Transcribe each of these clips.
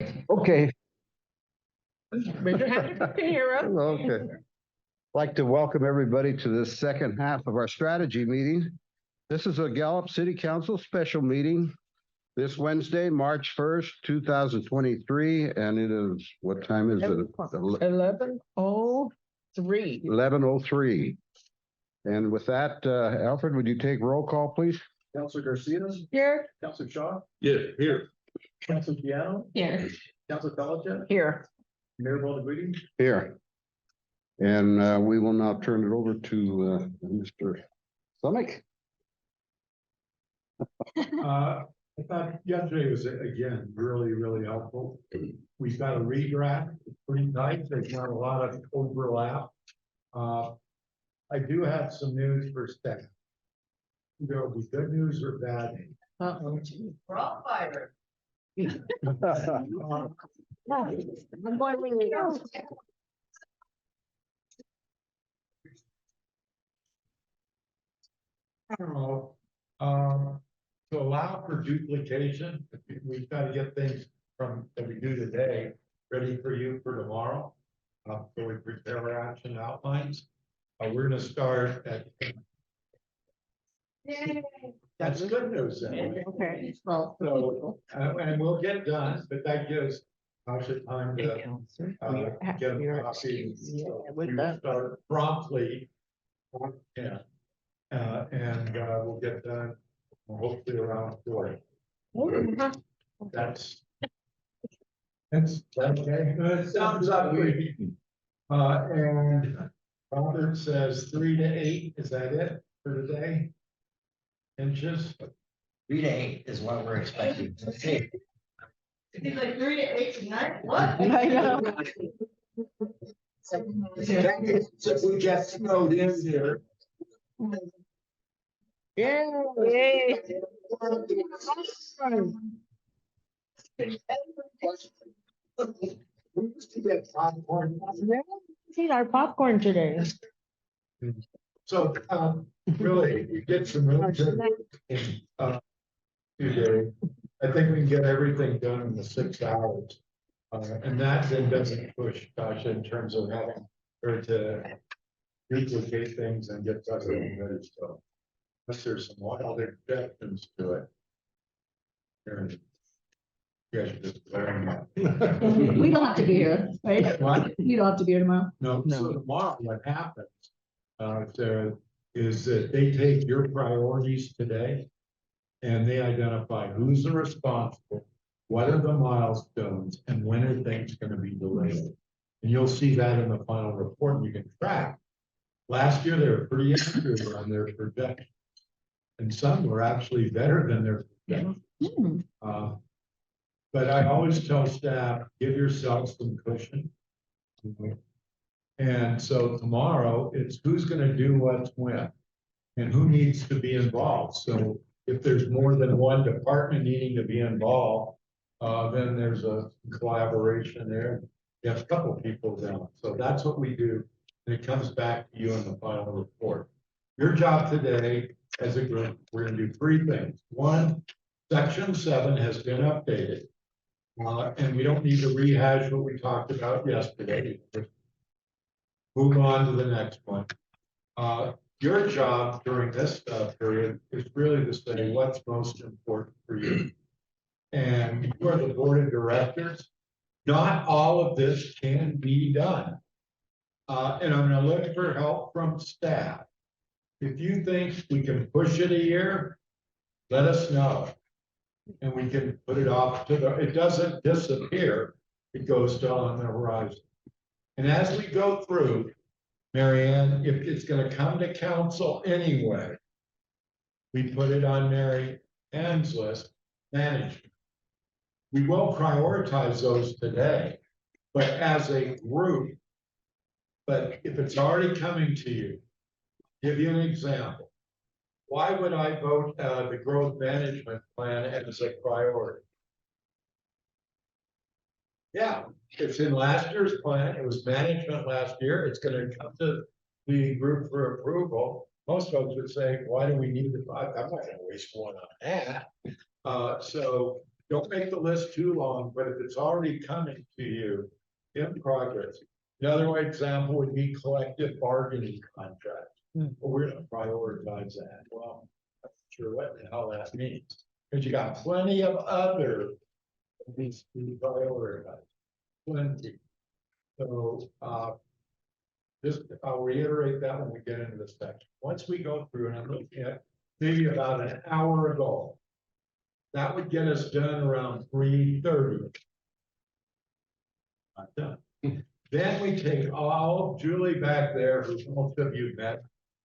Okay. Raise your hand if you can hear us. Okay. Like to welcome everybody to this second half of our strategy meeting. This is a Gallup City Council special meeting this Wednesday, March 1st, 2023. And it is, what time is it? 11:03. 11:03. And with that, Alfred, would you take roll call, please? Councilor Garcia. Here. Councilor Shaw. Yeah, here. Councilor Piano. Here. Councilor Pelletier. Here. Mayor Baldwin. Here. And we will now turn it over to Mr. Stomach. I thought yesterday was, again, really helpful. We've got a redraft, it's pretty tight, there's not a lot of overlap. I do have some news for staff. There'll be good news or bad news. Uh-oh. We're all fired. I'm going with you. I don't know, to allow for duplication, we've got to get things from, that we do today, ready for you for tomorrow. So we prepare our action outlines. We're gonna start at. That's good news then. Okay, well. So, and we'll get done, but that gives Tasha time to get a copy. So we will start promptly. Yeah. And we'll get done hopefully around 4. That's okay. It sounds ugly. And Robert says 3 to 8. Is that it for today? Inches? 3 to 8 is what we're expecting. Okay. It's like 3 to 8 tonight. What? I know. So we get snowed in here. Yay. Seen our popcorn today. So, really, you get some room to, 2 days. I think we can get everything done in the 6 hours. And that then doesn't push Tasha in terms of having her to duplicate things and get Tasha ready to go. Unless there's some wild objections to it. Aaron, you guys are just glaring at me. We don't have to be here, right? What? You don't have to be here tomorrow. No, so tomorrow what happens, is that they take your priorities today and they identify who's the responsible, what are the milestones, and when are things gonna be delayed? And you'll see that in the final report, and you can track. Last year, they were pretty accurate on their projections. And some were actually better than their projections. But I always tell staff, give yourself some cushion. And so tomorrow, it's who's gonna do what's when, and who needs to be involved. So if there's more than one department needing to be involved, then there's a collaboration there. You have a couple people down. So that's what we do. And it comes back to you in the final report. Your job today as a group, we're gonna do 3 things. 1, section 7 has been updated. And we don't need to rehash what we talked about yesterday. Move on to the next one. Your job during this period is really to say what's most important for you. And you are the board of directors. Not all of this can be done. And I'm gonna look for help from staff. If you think we can push it a year, let us know. And we can put it off to it doesn't disappear, it goes to on the horizon. And as we go through, Mary Ann, if it's gonna come to council anyway, we put it on Mary Ann's list, management. We will prioritize those today, but as a group, but if it's already coming to you, give you an example. Why would I vote the growth management plan as a priority? Yeah, it's in last year's plan. It was management last year. It's going to come to the group for approval. Most folks would say, why do we need to? I'm not going to waste one on that. So don't make the list too long, but if it's already coming to you in progress. Another example would be collective bargaining contracts. Well, we're gonna prioritize that. Well, I'm not sure what the hell that means, because you got plenty of other these to be prioritized. Plenty. So, just, I'll reiterate that when we get into this section. Once we go through, and I'm looking at maybe about an hour ago, that would get us done around 3:30. Not done. Then we take all Julie back there, who most of you met.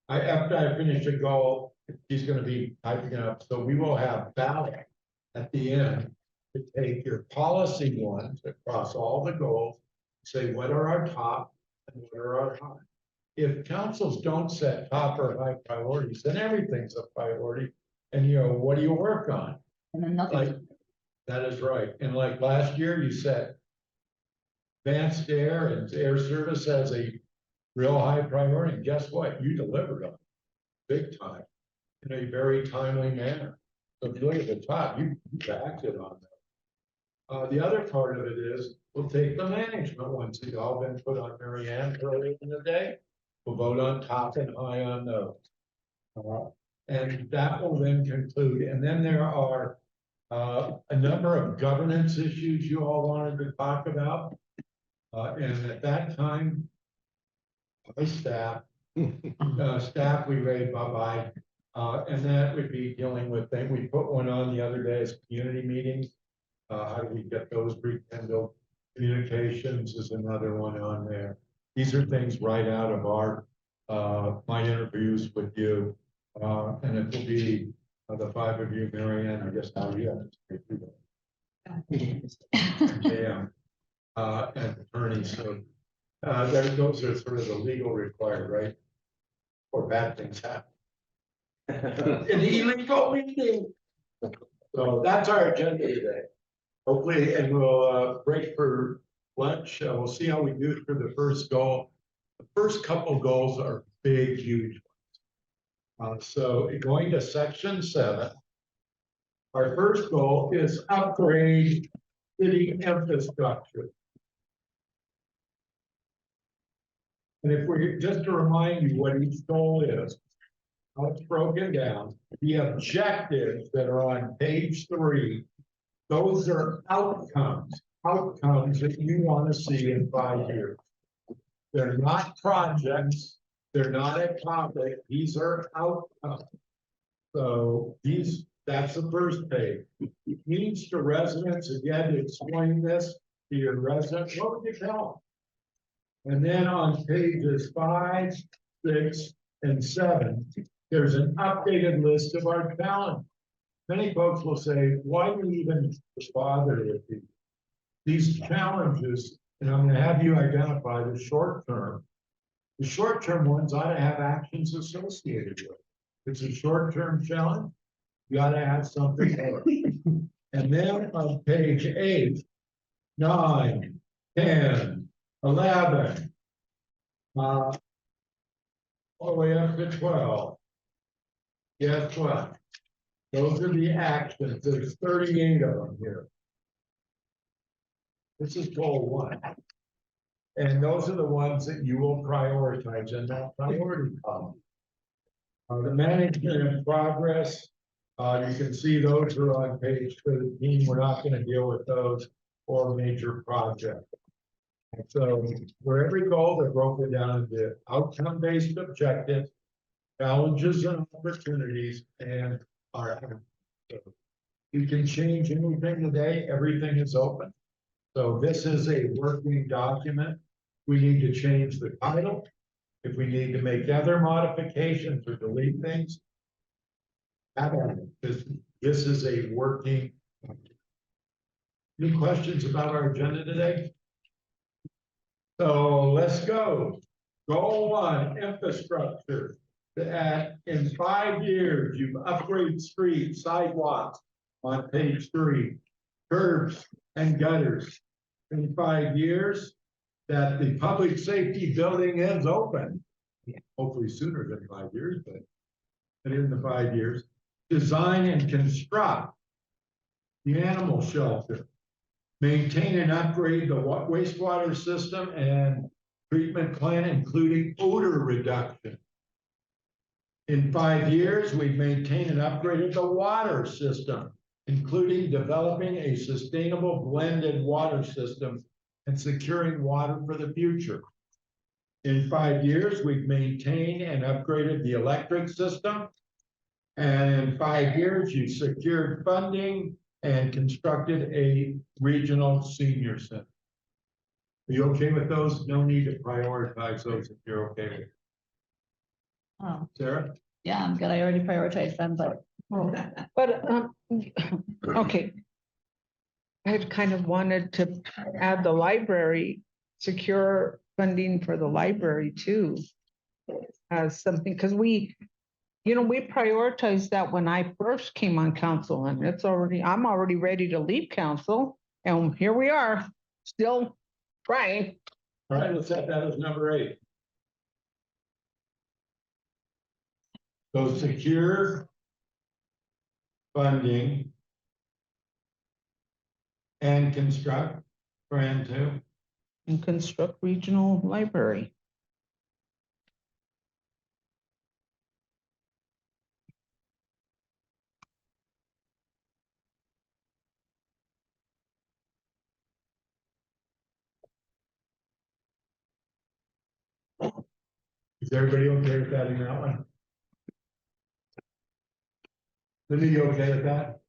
After I finish a goal, she's gonna be typing up, so we will have ballot at the end to take your policy ones across all the goals, say what are our top and what are our high. If councils don't set top or high priorities, then everything's a priority. And what do you work on? And then Like, nothing. that is right. And like last year, you set advanced air and air service as a real high priority. And guess what? You delivered on it big time in a very timely manner. So if you look at the top, you acted on that. The other part of it is we'll take the management ones that all been put on Mary Ann earlier in the day. We'll vote on top and high on those. And that will then conclude. And then there are a number of governance issues you all wanted to talk about. And at that time, my staff, we raised bye-bye. And that would be dealing with things. We put one on the other day as community meetings. How do we get those rekindled? Communications is another one on there. These are things right out of our my interviews with you. And it will be the five of you, Mary Ann, I guess how you have to speak to them. Yeah. And attorneys. So those are sort of the legal required, right? Or bad things happen. An illegal meeting. So that's our agenda today. Hopefully, and we'll break for lunch. We'll see how we do for the first goal. The first couple goals are big, huge ones. So going to section 7, our first goal is upgrade city infrastructure. And if we just to remind you what each goal is, how it's broken down, the objectives that are on page 3, those are outcomes that you want to see in 5 years. They're not projects, they're not a topic, these are outcomes. So that's the first page. Needs to residents, again, to explain this to your residents, what would you tell them? And then on pages 5, 6, and 7, there's an updated list of our challenges. Many folks will say, why do we even bother with these challenges? And I'm going to have you identify the short term. The short term ones ought to have actions associated with it. It's a short term challenge. You ought to have something more. And then on page 8, 9, 10, 11, all the way up to 12. Guess what? Those are the actions. There's 38 of them here. This is goal 1. And those are the ones that you will prioritize in that priority column. The management and progress, you can see those are on page 13. We're not going to deal with those or major projects. And so for every goal, they're broken down into outcome-based objectives, challenges and opportunities, and our you can change anything today, everything is open. So this is a working document. We need to change the title. If we need to make other modifications or delete things, this is a working. Any questions about our agenda today? So let's go. Goal 1, infrastructure. In 5 years, you've upgraded streets, sidewalks on page 3, curbs and gutters. In 5 years, that the public safety building is open. Hopefully sooner than 5 years, but in the 5 years. Design and construct The animal shelter. Maintain and upgrade the wastewater system and treatment plant, including odor reduction. In 5 years, we've maintained and upgraded the water system, including developing a sustainable blended water system and securing water for the future. In 5 years, we've maintained and upgraded the electric system. And in 5 years, you secured funding and constructed a regional senior center. Are you okay with those? No need to prioritize those if you're okay with it. Oh, Sarah? yeah, I'm good. I already prioritized them, but. But, okay. I had kind of wanted to add the library, secure funding for the library too. As something, because we prioritized that when I first came on council, and I'm already ready to leave council. And here we are, still trying. All right, let's set that as number 8. So secure funding and construct, brand 2. And construct regional library. Is everybody okay with that in that one? Linda, you okay with that?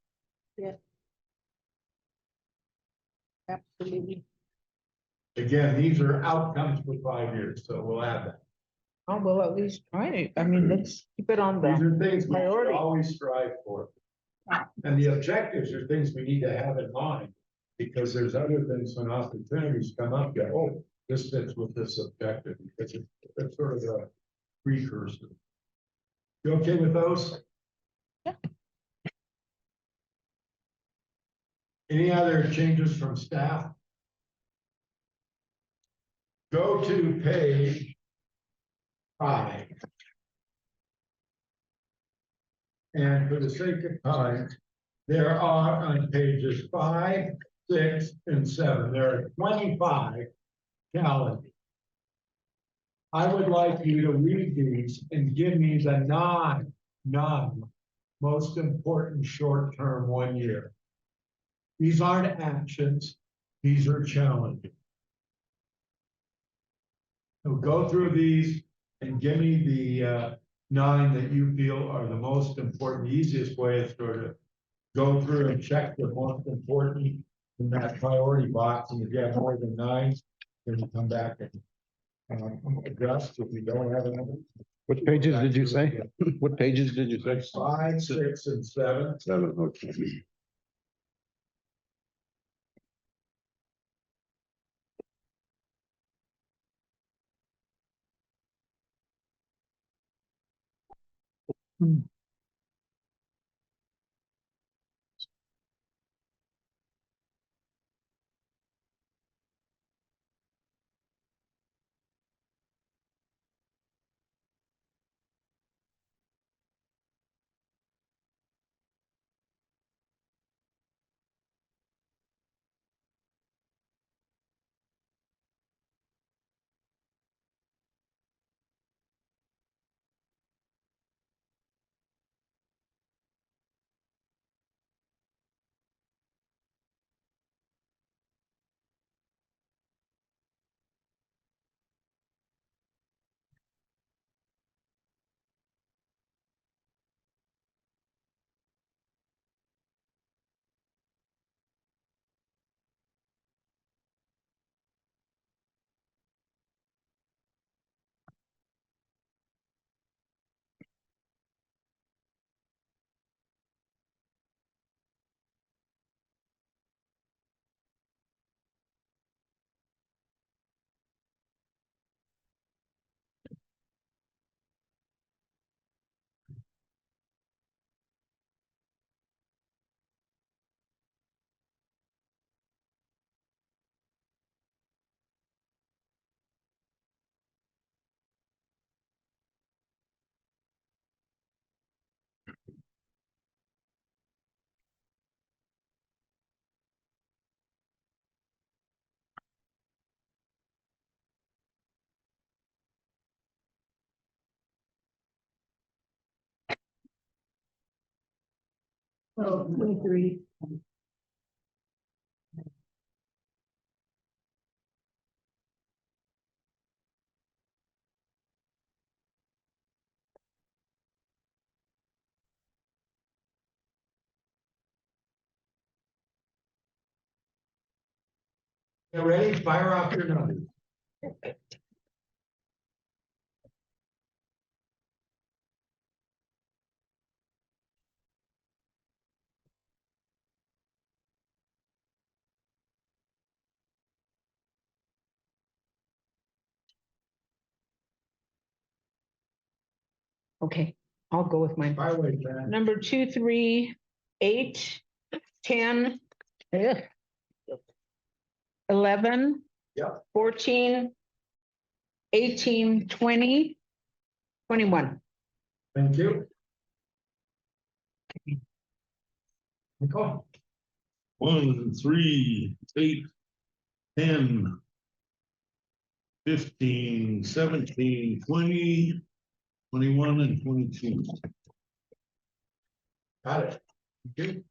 Absolutely. Again, these are outcomes for 5 years, so we'll add that. Oh, well, at least try it. I mean, let's keep it on These the, are things we should Priority. always strive for. And the objectives are things we need to have in mind, because there's other things when opportunities come up, that, oh, this fits with this objective, because it's sort of a precursor. You okay with those? Yeah. Any other changes from staff? Go to page 5. And for the sake of time, there are on pages 5, 6, and 7, there are 25 challenges. I would like you to read these and give me the non most important short-term 1 year. These aren't actions, these are challenges. So go through these and give me the 9 that you feel are the most important. The easiest way is sort of go through and check the most important in that priority box, and if you have more than 9, then you come back and adjust if you don't have enough. What pages did you say? What pages did you say? 5, 6, and 7. 7, okay. Oh, 23. You ready? Fire off your numbers. Okay, I'll go with mine. Fire away, Fran. Number 2, 3, 8, 10, 11. Yep. 14, 18, 20, 21. Thank you. Nicole? 1, 3, 8, 10, 15, 17, 20, 21, and 22. Got it. Thank you.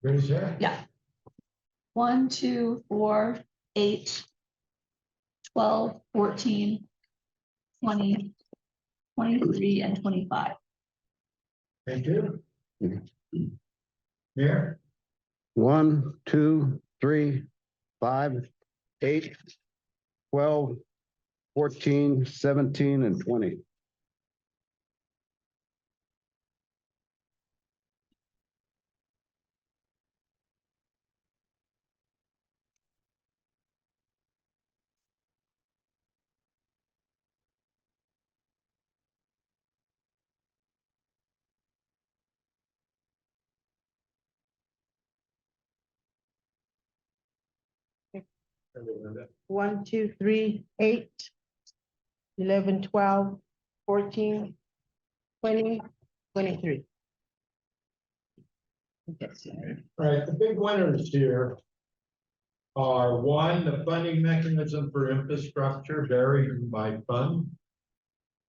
Ready, Sarah? Yeah. 1, 2, 4, 8, 12, 14, 20, 23, and 25. Thank you. Mayor? 1, 2, 3, 5, 8, 12, 14, 17, and 20. Linda. 1, 2, 3, 8, 11, 12, 14, 20, 23. All right, the big winners here are 1, the funding mechanism for infrastructure varied by fund.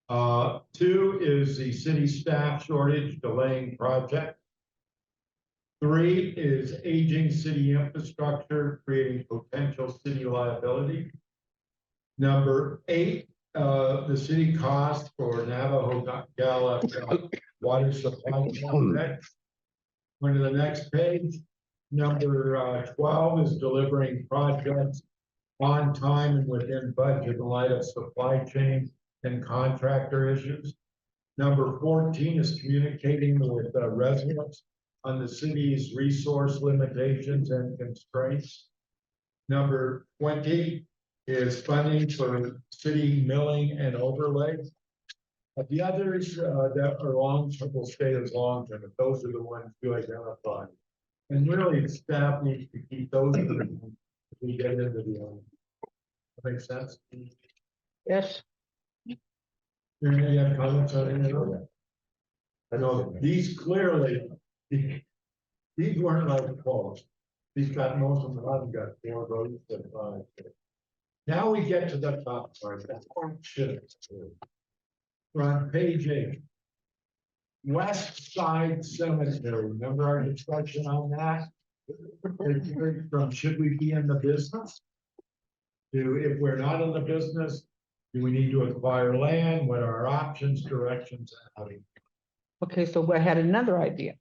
2 is the city staff shortage delaying project. 3 is aging city infrastructure creating potential city liability. Number 8, the city cost for Navajo Gallup water supply project. Going to the next page. Number 12 is delivering projects on time and within budget in light of supply chain and contractor issues. Number 14 is communicating with residents on the city's resource limitations and constraints. Number 20 is funding for city milling and overlay. The others that are long-term will stay as long-term, but those are the ones you identified. And really, the staff needs to keep those in mind as we get into the end. That makes sense? Yes. Any other comments on any of that? I know these clearly, these weren't like calls. These got most of them, I've got 4 votes and 5. Now we get to the top part, that's shit. We're on page 8. West Side Cemetery, remember our discussion on that? From should we be in the business? If we're not in the business, do we need to acquire land? What are our options, directions, and how do you? Okay, so I had another idea.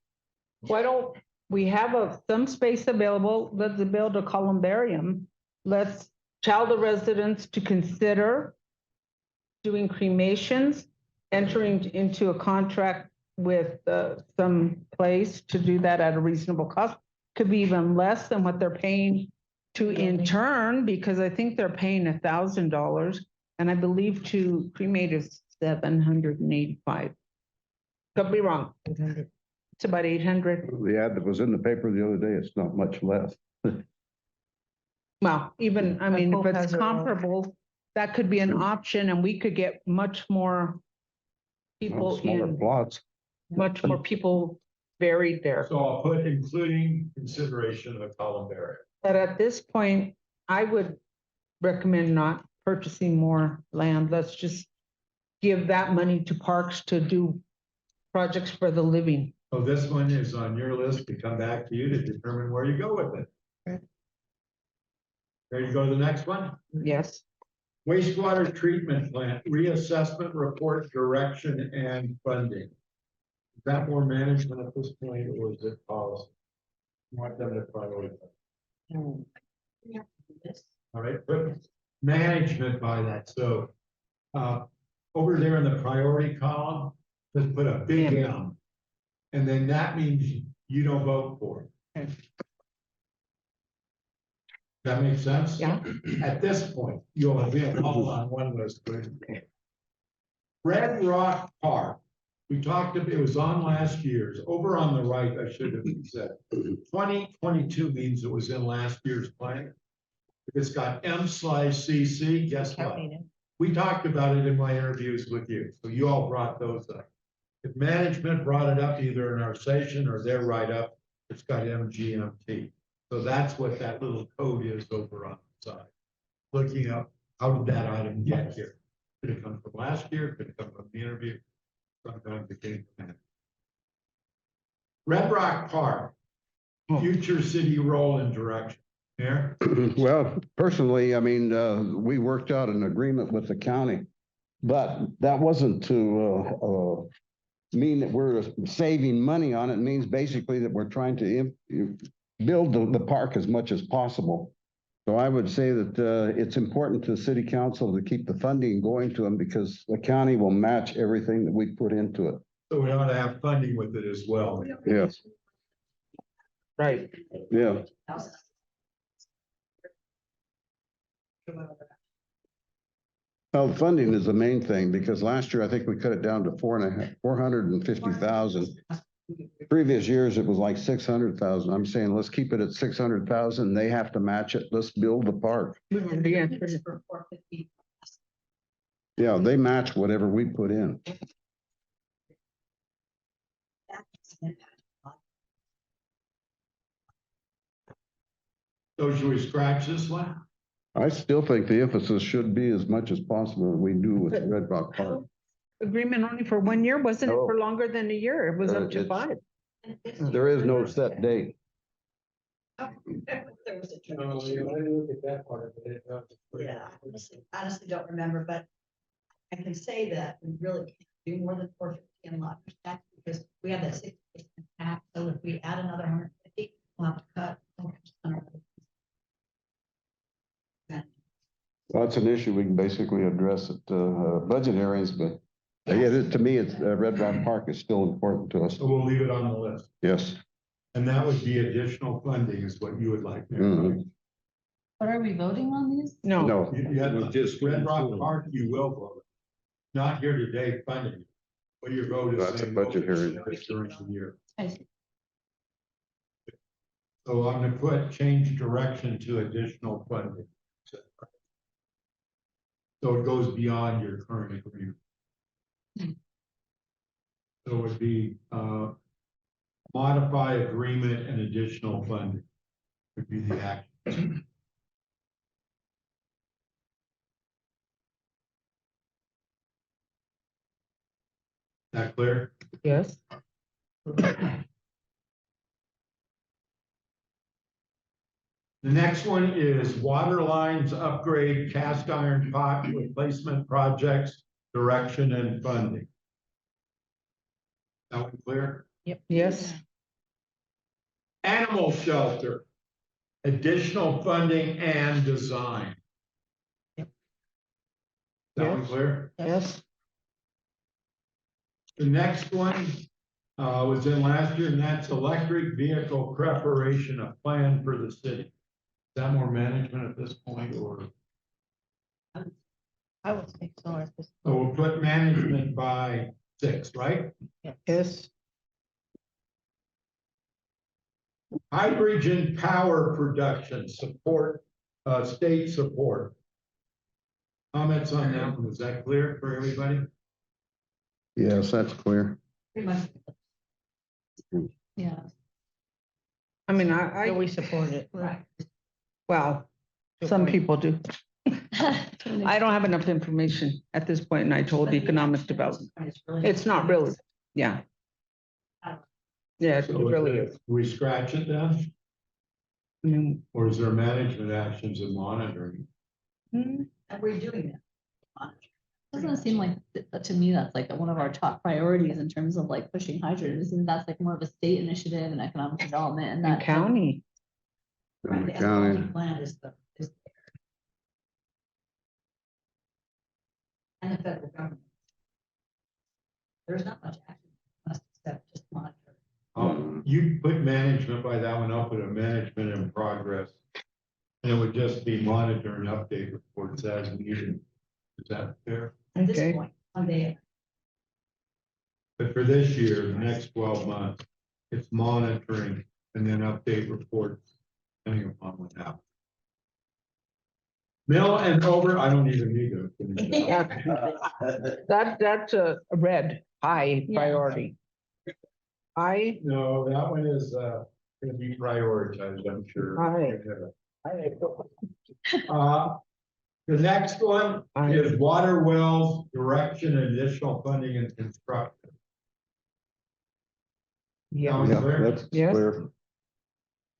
Why don't we have some space available? Let's build a columbarium. Let's tell the residents to consider doing cremations, entering into a contract with some place to do that at a reasonable cost. Could be even less than what they're paying to intern, because I think they're paying $1,000, and I believe to cremate is $785. Could be wrong. It's about 800. The ad that was in the paper the other day, it's not much less. Well, even, I mean, if Hope it's has her own. comparable, that could be an option and we could get much more people Smaller in, plots. much more people buried there. So I'll put including consideration of a columbarium. But at this point, I would recommend not purchasing more land. Let's just give that money to parks to do projects for the living. So this one is on your list to come back to you to determine where you go with it. Okay. Ready to go to the next one? Yes. Wastewater treatment plant reassessment report direction and funding. Is that more management at this point or is it policy? You want them to prioritize. All right, put management by that. So over there in the priority column, let's put a big M. And then that means you don't vote for it. Okay. That makes sense? Yeah. At this point, you'll have been all on one list. Red Rock Park, we talked about, it was on last year's, over on the right, I should have said. 2022 means it was in last year's plan. If it's got M/CC, guess what? We talked about it in my interviews with you, so you all brought those up. If management brought it up either in our session or their write-up, it's got MGMT. So that's what that little code is over on the side. Looking up, how did that item get here? Could it come from last year? Could it come from the interview? Sometimes it came from that. Red Rock Park, future city role and direction. Mayor? Well, personally, I mean, we worked out an agreement with the county, but that wasn't to mean that we're saving money on it. It means basically that we're trying to build the park as much as possible. So I would say that it's important to the city council to keep the funding going to them because the county will match everything that we put into it. So we ought to have funding with it as well. Yes. Right. Yeah. Well, funding is the main thing because last year I think we cut it down to 450,000. Previous years, it was like 600,000. I'm saying, let's keep it at 600,000. They have to match it. Let's build the park. Yeah, they match whatever we put in. So should we scratch this one? I still think the emphasis should be as much as possible we do with Red Rock Park. Agreement only for 1 year, wasn't it No. for longer than a year? It was up to It's- 5. There is no set date. I look at that part of it. Yeah, honestly don't remember, but I can say that we really can't do more than 450 in lot tax because we have that 60% tax. So if we add another 150, we'll have to cut. 100%. Well, it's an issue we can basically address at budget areas, but yeah, to me, it's Red Rock Park is still important to us. So we'll leave it on the list. Yes. And that would be additional funding is what you would like. Mayor. Mhm. But are we voting on these? No. No, You had Just Red Rock Park, you will vote. Not here today funding. But your vote is. That's a saying budget vote hearing. During the year. I see. So I'm gonna put change direction to additional funding. So it goes beyond your current agreement. So it would be, modify agreement and additional funding would be the action. That clear? Yes. The next one is water lines upgrade, cast iron pot replacement projects, direction and funding. That one clear? Yes. Animal shelter, additional funding and design. That one Yes. clear? Yes. The next one was in last year, and that's electric vehicle preparation, a plan for the city. Is that more management at this point, or? I would think so at this. So we'll put management by 6, right? Yes. Hydrogen power production support state support. Comments on that one, is that clear for everybody? Yes, that's clear. Pretty much. Yeah. I mean, So we support it. Right. well, some people do. I don't have enough information at this point, and I told economic development. It's not really, yeah. Yeah, it So really is. we scratch it then, I mean, or is there management actions and monitoring? And we're doing that. Doesn't seem like, to me, that's like one of our top priorities in terms of like pushing hydrogen. And that's like more of a state initiative and economic development and in that. county, Right, In the the county. ecology plan is the. And the federal government. There's not much action, except just monitor. You put management by that one, I'll put a management in progress. And it would just be monitor and update reports as needed. Is that fair? At this Okay. point, one day, But for this year, the next 12 months, it's monitoring and then update reports, depending upon what happens. Mill and over, I don't even need to. finish that. that's a red, high Yeah. priority. I, No, that one is gonna be prioritized, I'm sure. The next one is water wells, direction, and additional funding and construction. yeah, Yeah, that's Yes. clear.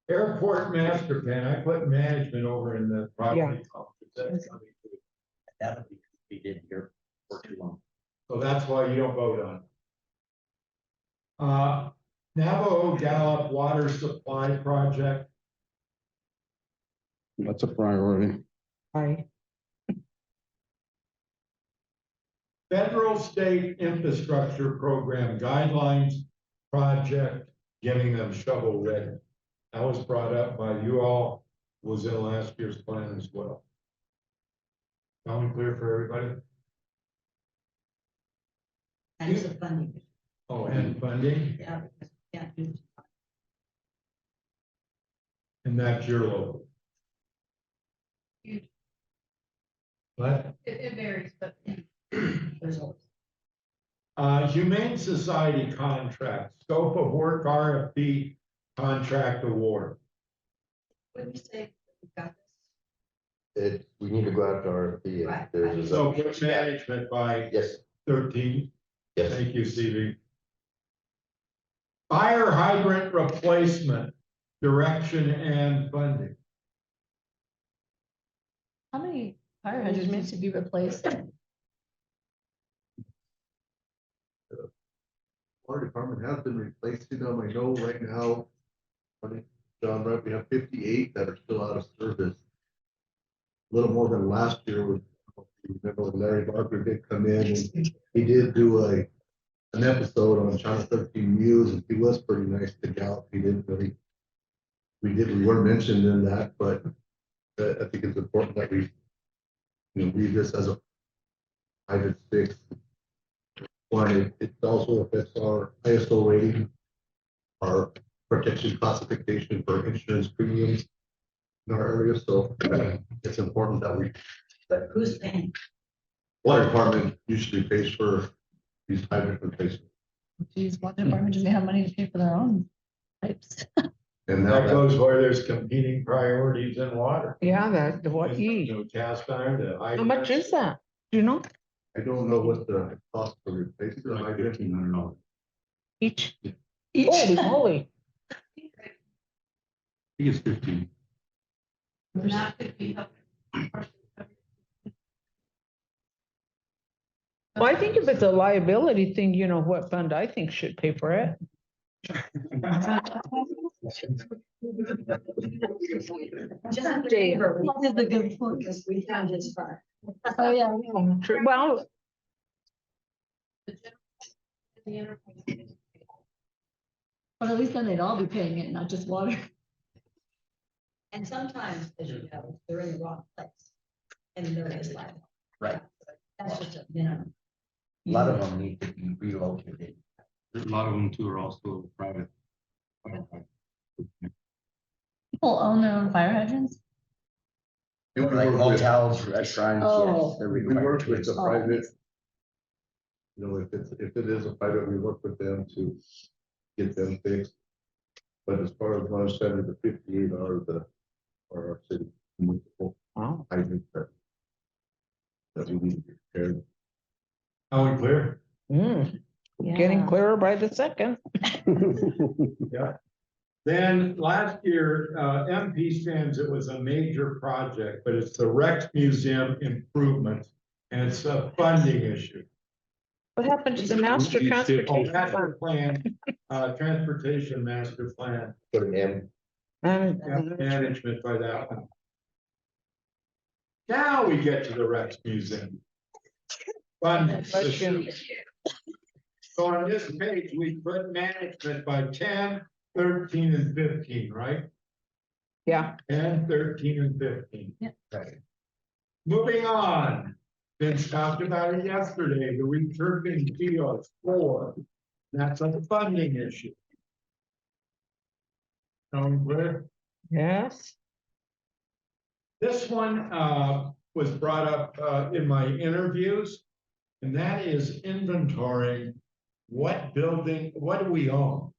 Airport master plan, I put management over in the property. complex. That's coming too. That would be, we did here for too long. So that's why you don't vote on. Navajo Gallup Water Supply Project, That's a priority. I, Federal State Infrastructure Program Guidelines Project, getting them shovel ready. That was brought up by you all, was in last year's plan as well. Sound clear for everybody? and it's a funding, Oh, and funding, yeah, because we can't do. and that's your local. What? It varies, but there's always. Humane Society contract, scope of work RFP, contract award. Wouldn't you say we've got We need to go out to RFP. Right. and there's So a, put management by yes, 13. yes. Thank you, Stevie. Fire hydrant replacement, direction and funding. How many fire hydrants need to be replaced? Water department has been replacing them. I know right now, John, right, we have 58 that are still out of service. A little more than last year with, remember when Larry Barker did come in and he did do an episode on Channel 13 News, and he was pretty nice to Gallup. He didn't really, we were mentioned in that, but I think it's important that we, read this as a hydrant fix. One, it also affects our ISO rating, our protection classification for insurance premiums in our area, so it's important that we, But who's paying? water department usually pays for these hydrant replacements. Geez, water department doesn't have money to pay for their own pipes. And now That that, goes where there's competing priorities in water. yeah, that, what, Cast iron to. how much is that? Do you know? I don't know what the cost to replace the Like hydrant. $1,500. Each? Holy moly. I think it's 15. Not could be. Well, I think if it's a liability thing, you know what fund I think should pay for it. Just Dave. That is a good point. because we found his fire. Oh, yeah. True. Well, But at least then they'd all be paying it, not just water. And sometimes, as you know, they're in the wrong place. And there is like. Right. That's just a minimum. A lot of them need to be relocated. A lot of them too are also private. People own their own fire hydrants? We Like work with- motels, restaurants, Oh. yes, they're We required. work to with the install. private. You know, if it is a private, we work with them to get them fixed. But as far as 170 to 58 are our city municipal Wow. hydrants that we need to repair. Are we clear? Getting Yeah. clearer by the second. Yeah. Then last year, MP stands, it was a major project, but it's the Rex Museum improvement. And it's a funding issue. What happened to the master Oh, transportation? master plan, transportation master plan, Put an M. management by that one. Now we get to the Rex Museum. Funding. Question. So on this page, we put management by 10, 13, and 15, right? Yeah, 10, 13, and 15. Right. Moving on. Vince talked about it yesterday, the returning fields 4. That's a funding issue. Sound clear? yes. This one was brought up in my interviews, and that is inventorying what building, what do we own?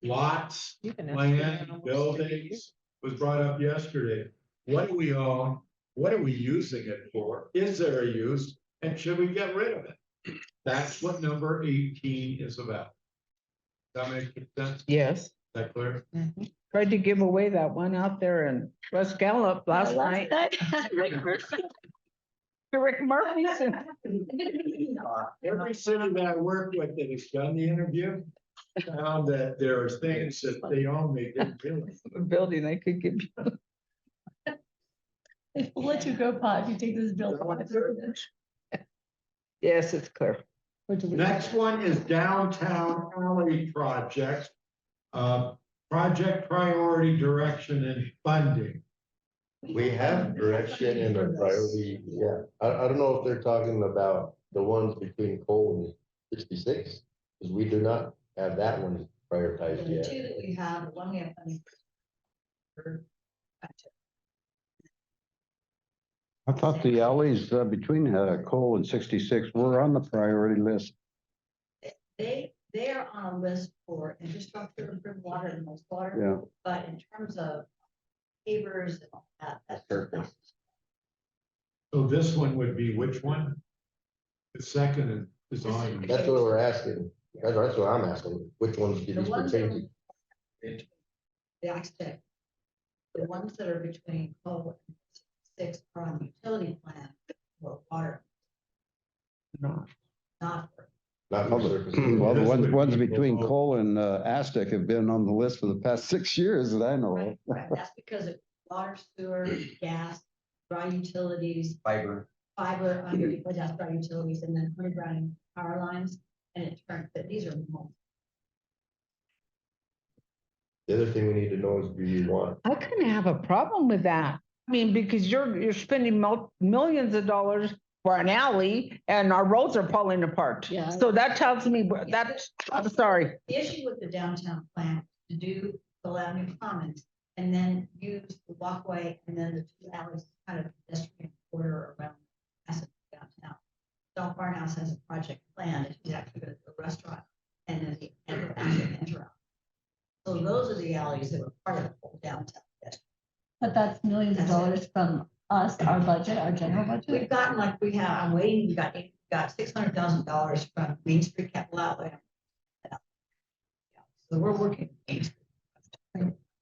Lots, You can ask land, me. buildings, was brought up yesterday. What do we own? What are we using it for? Is there a use? And should we get rid of it? That's what number 18 is about. Does that make sense? Is Yes. that clear? Tried to give away that one out there in West Gallup last night. Rick Murphy. Rick Murphy's. Every city that I work with that has done the interview found that there are things that they own, they didn't realize. Building I could give you. We'll let you go, Pat, if you take this bill. Yes, it's clear. Next one is downtown alley project. Project priority direction and funding. We have direction and a priority, yeah. I don't know if they're talking about the ones between Cole and 66, because we do not have that one prioritized The yet. two that we have, the one we have. I thought the alleys between Cole and 66 were on the priority list. They are on a list for infrastructure, improved water and wastewater, Yeah. but in terms of pavers and all that, that's perfect. So this one would be which one? The second is on. That's what we're asking. That's what I'm asking. Which ones do The these ones pertain that to? the architect, the ones that are between Cole and 6 are on the utility plan for water, Not. not for. Not for surface. Well, the This would ones be between below. Cole and Aztec have been on the list for the past 6 years that I know of. Right, that's because of water, sewer, gas, dry utilities, Fiber. fiber under, that's dry utilities, and then underground power lines, and it turned, but these are multi. The other thing we need to know is, do you want, I kind of have a problem with that. I mean, because you're spending millions of dollars for an alley and our roads are falling apart. Yeah. So that tells me that, I'm sorry. The issue with the downtown plan to do the Avenue Commons and then use the walkway and then the 2 alleys kind of pedestrian border around Asset downtown. Don Farnhouse has a project plan that he's actually going to do a restaurant and then the enter. So those are the alleys that were part of the whole downtown. But that's millions of dollars from us, our budget, our general We've budget. gotten like we have, I'm waiting, we got $600,000 from Main Street Capital Outlay. So we're working.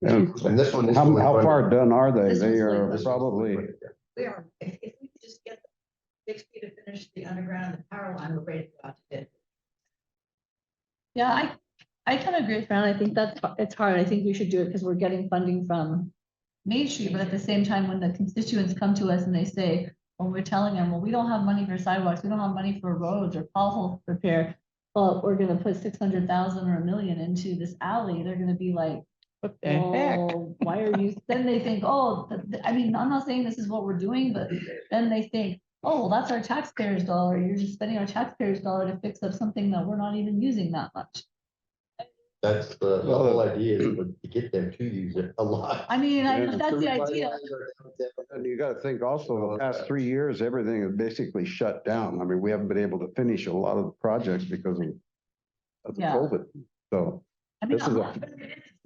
and this one. How far done are they? This They one's are like- probably, We are, if we could just get the 6 feet to finish the underground and the power line, we're ready to go out to bid. Yeah, I kind of agree with Fran. I think it's hard. I think we should do it because we're getting funding from Main Street, but at the same time, when the constituents come to us and they say, when we're telling them, well, we don't have money for sidewalks, we don't have money for roads or pothole repair, but we're gonna put 600,000 or $1 million into this alley, they're gonna be like, What the heck? well, why are you, then they think, oh, I mean, I'm not saying this is what we're doing, but then they think, oh, well, that's our taxpayers' dollar, you're just spending our taxpayers' dollar to fix up something that we're not even using that much. That's the whole idea, is to get them to use it a lot. I mean, Yeah. that's the idea. And you gotta think also, the past 3 years, everything is basically shut down. I mean, we haven't been able to finish a lot of the projects because of the Yeah. COVID. So I mean, this is a,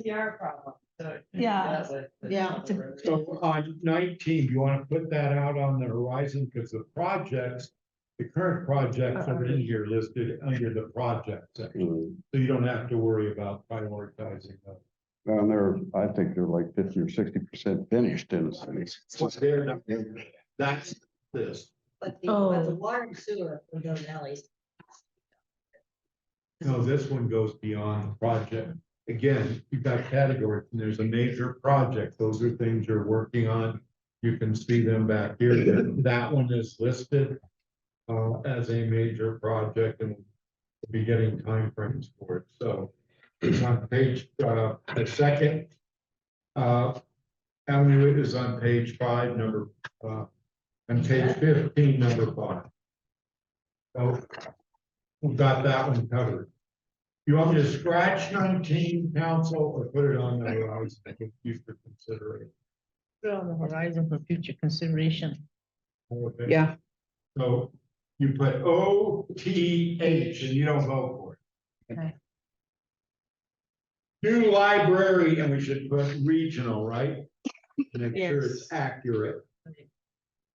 CR problem, so. Yeah. Yeah. So on 19, you want to put that out on the horizon, because the projects, the current projects are in here listed under the project section. So you don't have to worry about prioritizing those. and I think they're like 50 or 60% finished in the city. So that's this. But Oh. the water and sewer for those alleys. No, this one goes beyond the project. Again, you've got categories, and there's a major project. Those are things you're working on. You can see them back here. That one is listed as a major project, and we'll be getting timeframes for it. So it's on page, the second. Avenue is on page 5, on page 15, number 5. So we've got that one covered. You want me to scratch 19, council, or put it on the horizon for future consideration? Put on the horizon for future consideration. Okay. Yeah, So you put OTH and you don't vote for it. Okay. New library, and we should put regional, right? To make sure Yes. it's accurate.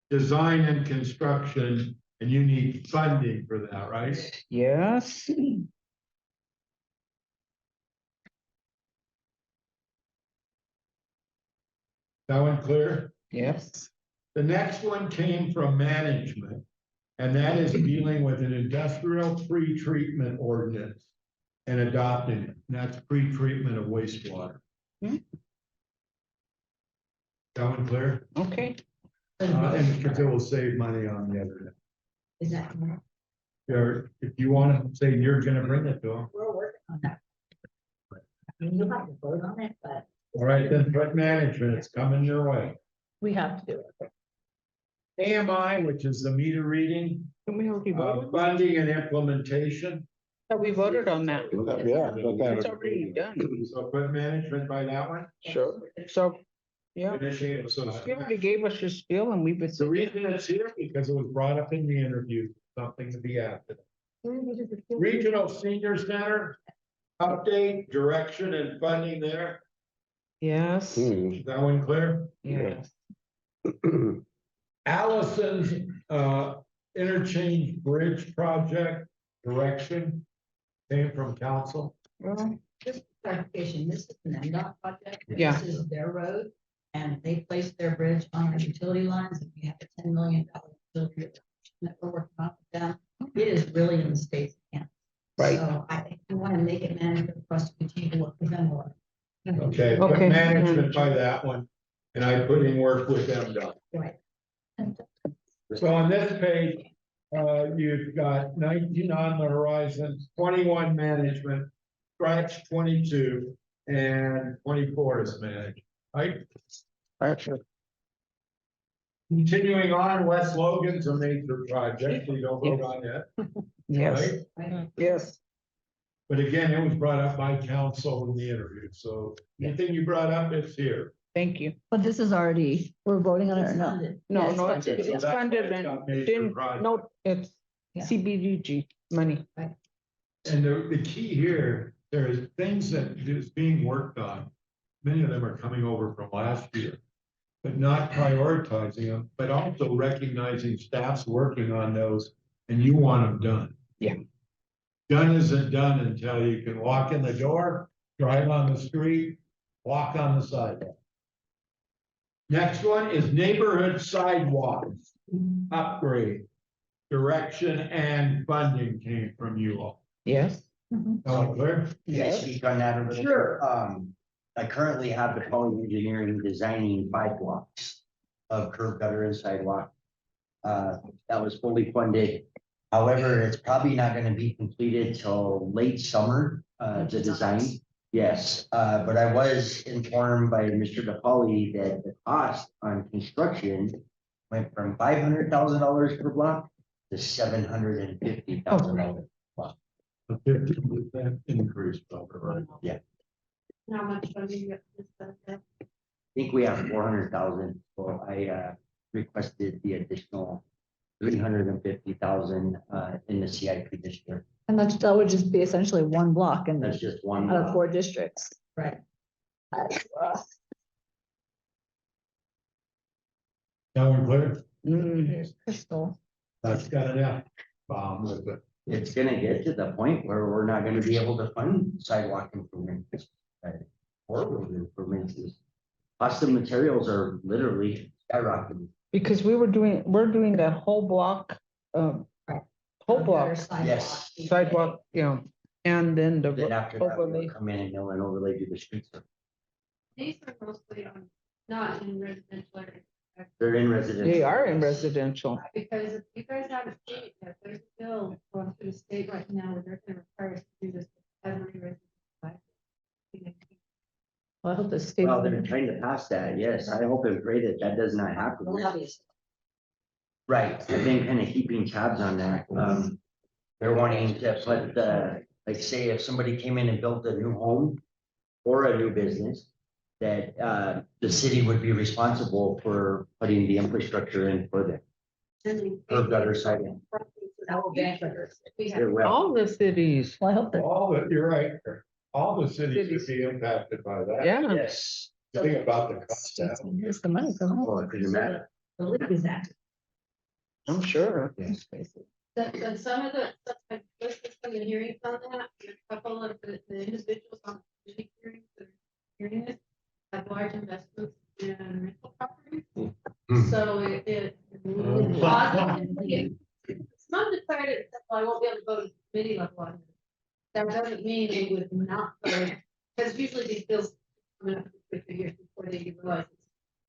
Design and construction, and you need funding for that, right? yes. That one clear? Yes. The next one came from management, and that is dealing with an industrial pre-treatment ordinance and adopting it. And that's pre-treatment of wastewater. Hmm. That one clear? Okay. And because it will save money on the other end. Is that, Or if you want to say you're gonna bring it to them. we're working on that. I mean, you'll have to vote on it, but All right, then, threat management, it's coming your way. We have to do it. AMI, which is the meter reading, Can we already vote? funding and implementation. Thought we voted on that. Yeah. It's already done. So put management by that one. Sure. So, yeah, Initiate, so you already gave us your spiel and we've been. the reason it's here, because it was brought up in the interview, something to be added. Regional Senior Center, update, direction and funding there. Yes, Is that one clear? yes. Allison's, interchange bridge project direction came from council. Well, just clarification, this is an NDOT project. Yeah. This is their road, and they placed their bridge on our utility lines, and we have a $10 million utility that we're working on with them. It is really in the state's hands. Right. So I think we want to make it manageable for us to continue to work with them more. Okay, put Okay. management by that one, and I put in work with them done. Right. So on this page, you've got 19 on the horizon, 21 management, scratch 22, and 24 is managed, right? actually, Continuing on, West Logan's a major project, we don't vote on that, yes, right? yes. But again, it was brought up by council in the interview, so anything you brought up is here. Thank you. But this is already, we're voting on it or no? No, Yeah, no, it's it's funded, it's yeah. funded It's got and major didn't, projects. no, it's Yeah. CBDG money. And the key here, there is things that is being worked on. Many of them are coming over from last year. But not prioritizing them, but also recognizing staff's working on those and you want them done. Yeah. Done isn't done until you can walk in the door, drive on the street, walk on the sidewalk. Next one is neighborhood sidewalks upgrade. Direction and funding came from you all. Yes, All clear? Can I speak on that a little? Sure. I currently have the College of Engineering designing 5 blocks of curb gutter and sidewalk. That was fully funded. However, it's probably not gonna be completed till late summer, the design. Yes, but I was informed by Mr. DePauli that the cost on construction went from $500,000 per block to $750,000 per block. A 50% increase, probably, right? How much funding you have? I think we have 400,000, so I requested the additional 350,000 in the CIP this year. And that would just be essentially one block and That's just one. out of 4 districts. Right. That's rough. Now we're clear, Here's Crystal. that's got an F bomb with it. It's gonna get to the point where we're not gonna be able to fund sidewalk improvements. Or road improvements. Cost of materials are literally skyrocketing. Because we're doing that whole block, whole block Yes. sidewalk, and then Then the after that, overlay. we'll come in and mill and overlay to the streets. These are mostly on, not in residential areas. They're in residential. They are in residential. Because if you guys haven't seen it yet, there's a bill going through the state right now where they're gonna require us to do this for every resident. Well, I hope the state. Well, they're trying to pass that, yes. I hope and pray that that does not happen. Right, I've been kind of keeping tabs on that. They're wanting to put like say if somebody came in and built a new home or a new business, that the city would be responsible for putting the infrastructure in for the curb gutter siding. It will. All the cities, Well, I hope that. All the, you're right, all the cities would be impacted by that. yeah. Yes. Think about the cost. Here's the money from Oh, home. it doesn't matter. The leak is active. I'm sure. But some of the, there's some hearings on that, a couple of the individuals on the hearings that are hearing it have large investments in rental properties. So it positively, it's not declared, it, well, I won't be able to go to committee level on it. That doesn't mean it would not go, because usually these bills come up for 2 years before they realize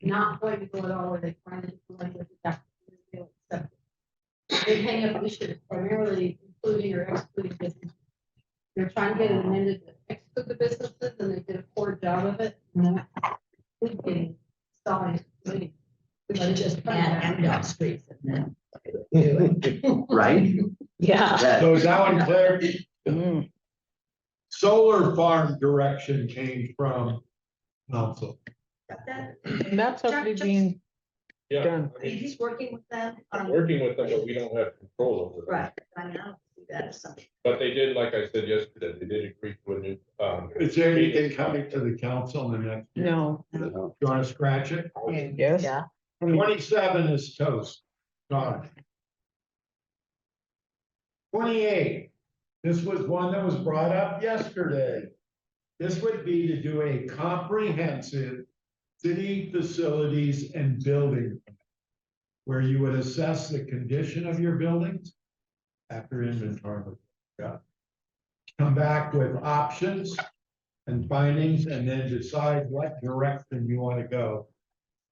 it's not going to go at all, or they find it like with that. They hang up issues primarily including or excluding business. They're trying to get it amended to exclude the businesses, and they did a poor job of it. And that is getting stalling. But just and down streets. Right? Yeah. That- So is that one clear? Mm. Solar farm direction came from council. And that's already being done. He's working with them. I'm working with them, but we don't have control over them. Right, I mean, I don't see that as something. But they did, like I said yesterday, they did agree to a new, Is there anything coming to the council in the next year? No, You wanna scratch it? yes. Yeah. 27 is toast. Gone. 28. This was one that was brought up yesterday. This would be to do a comprehensive city facilities and building where you would assess the condition of your buildings after inventory. Yeah. Come back with options and findings and then decide what direction you want to go.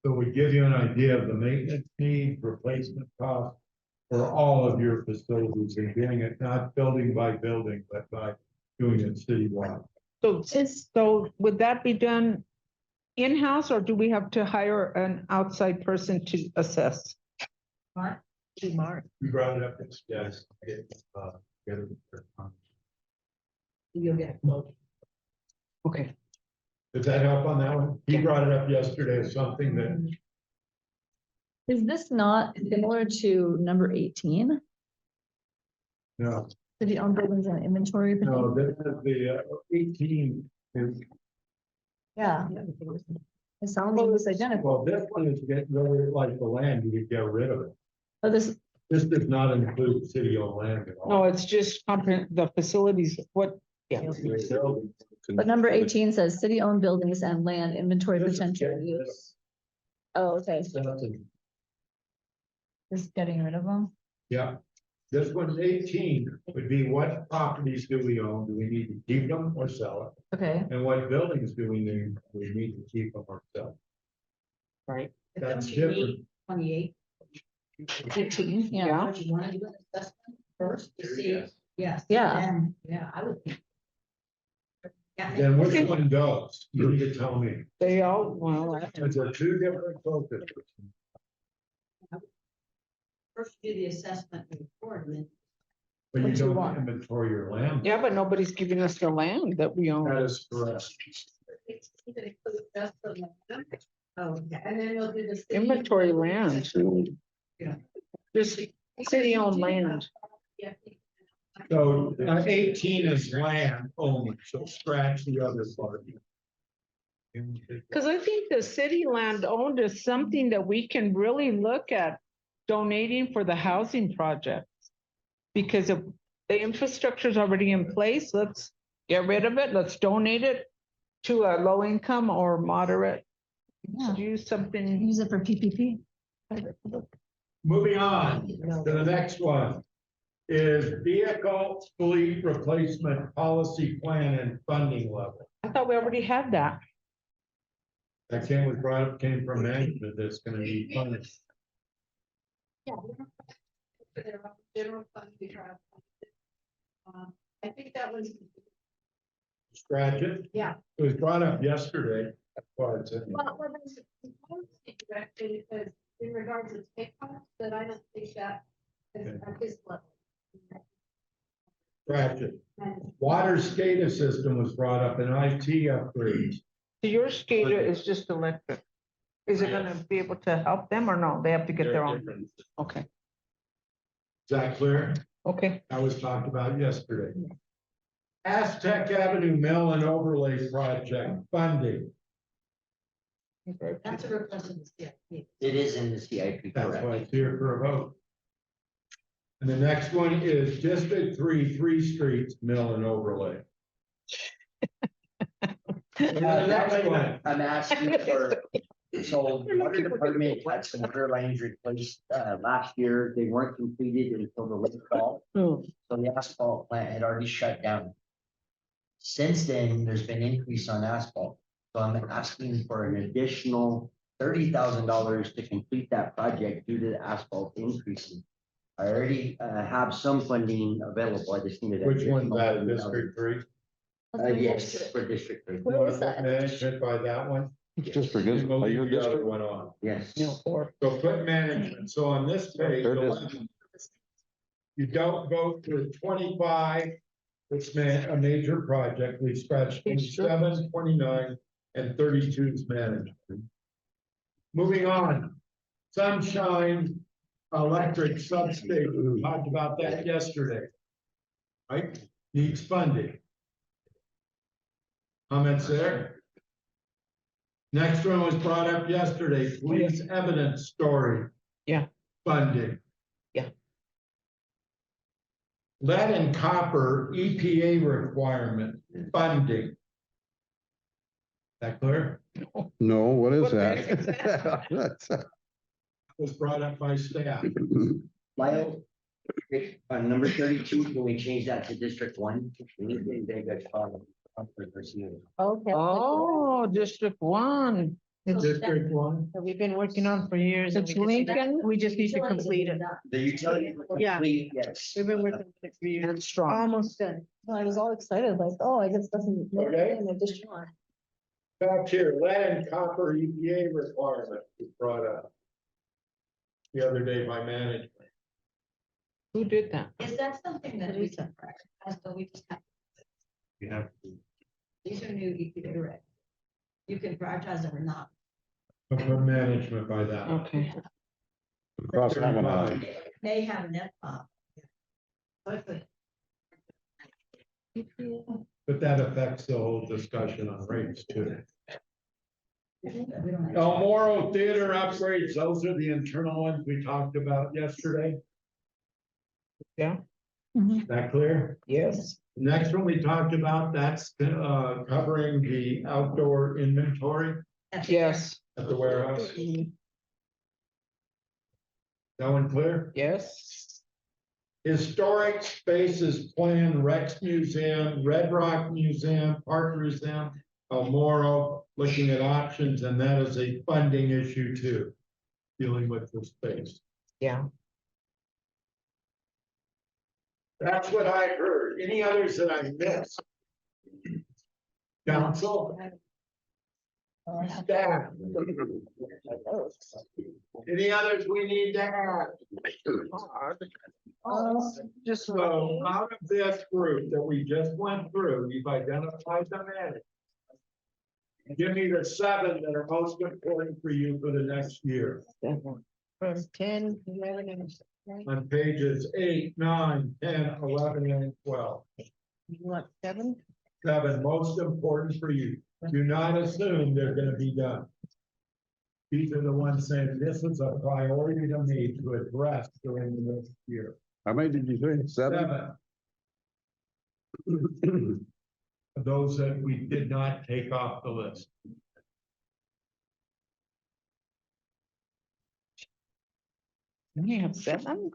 So we give you an idea of the maintenance need, replacement cost for all of your facilities and doing it not building by building, but by doing it citywide. So would that be done in-house, or do we have to hire an outside person to assess? Mark. You brought it up, yes. You'll get a quote. Okay. Does that help on that one? He brought it up yesterday as something that, Is this not similar to number 18? no, City owned buildings and inventory? no, this is the 18 is, Yeah. It sounds almost identical. well, this one is getting really like the land, you could get rid of it. But this, This does not include city-owned land at all. No, it's just the facilities, what, yeah. but number 18 says city owned buildings and land inventory potential use. Oh, okay. Just getting rid of them. Yeah, this one's 18 would be what properties do we own? Do we need to keep them or sell it? Okay. And what buildings do we need to keep them or sell? Right. That's different. 28. 18, yeah. Would you want to do an assessment first to see? Yes. Yeah. And, yeah, I would think. Yeah. Then which one goes? You need to tell me. They all, well, It's a two different focuses. First do the assessment report and then But you What you don't want. inventory your land. Yeah, but nobody's giving us the land that we own. That is correct. It's gonna include just the land. Oh, yeah. And then we'll do the. city- Inventory land. Yeah. Just city-owned land. Yeah. So 18 is land only, so scratch the other part. Because I think the city land owned is something that we can really look at donating for the housing project. Because if the infrastructure is already in place, let's get rid of it, let's donate it to a low income or moderate. Yeah, Do something. use it for PPP. Moving on to the next one is vehicle fleet replacement policy plan and funding level. I thought we already had that. That came from management that's gonna be funded. Yeah. They're all general fund, we try. I think that was, Scratch it. yeah. It was brought up yesterday. That's why it's in. Well, there's actually, because in regards to take costs, but I don't think that is at this level. Scratch it. And Water SCADA system was brought up in IT upgrades. So your SCADA is just electric. Is it gonna be able to help them or no? They have to get their own? Okay, Is that clear? okay. That was talked about yesterday. Aztec Avenue Mill and Overlay Project funding. That's a request of the CIP. It is in the CIP, That's correct? why it's here for a vote. And the next one is District 3 Streets Mill and Overlay. The next one. I'm asking for, so the water department had some water lines replaced, last year. They weren't completed until the late fall. Hmm. So the asphalt plant had already shut down. Since then, there's been increase on asphalt. So I'm asking for an additional $30,000 to complete that project due to the asphalt increasing. I already have some funding available. I just needed. Which one's that, additional District 3? Yes, for District 3. Where was that? Management by that one? Just for And good, we'll by leave your the other district. one on. Yes. No, or So put management. So on this page, Third 11, you don't go to 25. It's a major project. We scratched 27, 29, and 32 is management. Moving on, Sunshine Electric Substation. We talked about that yesterday. Right? Needs funding. Comments there? Next one was brought up yesterday, police evidence storage. Yeah. Funding. Yeah. Lead and copper EPA requirement funding. That clear? No, what is What the heck is that? Was brought up by staff. Lyle, on number 32, can we change that to District 1? We need to make a controversy. Okay. oh, District 1. District 1. That we've been working on for years. and It's we just- Lincoln. We just need to complete it. The utility. Yeah. complete, yes. We've been working on it for years. And strong. Almost done. I was all excited, like, oh, I guess doesn't. Okay. In addition one. Back here, lead and copper EPA requirement was brought up the other day by management. Who did that? Is that something that we can practice, so we just have, You have to. these are new EPA regs. You can prioritize them or not. But put management by that. Okay. Cross that one out. They have an FPOP. But that affects the whole discussion on rates too. El Moro Theater upgrades, those are the internal ones we talked about yesterday. Yeah. Is that clear? Yes. The next one we talked about, that's covering the outdoor inventory Yes. at the warehouse. That one clear? Yes. Historic Spaces Plan, Rex Museum, Red Rock Museum, Park Museum, El Moro, looking at options, and that is a funding issue too, dealing with the space. Yeah. That's what I heard. Any others that I missed? Council? Staff. Any others we need to add? Just. So out of this group that we just went through, you've identified the managers. Give me the 7 that are most important for you for the next year. From 10, 11, and On pages 8, 9, 10, 11, and 12. you want 7? 7 most important for you. Do not assume they're gonna be done. These are the ones saying this is a priority to me to address during the next year. How many did you say? 7? 7. Those that we did not take off the list. We only have 7?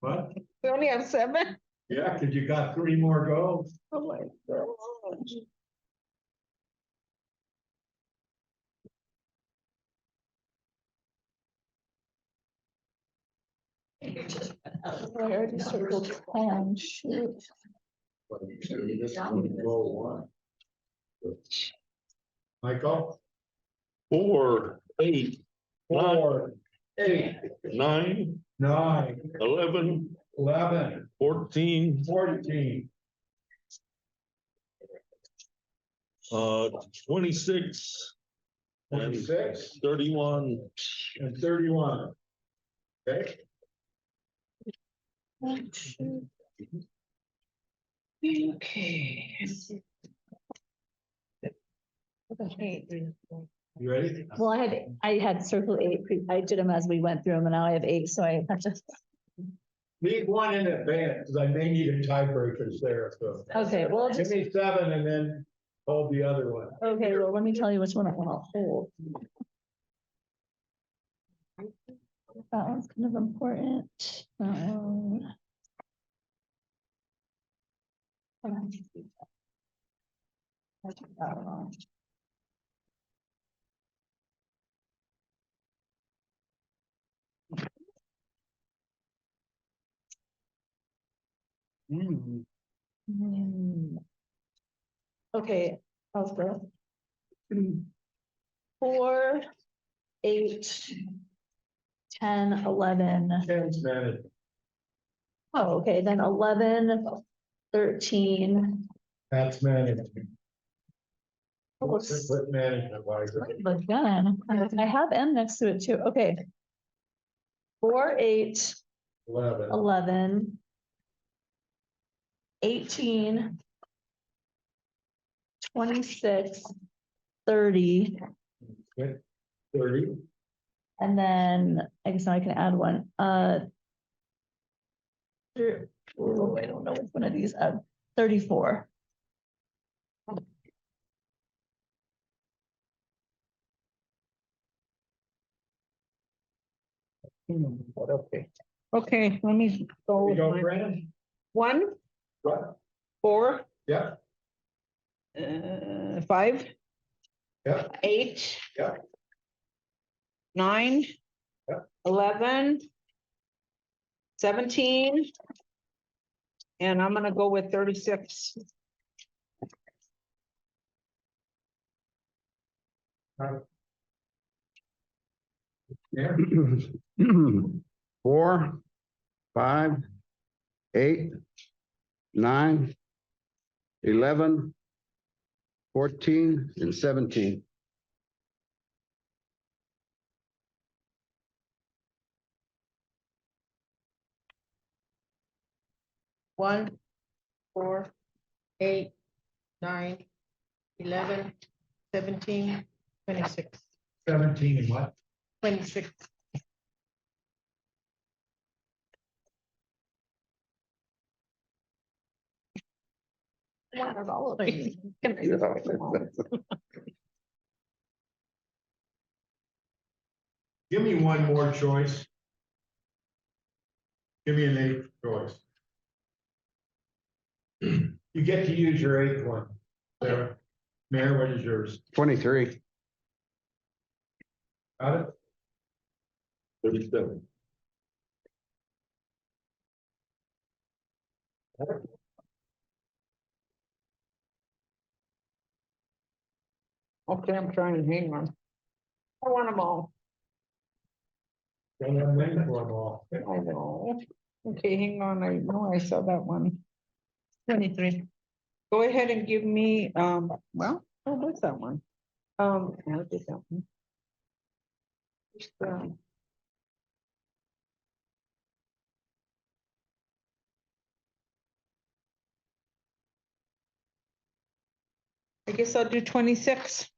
What? We only have 7? Yeah, cause you got 3 more goals. Oh my God. I already circled 10, shoot. Michael? 4, 8, 4, 8, 9, 9, 11, 11, 14, 14, 26, and 26, 31. and 31. Okay, Okay. you ready? Well, I had circle 8, I did them as we went through them, and now I have 8, so I have to. Leave one in advance, because I may need a tiebreaker there, so. Okay, well, Give just, me 7 and then hold the other one. okay, well, let me tell you which one I want to hold. That one's kind of important. I took that one off. Okay, I'll go. 4, 8, 10, 11. 10's management. Oh, okay, then 11, 13. That's management. Oh, Put management wise. But then, I have M next to it too, okay. 4, 8, 11. 11. 18. 26. 30. 30. And then, I guess now I can add one, oh, I don't know which one of these, 34. Okay. Okay, let me go We with go, mine. Brandon? 1, What? 4, Yeah, 5, yeah, 8, yeah. 9, Yeah. 11, 17. And I'm gonna go with 36. Yeah. 4, 5, 8, 9, 11, 14, and 17. One, 4, 8, 9, 11, 17, 26. 17 and what? 26. One of all of them. Give me one more choice. Give me an 8th choice. You get to use your 8th one. Sarah, Mayor, what is yours? 23. Got it? 37. Okay, I'm trying to hang on. I want them all. Don't have money for them all. I know. Okay, hang on. I know I saw that one. 23. Go ahead and give me, well, oh, what's that one? I'll get that one. Just, I guess I'll do 26.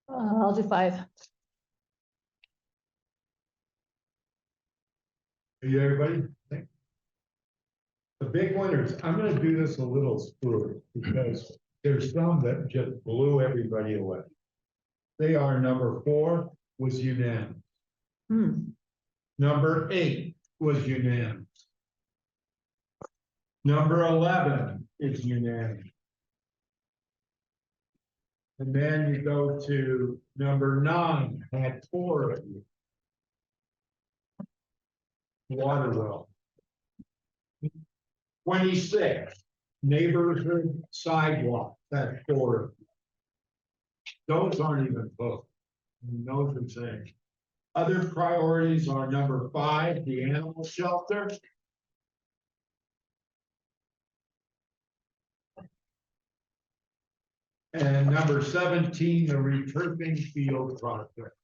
I'll do 5. Are you everybody? The big winners, I'm gonna do this a little screwy because there's some that just blew everybody away. They are number 4 was unanimous. Number 8 was unanimous. Number 11 is unanimous. And then you go to number 9, had 4 of you. Water well. 26, neighborhood sidewalk, that's 4 of you. Those aren't even close. Those are saying. Other priorities are number 5, the animal shelter. And number 17, the returfing field project.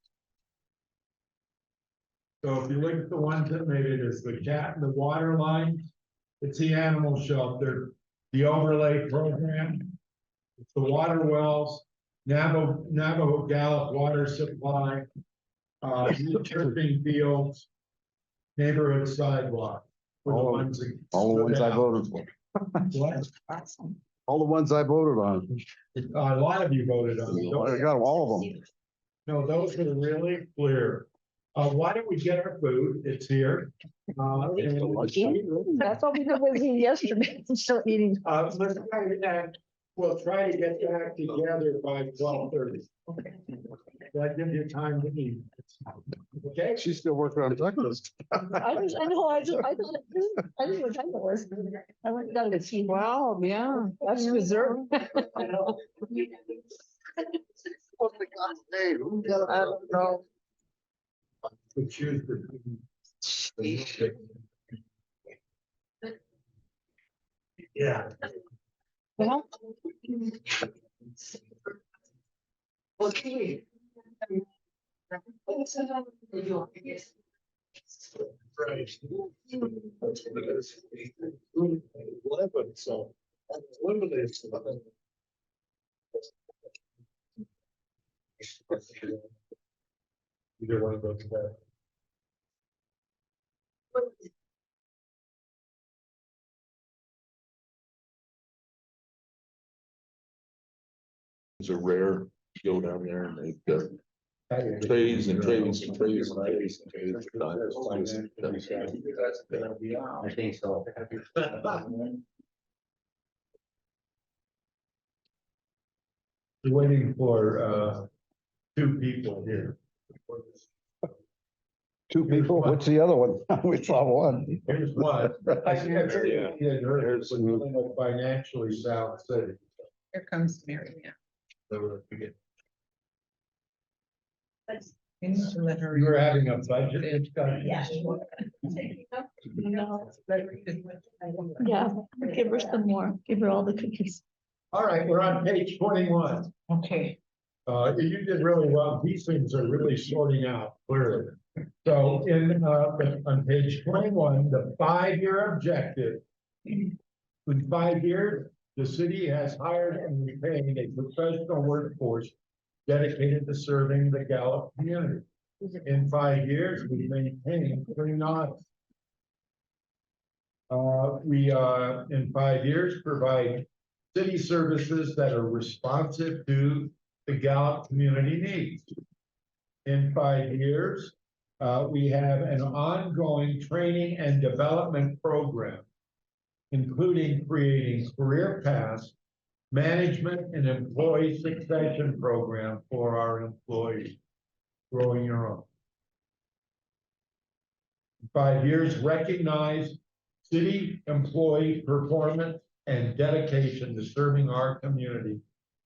So if you look at the ones that made it, it's the cat and the water line, it's the animal shelter, the overlay program, it's the water wells, Navajo Gallup water supply, returfing fields, neighborhood sidewalk. were the ones that All the ones stood I out. voted for. What? All the ones I voted on. A lot of you voted on. I got all of them. No, those are really clear. Why don't we get our food? It's here. That's all we did was eat yesterday. I'm still eating. Let's try and we'll try to get back together by 12:30. That gives you time to eat. Okay? She's still working on breakfast. I know, I just what time it was. I went down to see. Wow, yeah, that's dessert. I don't know. To choose between. Yeah. Well, Right. Eleven, so. Limited. Either one of those. It's a rare, you go down there and they've got trays and trays and trays and trays and trays. I think so. We're waiting for 2 people here. Two people? What's the other one? We saw one. Here's one. I think I heard Yeah. you had heard it was dealing with financially sound city. here comes Mary. Yeah. We need to let her. You were having a budget discussion. Yeah. Yeah, give her some more. Give her all the cookies. All right, we're on page 21. Okay. You did really well. These things are really sorting out clearly. So on page 21, the 5-year objective. In 5 years, the city has hired and retained a professional workforce dedicated to serving the Gallup community. In 5 years, we maintained 3 audits. We in 5 years, provide city services that are responsive to the Gallup community needs. In 5 years, we have an ongoing training and development program, including creating career paths, management and employee succession program for our employees, growing your own. 5 years, recognize city employee performance and dedication to serving our community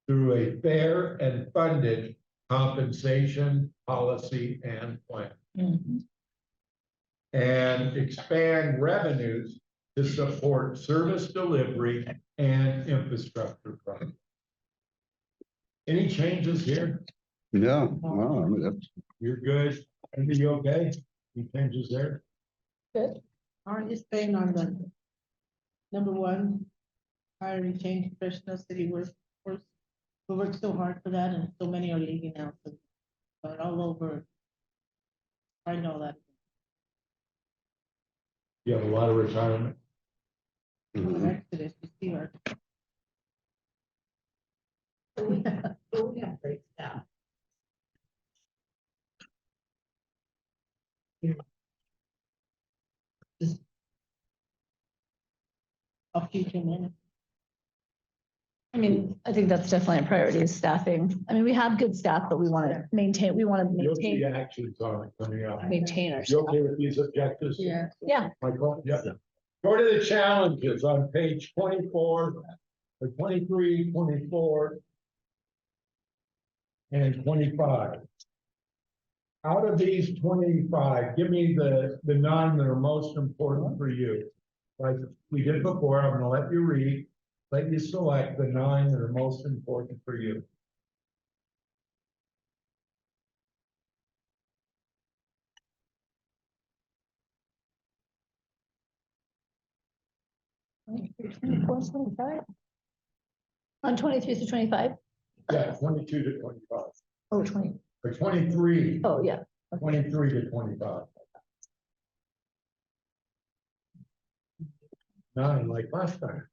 through a fair and funded compensation policy and plan. And expand revenues to support service delivery and infrastructure projects. Any changes here? Yeah, wow, I mean, that's, You're good? Are you okay? Any changes there? Aren't you staying on the number one, hire and retain professional city workforce? We worked so hard for that and so many are leaving now, so but all over. I know that. You have a lot of retirement. Exodus, you see our. But we have great staff. A future minute. I mean, I think that's definitely a priority is staffing. I mean, we have good staff, but we want to maintain, You'll see actions on it coming up. maintain our You staff. okay with these objectives? Yeah. Yeah, Michael, yeah. Go to the challenges on page 24, or 23, 24. And 25. Out of these 25, give me the 9 that are most important for you. Like we did before, I'm gonna let you read, let you select the 9 that are most important for you. on 23 to 25. Yeah, 22 to 25, Oh, 20. or 23, Oh, yeah. 23 to 25. 9, like last time.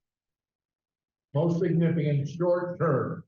Most significant short term.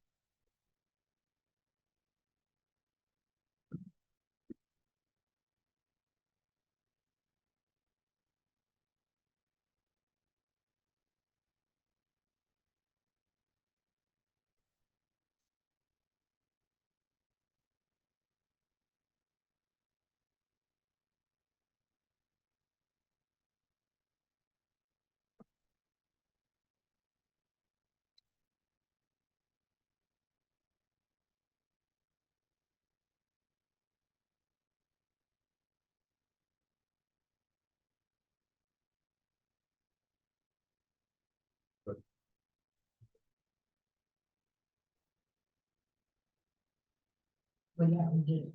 Well, yeah, we do.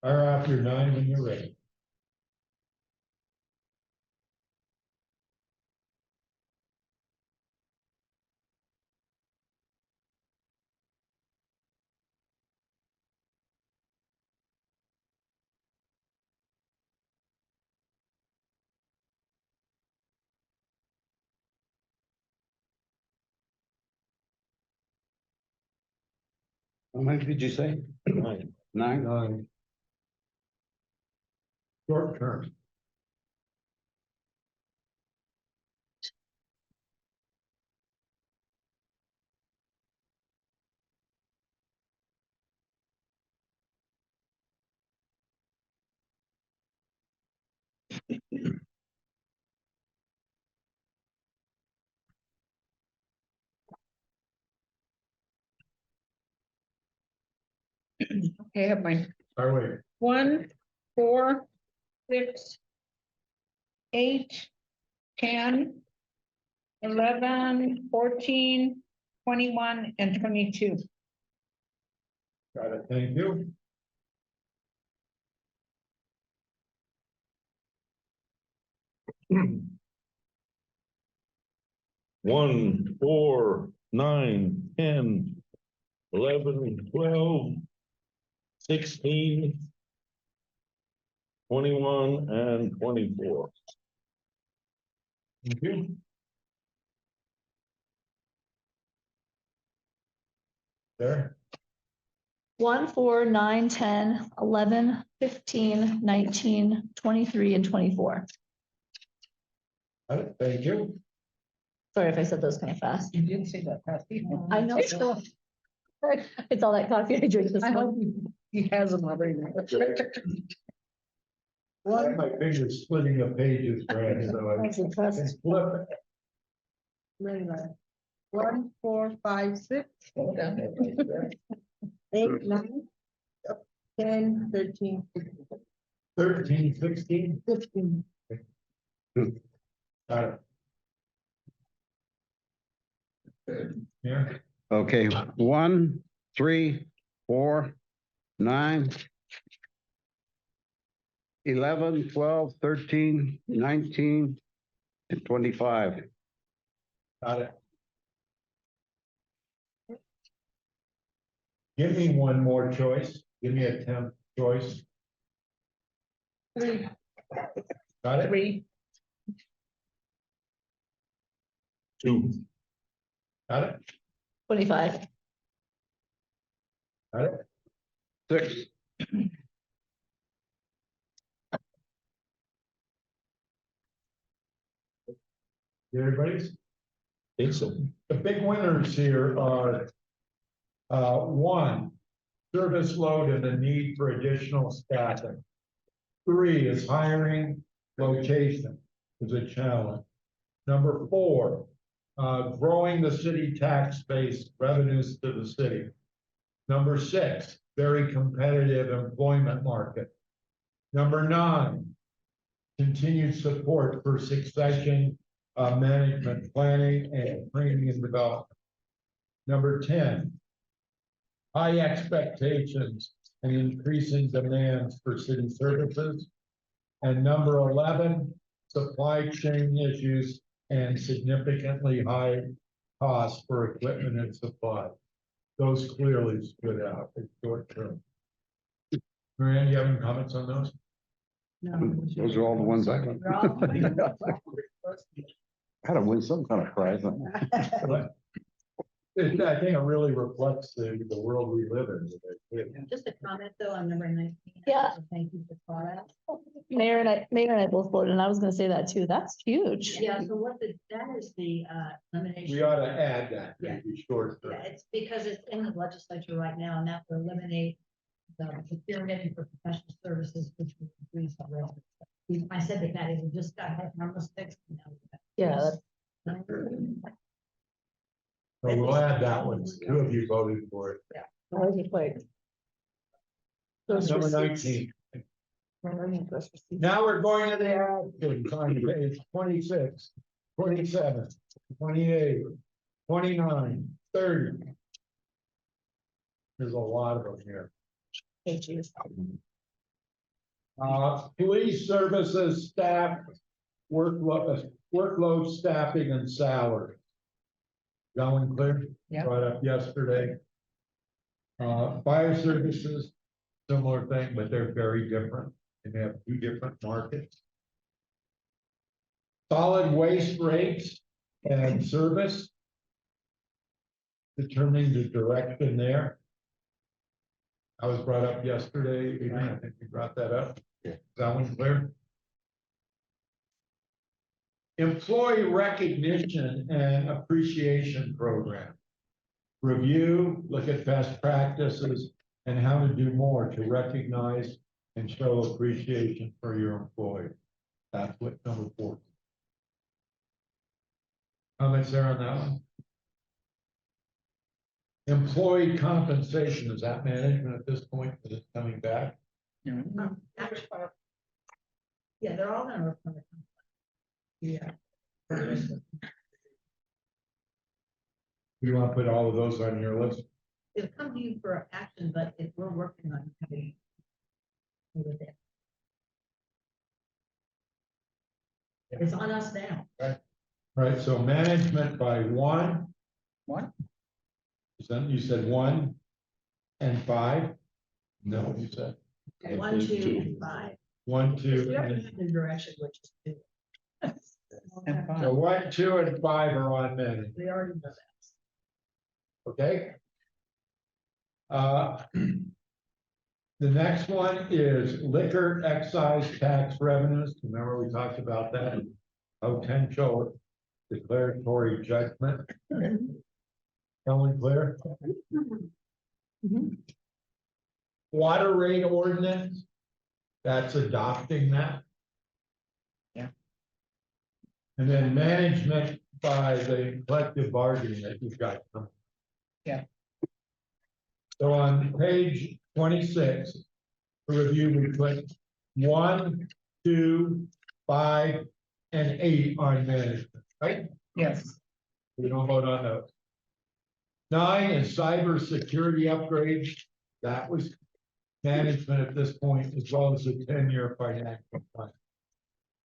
Fire off your 9 when you're ready. how many did you say? 9. 9? Short term. Okay, I have mine. All right. 1, 4, 6, 8, 10, 11, 14, 21, and 22. Got it, thank you. One, 4, 9, 10, 11, 12, 16, 21, and 24. Thank you. There, 1, 4, 9, 10, 11, 15, 19, 23, and 24. All right, thank you. Sorry if I said those kind of fast. You did say that, Kathy. I know. It's all that coffee I drink this I hope morning. he has them already. I have my fingers splitting the pages, Brad, so I That's impressive. can flip it. Very nice. 1, 4, 5, 6, 8, 9, 10, 13, 14, 13, 16. 15. Got it. Yeah, Okay, 1, 3, 4, 9, 11, 12, 13, 19, and 25. got it. Give me one more choice. Give me a 10th choice. 3, Got it? 3, 2, Got it? 25. Got it? 6, Everybody's? think so. The big winners here are, 1, service load and the need for additional staffing. 3 is hiring location is a challenge. Number 4, growing the city tax base revenues to the city. Number 6, very competitive employment market. Number 9, continued support for succession management planning and training and development. Number 10, high expectations and increasing demands for city services. And number 11, supply chain issues and significantly high costs for equipment and supply. Those clearly stood out in short term. Marianne, you have any comments on those? those are all the ones I got. We're all- Had to win some kind of prize. But I think it really reflects the world we live in. Just a comment though on number 19. Yeah. Thank you for that. Mayor and I both voted, and I was gonna say that too. That's huge. Yeah, so that is the elimination. We ought to add that, Yeah. maybe short term. Yeah, it's because it's in the legislature right now, and that will eliminate the procurement for professional services, which will increase the revenue. I said that we just got that numbers fixed. and now we got- Yeah. So we'll add that one. 2 of you voted for it. Number 19. Now we're going to the actions on page 26, 27, 28, 29, 30. There's a lot of them here. Police services, staff, workload, staffing and salary. Going clear? Yeah. Brought up yesterday. Fire services, similar thing, but they're very different. And they have 2 different markets. Solid waste rates and service. Determining the direction there. I was brought up yesterday, Adrian, I think you brought that up. Yeah. Is that one clear? Employee recognition and appreciation program. Review, look at best practices and how to do more to recognize and show appreciation for your employee. That's what number 4. Comments there on that one? Employee compensation, is that management at this point, because it's coming back? Actually, yeah, they're all gonna report. Yeah. You want to put all of those on your list? It'll come to you for action, but if we're working on having. With it. It's on us now. Right, so management by 1. 1, You said 1 and 5? No, you said 1, 2, and 5. 1, 2, We already and have the direction, which is 2. and so 5. 1, 2, and 5 are on management, We already know that. okay? The next one is liquor excise tax revenues. Remember we talked about that? potential declaratory judgment. Ellen Claire? Water rate ordinance, that's adopting that. Yeah. And then management by the collective bargaining that you've got. Yeah. So on page 26, for review, we put 1, 2, 5, and 8 on management, right? Yes. We don't vote on those. 9 is cybersecurity upgrades. That was management at this point, as well as a 10-year financial plan.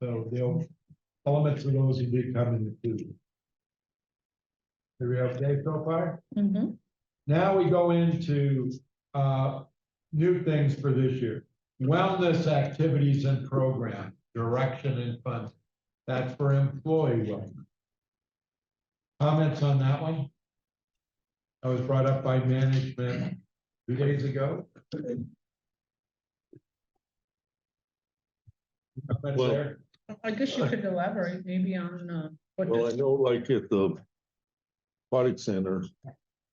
So the elements of those will be coming to you. Are we okay so far? Mm-hmm. Now we go into new things for this year. Wellness activities and program, direction and funding. That's for employee wellness. Comments on that one? That was brought up by management 2 days ago. Comments Well, there? I guess you could elaborate maybe on what. Well, I know like at the aquatic center,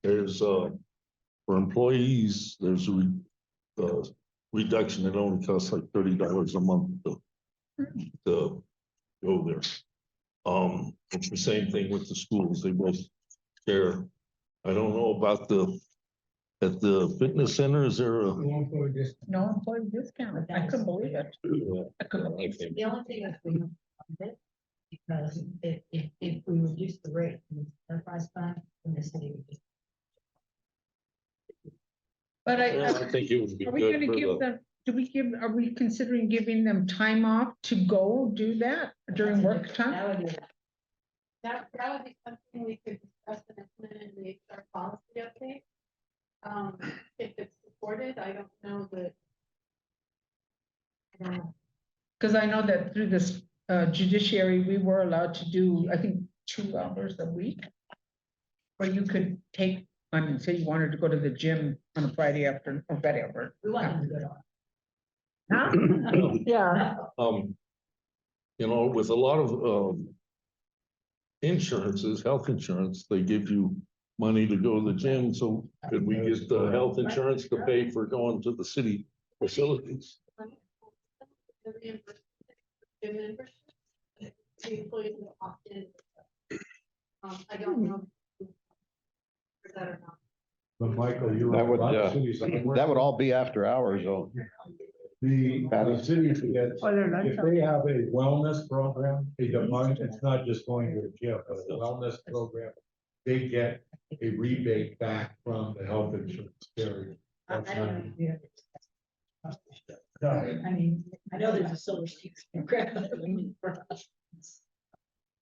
there's for employees, there's a reduction. It only costs like $30 a month to go there. It's the same thing with the schools. They both share. I don't know about at the fitness center, is there a? No employee discount. I couldn't believe it. I couldn't believe it. The only thing is we don't fund it, because if we reduce the rate in the enterprise fund, then the city would just. But Yeah, I think it would be are we good gonna for give them, are we considering giving them time off to go do that during work time? That would be. That would be something we could discuss and implement in the HR policy update. If it's supported, I don't know that. Because I know that through this judiciary, we were allowed to do, I think, 2 hours a week. Where you could take, I mean, say you wanted to go to the gym on a Friday afternoon or whatever. We want them to go to. Huh? Yeah. You know, with a lot of insurances, health insurance, they give you money to go to the gym. So could we get the health insurance to pay for going to the city facilities? The reimbursement, the membership, the employees will opt in. I don't know. Is that or not? But Michael, you're. That would, right. A lot of cities that work- That would all be after hours, though. The cities get, if they have a wellness program, they define, it's not just going to a gym, but a wellness program. They get a rebate back from the health insurance carrier. I That's don't not- know if you have to. I mean, I know there's a silver streak program for us.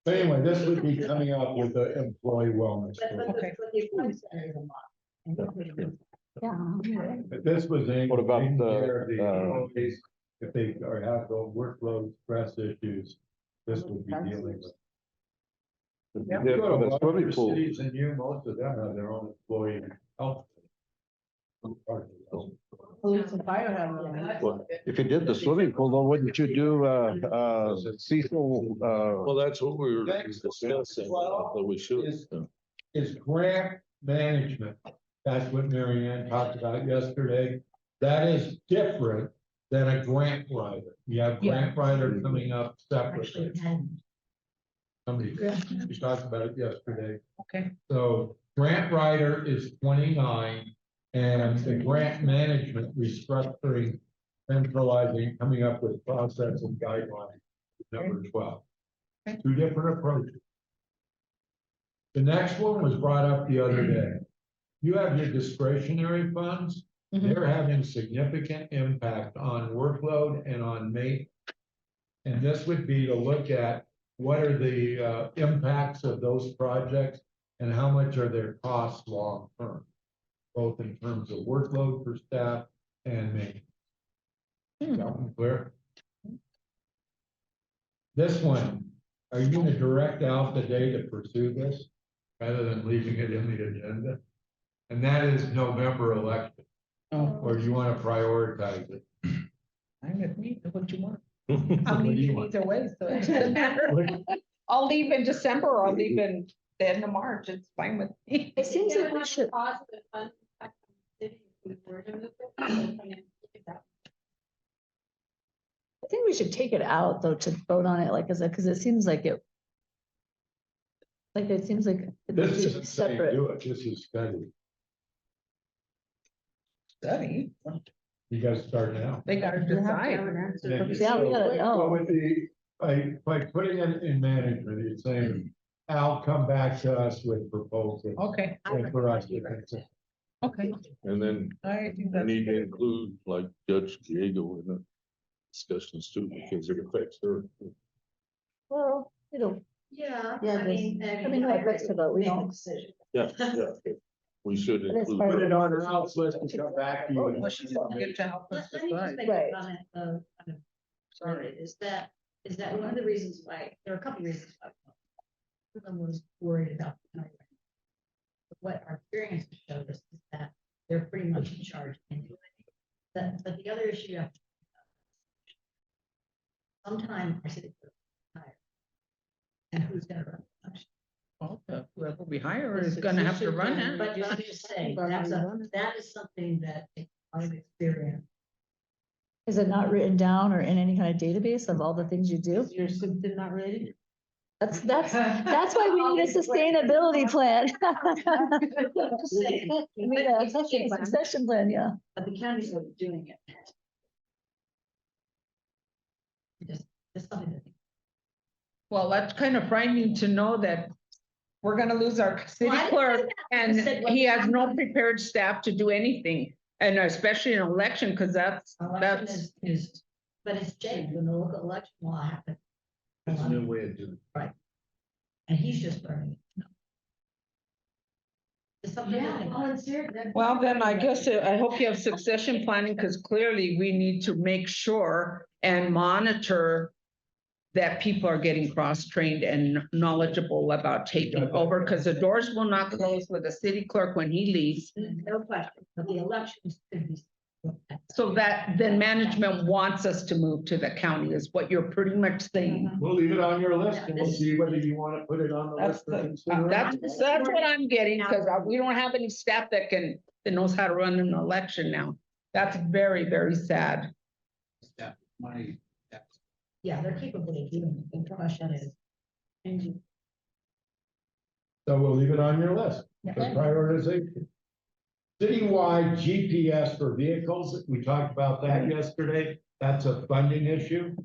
But anyway, this would be coming up with the employee wellness. program. Okay. But the employees are a lot. But this was aimed. What about taking the, care of employees, if they are have the workload stress issues, this would be dealing with. Yeah, You go to for a the lot of swimming pool. cities and you, most of them have their own employee health. Police and fire have their own. Well, If you did the swimming pool, though, wouldn't you do Cecil? well, that's what we were discussing, that we should. Is grant management. That's what Mary Ann talked about yesterday. That is different than a grant writer. You have grant writer coming up separately. Somebody, we talked about it yesterday. Okay. So grant writer is 29 and the grant management restructuring, centralizing, coming up with process and guidelines, number 12. Okay. 2 different approaches. The next one was brought up the other day. You have your discretionary funds. Mhm. They're having significant impact on workload and on maintenance. And this would be to look at what are the impacts of those projects and how much are their costs long term, both in terms of workload for staff and maintenance. Is that one clear? This one, are you going to direct out the day to pursue this rather than leaving it in the agenda? And that is November election, Oh, or you want to prioritize it? I'm with me, what you want. Well, I'll What do meet you you want? either way, so it doesn't matter. I'll leave in December or I'll leave in the end of March. It's fine with me. It seems It like would we have a should, positive fund impact on the city if we were to move it, so financially, that- I think we should take it out though to vote on it like as a, because it seems like it. Like it seems like. it This should be isn't saying separate. do it, this is study. Study. You guys start now. They gotta decide. Then- Yeah, we gotta know. Well, with the, by putting it in management, you're saying, Al, come back to us with proposals. Okay, And for us to consider. okay. And then I think we that's need to good. include like Judge Diego in the discussions too, because it affects her. Well, Yeah. Yeah, I mean, no, it affects her, but we don't. Yeah, yeah. We should But it's include. part Put of it on her house list and come back to you. Well, she's gonna get to help us Let me just decide. make Right. a comment of, sorry, is that one of the reasons why, there are a couple of reasons why. One of them was worried about. the hiring. But what our experience has showed us is that they're pretty much in charge anyway. But the other issue you have to. Sometime our city clerk will hire. And who's gonna run the election? Well, whoever we hire is gonna have to run it. But I'm just saying, that is something that I've experienced. Is it not written down or in any kind of database of all the things you do? Your system not ready? That's why we need a sustainability plan. We need a succession plan, yeah. But the counties are doing it. Just something to think. Well, that's kind of frightening to know that we're gonna lose our city Well, I didn't say clerk that. I and said what he has no happened. prepared staff to do anything. And especially an election, because that's, Election is, but it's changed when the local election law happened. It's a new way of doing And he's just learning. It's something to think about. well, then I guess I hope you have succession planning, because clearly we need to make sure and monitor that people are getting cross-trained and knowledgeable about taking over, because the doors will not close with the city clerk when he leaves. No question, but the elections could be. So that then management wants us to move to the county is what you're pretty much saying. We'll leave it on your list and we'll see whether you want to put it on the That's list for the, consideration. that's what I'm getting, because we don't have any staff that knows how to run an election now. That's very, very sad. Money. Yeah, they're capable of doing it, the question is. And So we'll leave it on your list, the prioritization. Citywide GPS for vehicles, we talked about that yesterday, that's a funding issue.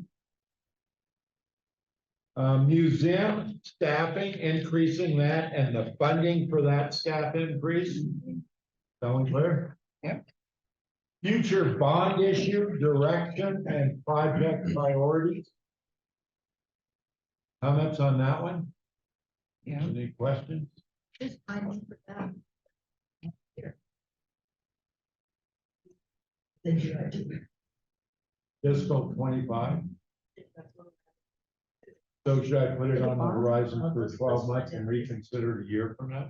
Museum staffing, increasing that and the funding for that staff increase. Sound clear? Yep. Future bond issue, direction and project priorities. Comments on that one? Yeah. Any questions? just timing for that. Here. The GRT. Fiscal 25. So should I put it on the horizon for 12 months and reconsider a year from now?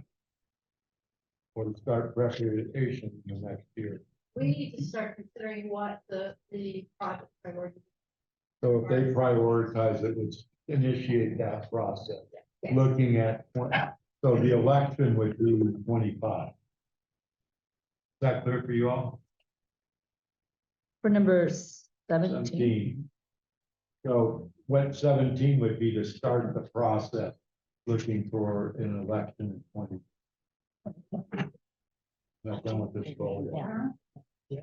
Or to start preparation in the next year? We need to start considering what the project priority. So if they prioritize it, let's initiate that process. Looking at, so the election would be 25. Is that clear for you all? For number 17. 17. So what 17 would be to start the process, looking for an election in 20. Not done with this goal yet.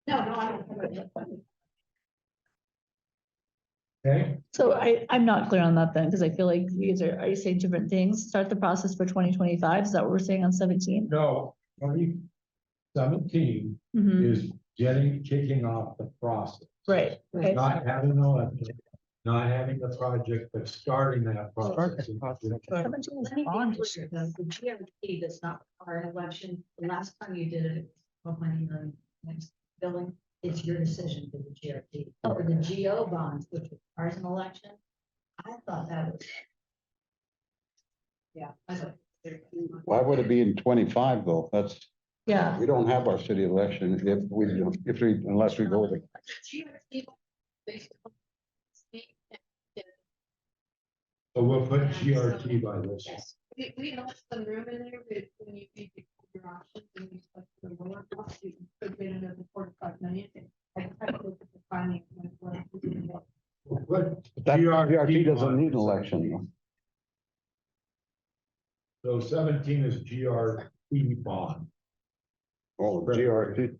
No, I don't. Okay, So I'm not clear on that then, because I feel like you guys are you saying different things? Start the process for 2025, is that what we're saying on 17? no, 17 is kicking off the process. Right, okay. Not having an election, not having the project, but starting that process. 17 is Let me be bond clear, issue. The GRT does not require an election. The last time you did it, of money on next billing, it's your decision for the GRT. For the GO bonds, which requires an election, I thought that was. Yeah. I thought. Why would it be in 25 though? Yeah, We don't have our city election unless we go with it. GRT, based on So we'll put GRT by this. Yes, we left some room in there, but when you read your options and you select the lower cost, you could get another 45 million. I have to look at the finance. We'll put That GRT doesn't on need an for election. 17. So 17 is GRT bond. Oh, GRT.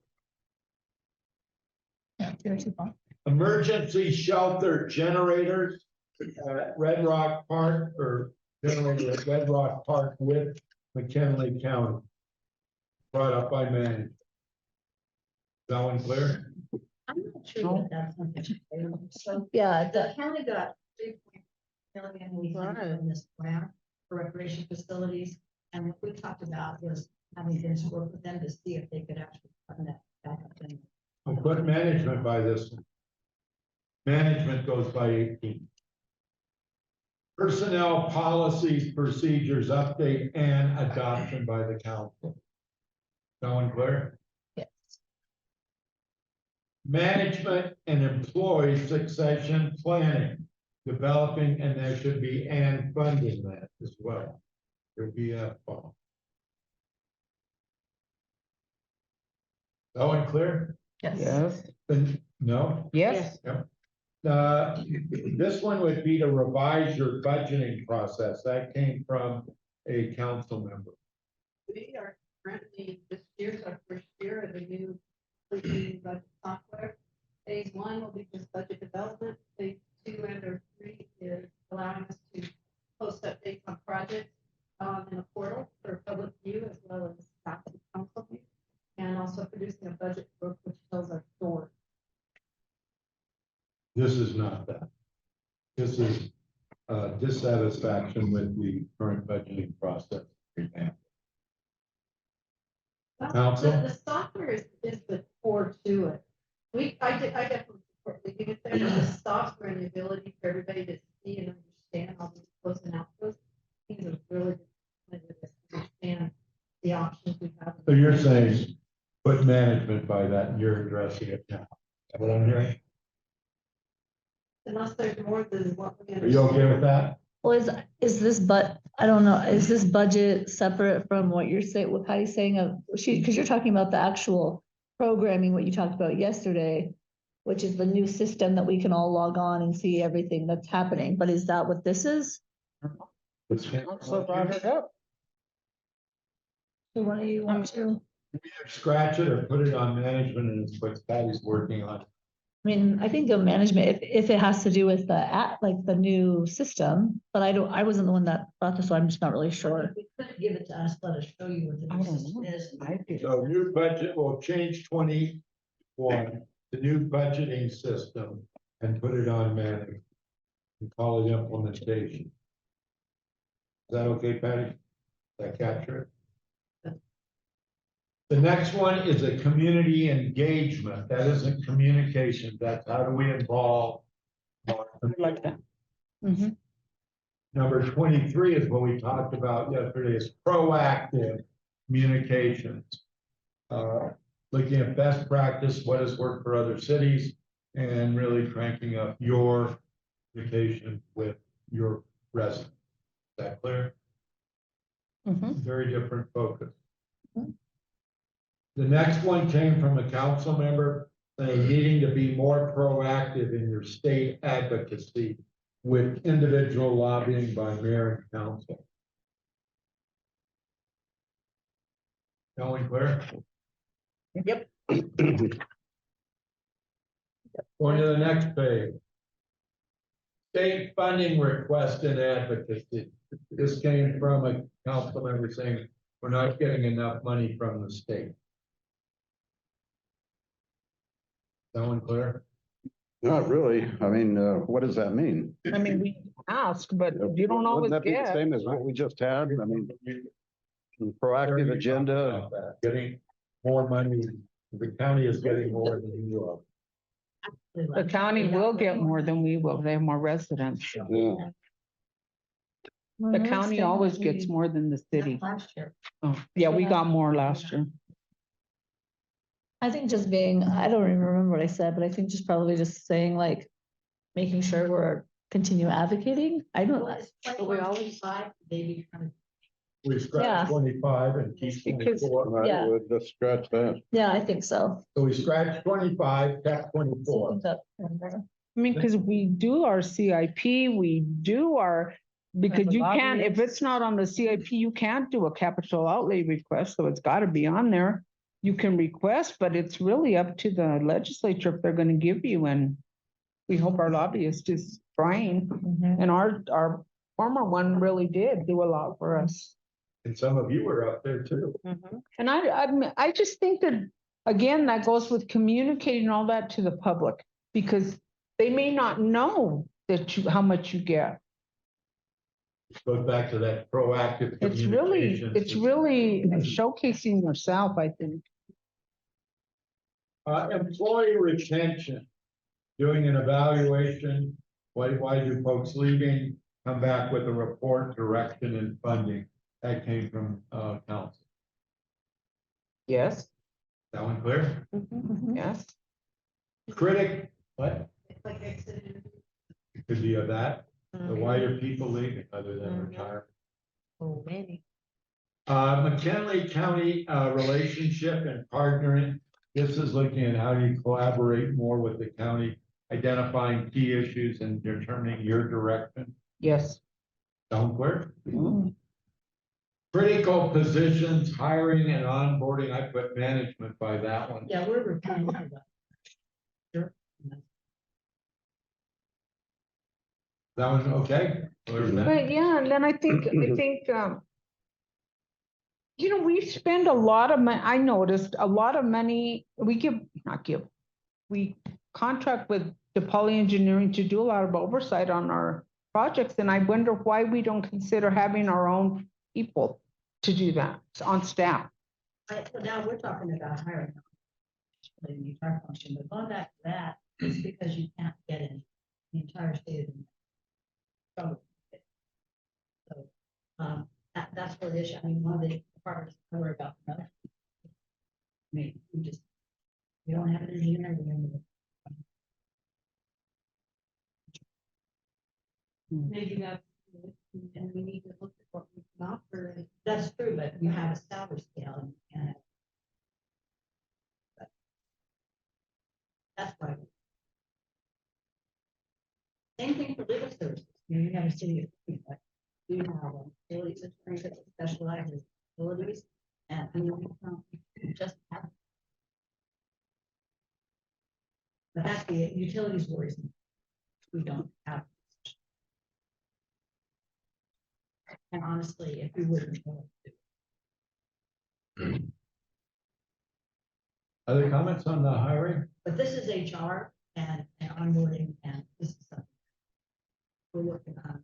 Yeah, there's your bond. Emergency shelter generators at Red Rock Park or generator at Red Rock Park with McKinley County. Brought up by Manny. Is that one clear? I'm not sure that that's something. So Yeah, the county got 3 million we had Right. from this grant for recreation facilities. And what we talked about was having Vince work with them to see if they could actually fund that back up. And I'll put management by this one. Management goes by 18. Personnel policies, procedures, update and adoption by the council. That one clear? yes. Management and employee succession planning, developing, and there should be and funding that as well. There'd be a. That one clear? Yes. Then, no? Yes. This one would be to revise your budgeting process. That came from a council member. We are currently, this year's our first year of the new budget software. Phase 1 will be just budget development. Phase 2 and or 3 is allowing us to post updates on projects in a portal for public view as well as staff and council view. And also producing a budget book which tells our story. This is not that. This is dissatisfaction with the current budgeting process. Council? The software is the core to it. I definitely support leaving it there, but the software and the ability for everybody to see and understand all these flows and outflows. Things are really good to understand the options we have. So you're saying put management by that and you're addressing it now. Is that what I'm hearing? Unless there's more than what we Are you okay with that? Well, is this, but I don't know, is this budget separate from what you're saying, what Patty's saying of, because you're talking about the actual programming, what you talked about yesterday, which is the new system that we can all log on and see everything that's happening, but is that what this is? So brought it up. So what do you want to? Either scratch it or put it on management and it's what Patty's working on. I mean, I think of management, if it has to do with the app, like the new system, but I wasn't the one that brought this, so I'm just not really sure. we could give it to us, let us show you what the I new don't system know. is. I do. So new budget will change 21, the new budgeting system and put it on management. And call it implementation. Is that okay, Patty? Did that capture it? The next one is a community engagement. That isn't communication. That's how do we involve. Like that. Number 23 is what we talked about yesterday, is proactive communications. Looking at best practice, what has worked for other cities, and really cranking up your communication with your residents. Is that clear? Very different focus. The next one came from a council member saying needing to be more proactive in your state advocacy with individual lobbying by mayor and council. Going clear? Yep. Going to the next page. State funding request and advocacy. This came from a council member saying we're not getting enough money from the state. That one clear? Not really. I mean, what does that mean? I mean, we ask, but you don't always Wouldn't that be the get. same as what we just had? I mean, proactive agenda. Getting more money, the county is getting more than you are. The county will get more than we will. They have more residents. Yeah. The county always gets more than the city. Last year. Oh, yeah, we got more last year. I think just being, I don't even remember what I said, but I think just probably just saying like, making sure we're continue advocating. I don't, Well, it's like But we we're always- 25, maybe trying to. We Yeah. scratch 25 and keep Because- 24. Yeah. Let's scratch that. yeah, I think so. So we scratch 25, kept 24. I mean, because we do our CIP, we do our, because you can't, if it's not on the CIP, you can't do a capital outlay request, so it's gotta be on there. You can request, but it's really up to the legislature if they're gonna give you, and we hope our lobbyist is trying. And our former one really did do a lot for us. And some of you were up there too. And I just think that, again, that goes with communicating all that to the public, because they may not know that how much you get. Goes back to that proactive It's communication. really showcasing yourself, I think. Employee retention, doing an evaluation, why do folks leaving, come back with a report, direction and funding. That came from, council. Yes, That one clear? yes. Critic, what? It's like accident. It could be of that, but why are people leaving other than retire? Oh, many. McKinley County, relationship and partnering. This is looking at how you collaborate more with the county, identifying key issues and determining your direction. Yes. Sound clear? Mhm. Critical positions, hiring and onboarding. I put management by that one. Yeah, we're replying to that. Sure. That one, okay? Clear with that? But yeah, and then I think, you know, we spend a lot of money, I noticed a lot of money, we contract with DePauli Engineering to do a lot of oversight on our projects, and I wonder why we don't consider having our own people to do that on staff. Well, now we're talking about hiring. The entire function, but going back to that, it's because you can't get in the entire state of. New York. So, that's what it is. I mean, one of the departments I worry about. I mean, we don't have an engineer. Maybe that's, and we need to look at what we can offer. That's true, but you have a salary scale and. but That's why. Same thing for legal services. You have a city attorney, but you have utilities attorney that specializes in utilities and you just have. But that's the utilities worries me. We don't have. And honestly, if we wouldn't. Other comments on the hiring? But this is HR and onboarding, and this is something we're working on.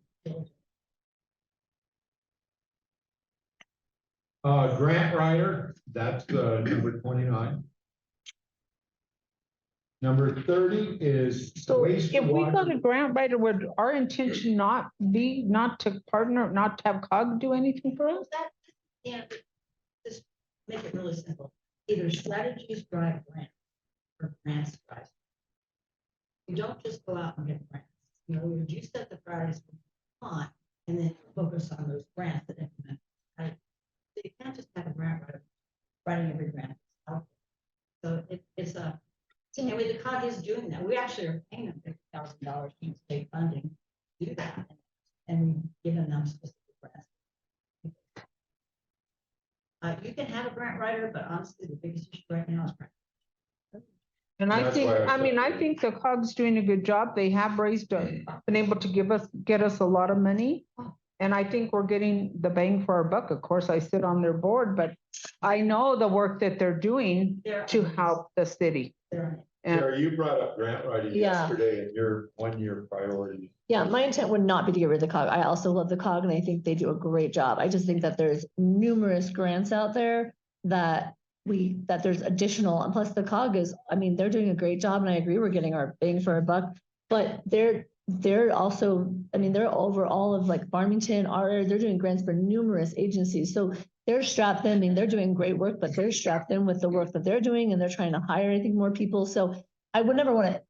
Grant writer, that's number 29. Number 30 is. So if we wastewater. got a grant writer, would our intention not be, not to partner, not to have COG do anything for us? That, yeah, just make it really simple. Either strategies drive grants or grants drive. You don't just go out and get grants. You know, you set the priorities on and then focus on those grants that implement. Right? So you can't just have a grant writer writing every grant. So it's a, and with the COG is doing that. We actually are paying them $50,000 in state funding to do that. And giving them specific grants. You can have a grant writer, but honestly, the biggest issue right now is grant. And I That's think, why I I mean, said- I think the COG's doing a good job. They have raised, been able to get us a lot of money. And I think we're getting the bang for our buck. Of course, I sit on their board, but I know the work that they're doing to help the city. And Sarah, you brought up grant writing Yeah. yesterday and your 1-year priority. Yeah, my intent would not be to get rid of the COG. I also love the COG and I think they do a great job. I just think that there's numerous grants out there that there's additional, and plus the COG is, I mean, they're doing a great job and I agree we're getting our bang for our buck, but they're also, I mean, they're over all of like Farmington, our area, they're doing grants for numerous agencies. So they're strapped in, I mean, they're doing great work, but they're strapped in with the work that they're doing and they're trying to hire, I think, more people. So I would never want to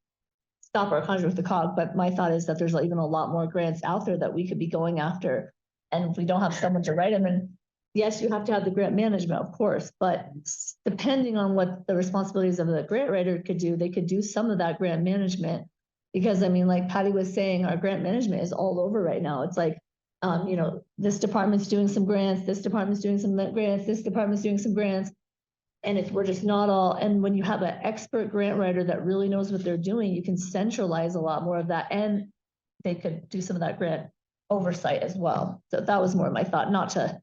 stop our contract with the COG, but my thought is that there's even a lot more grants out there that we could be going after. And if we don't have someone to write them, and yes, you have to have the grant management, of course, but depending on what the responsibilities of the grant writer could do, they could do some of that grant management. Because I mean, like Patty was saying, our grant management is all over right now. It's like, you know, this department's doing some grants, this department's doing some grants, this department's doing some grants. And if we're just not all, and when you have an expert grant writer that really knows what they're doing, you can centralize a lot more of that, and they could do some of that grant oversight as well. So that was more my thought, not to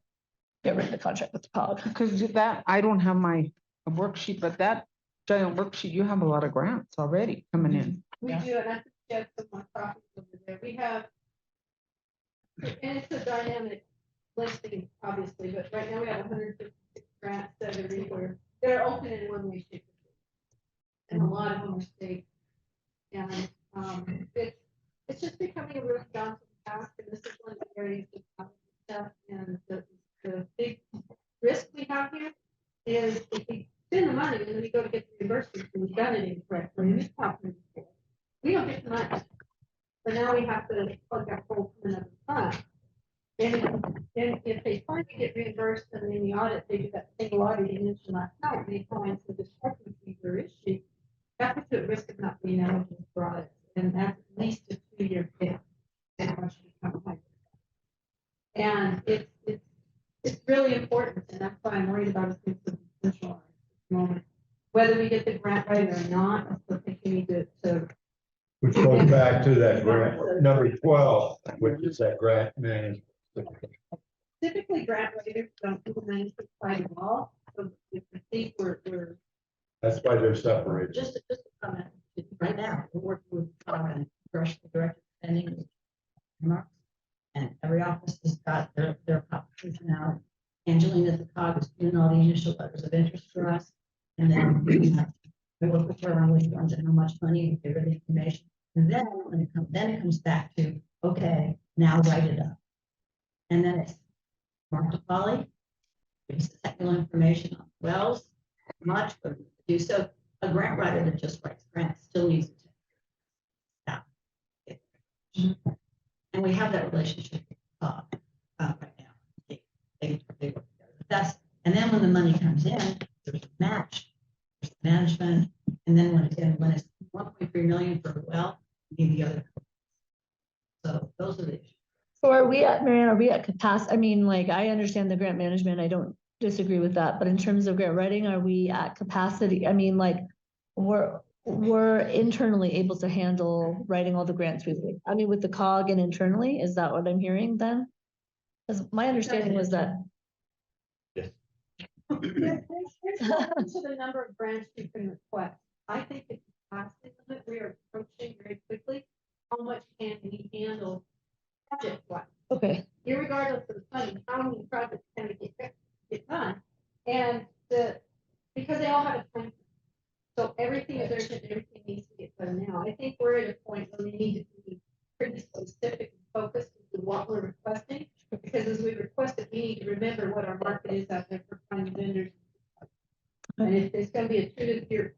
get rid of the contract with the COG. Because that, I don't have my worksheet, but that giant worksheet, you have a lot of grants already coming in. We Yeah. do, and I think we have some more copies over there. We have, and it's a dynamic listing, obviously, but right now we have 156 grants that are either, they're open in one way, shape, or form. And a lot of them are state. And it's just becoming a real daunting task, and this is one of the areas of stuff. And the big risk we have here is if we spend the money and then we go to get the reimbursement, and we've done it incorrectly, and it's happened before. We don't get the money. So now we have to plug that hole from another fund. And if they finally get reimbursed and in the audit, they do that single audit you mentioned last night, and they find some discrepancies or issues, that puts you at risk of not being eligible for audit. And that's at least a 2-year gap. And it's really important, and that's why I'm worried about it being centralized at the moment. Whether we get the grant writer or not, I still think we need to Which goes back to that grant, number 12, which is that grant management. typically grant writers don't do the management side at all. So if I think we're That's why they're separated. Just a comment, right now, we're working with, congressional director spending remarks. And every office has got their population now. Angelina, the COG, is doing all the initial letters of interest for us. And then we work with her on which ones and how much money, and give her the information. And then when it comes back to, okay, now write it up. And then it's Mark DePauli, gives us technical information on wells, much, but to do so. A grant writer that just writes grants still needs to. And we have that relationship right now. They work together. And then when the money comes in, there's a match, there's management, and then when it's 1.3 million for a well, you need the other. So those are the issues. So are we at, Marianne, are we at capacity? I mean, like, I understand the grant management, I don't disagree with that, but in terms of grant writing, are we at capacity? I mean, like, we're internally able to handle writing all the grants we, I mean, with the COG and internally, is that what I'm hearing then? Because my understanding was that. There's to the number of grants you can request. I think if you pass the limit, we are approaching very quickly. How much can we handle project wise? Okay. Irregardless of the funding, how many projects can we get done? And because they all have a time. So everything is urgent, everything needs to get done now. I think we're at a point where we need to be pretty specific and focused on what we're requesting. Because as we request it, we need to remember what our market is out there for finding vendors. And if there's going to be a 2 to 3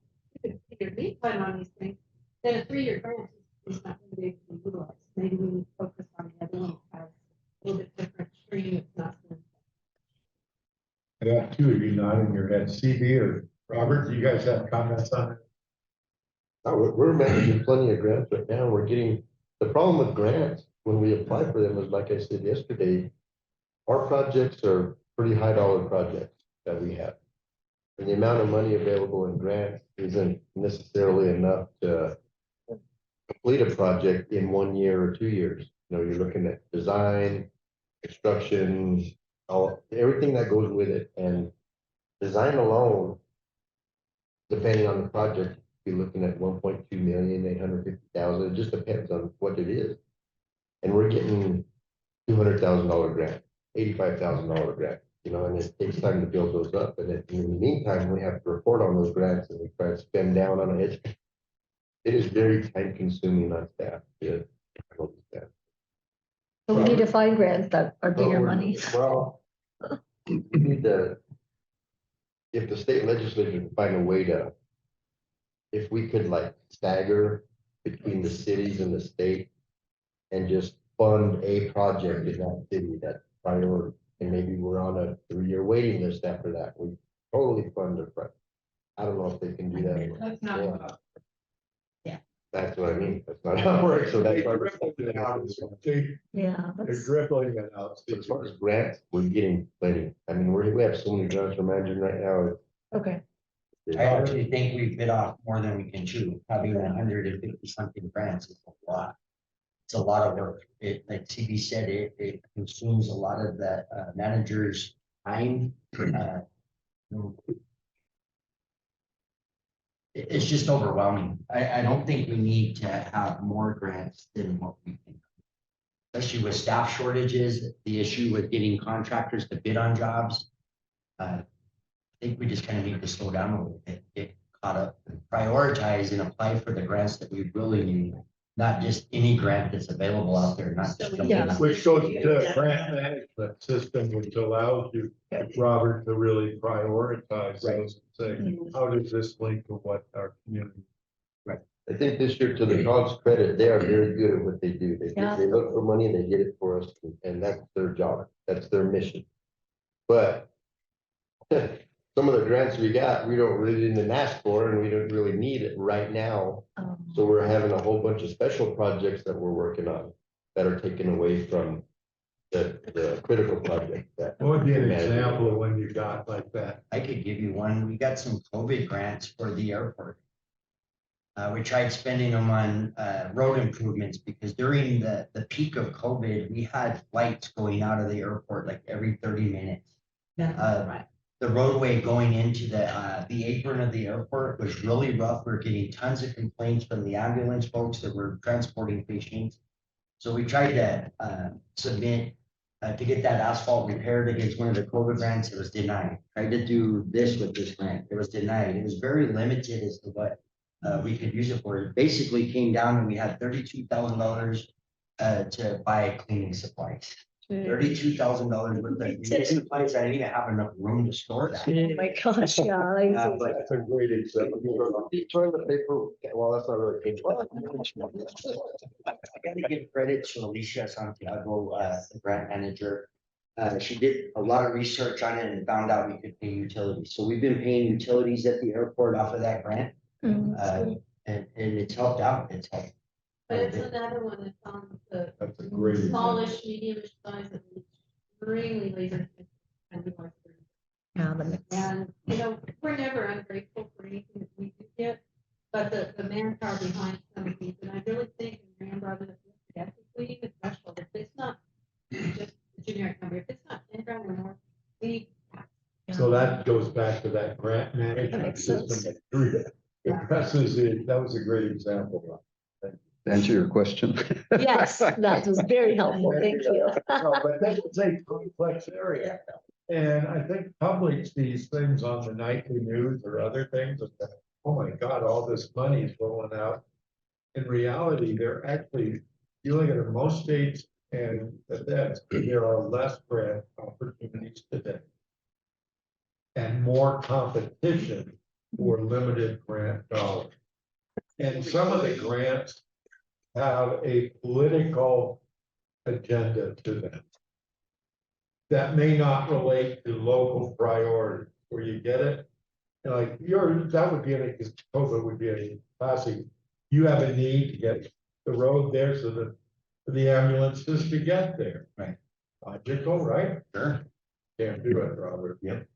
year lead time on these things, then a 3-year grant is not going to be able to be utilized. Maybe we need to focus on the other one that has a little bit different stream. It's not. I got 2 of you nodding your head. CB or Robert, do you guys have comments on it? We're managing plenty of grants right now. We're getting, the problem with grants, when we apply for them is, like I said yesterday, our projects are pretty high dollar projects that we have. And the amount of money available in grants isn't necessarily enough to complete a project in 1 year or 2 years. You know, you're looking at design, construction, everything that goes with it. And design alone, depending on the project, you're looking at 1.2 million, 850,000. It just depends on what it is. And we're getting $200,000 grant, $85,000 grant, you know, and it takes time to build those up. And in the meantime, we have to report on those grants and we try to spend down on it. It is very time consuming on staff. Yeah. So we need to find grants that are bigger money. Well, we need to, if the state legislature can find a way to, if we could like stagger between the cities and the state and just fund a project in that city that's priority. And maybe we're on a 3-year waiting list after that. We totally fund a project. I don't know if they can do that. That's not. Yeah. Yeah. That's what I mean. That's not how it works. So that's why we're. Yeah. They're dribbling it out. As far as grants, we're getting plenty. I mean, we have so many grants we're managing right now. Okay. I actually think we bit off more than we can chew. Having 150 something grants is a lot. It's a lot of work. It, like CB said, it consumes a lot of the manager's time. It's just overwhelming. I don't think we need to have more grants than what we can. Especially with staff shortages, the issue with getting contractors to bid on jobs. I think we just kind of need to slow down a little bit, get caught up, and prioritize and apply for the grants that we really need. Not just any grant that's available out there, not just. Yeah. Which goes to a grant management system, which allows you, Robert, to really prioritize those and say, how does this link to what our community? I think this year, to the COG's credit, they are very good at what they do. Yeah. They look for money and they get it for us, and that's their job. That's their mission. But some of the grants we got, we don't really didn't ask for, and we don't really need it right now. So we're having a whole bunch of special projects that we're working on that are taken away from the critical project that. What would be an example of when you got like that? I could give you one. We got some COVID grants for the airport. We tried spending them on road improvements because during the peak of COVID, we had flights going out of the airport like every 30 minutes. Right. The roadway going into the apron of the airport was really rough. We're getting tons of complaints from the ambulance folks that were transporting patients. So we tried to submit to get that asphalt repaired against one of the COVID grants. It was denied. Tried to do this with this grant. It was denied. It was very limited as to what we could use it for. It basically came down and we had $32,000 to buy cleaning supplies. $32,000 worth of cleaning supplies. I didn't even have enough room to store that. Oh my gosh, yeah. But That's a great example. Toilet paper, well, that's not really. I gotta give credit to Alicia Santiago, the grant manager. She did a lot of research on it and found out we could pay utilities. So we've been paying utilities at the airport off of that grant. And it's helped out. It's helped. But it's another one that's on the That's a great. smallish, medium size, and extremely labor intensive. And, you know, we're never ungrateful for anything that we do get, but the manpower behind some of these, and I really think, and Graham brought it up, ethically, the threshold, if it's not just a generic number, if it's not 10 grand or more, we. So that goes back to that grant management makes sense. system. It presses it. That was a great example. To answer your question. Yes, that was very helpful. Thank you. No, but that's a complex area. And I think public sees things on the nightly news or other things, and think, oh my God, all this money is rolling out. In reality, they're actually, you look at most states and that there are less grant opportunities today. And more competition for limited grant dollars. And some of the grants have a political agenda to them that may not relate to local priorities, where you get it. Like that would be because COVID would be a classic. You have a need to get the road there so that for the ambulances to get there. Right. Logical, right? Sure. Can't do it, Robert. Yep.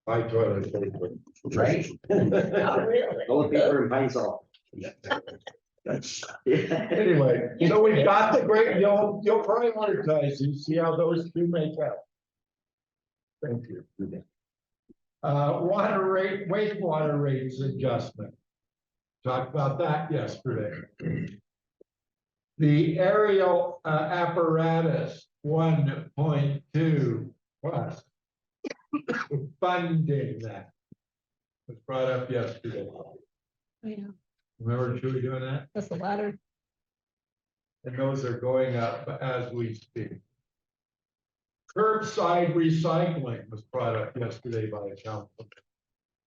My toilet paper. Right? Toilet paper and pine salt. Anyway, so we've got the great, you'll prioritize and see how those two make out. Thank you. Water rate, wastewater rates adjustment. Talked about that yesterday. The aerial apparatus 1.2 plus funding that was brought up yesterday. Yeah, Remember Julie doing that? that's the ladder. And those are going up as we speak. Curbside recycling was brought up yesterday by a council.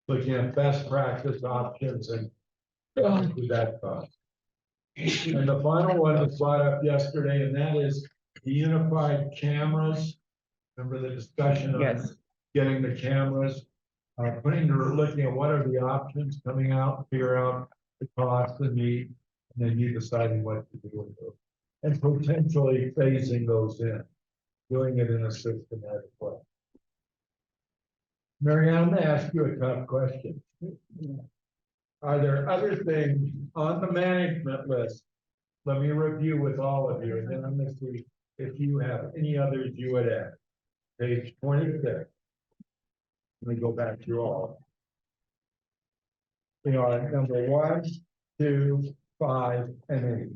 Looking at best practice options and how much would that cost. And the final one was brought up yesterday, and that is the unified cameras. Remember the discussion on Yes. getting the cameras? Looking at what are the options coming out, figure out the cost and need, and then you deciding what to do with those. And potentially phasing those in, doing it in a systematic way. Mary Ann, I'm gonna ask you a tough question. Are there other things on the management list? Let me review with all of you, and then I'm gonna see if you have any others you would add. Page 26. Let me go back to all. We are at number 1, 2, 5, and 8.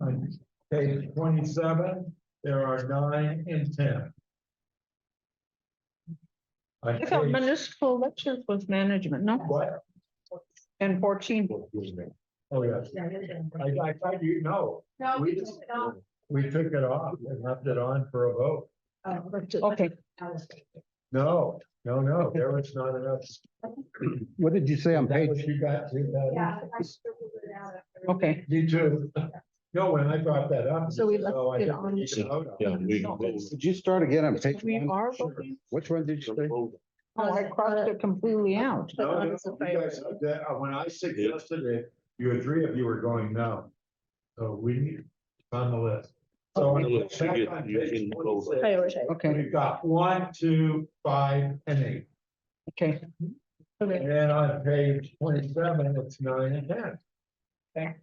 On page 27, there are 9 and 10. On I thought page- municipal elections was management, no? What? And 14. Oh, yes. I thought you know, No, We we just- took it off. we took it off and left it on for a vote. Okay, No, there was not enough. What did you say on That page? what you got too, Patty? Yeah, I scribbled it out. okay. Me too. No, when I brought that up. So we left I it didn't on. need to vote on it. Yeah, we. Did you start again on page We 1? are voting. Which one did you say? Oh, I crossed it completely out. No, no, you guys, when I suggested it, you three of you were going no. So we need on the list. So on Okay. check on page 26, Okay, we've got 1, 2, 5, and 8. okay. And then on page 27, it's 9 and 10. Okay.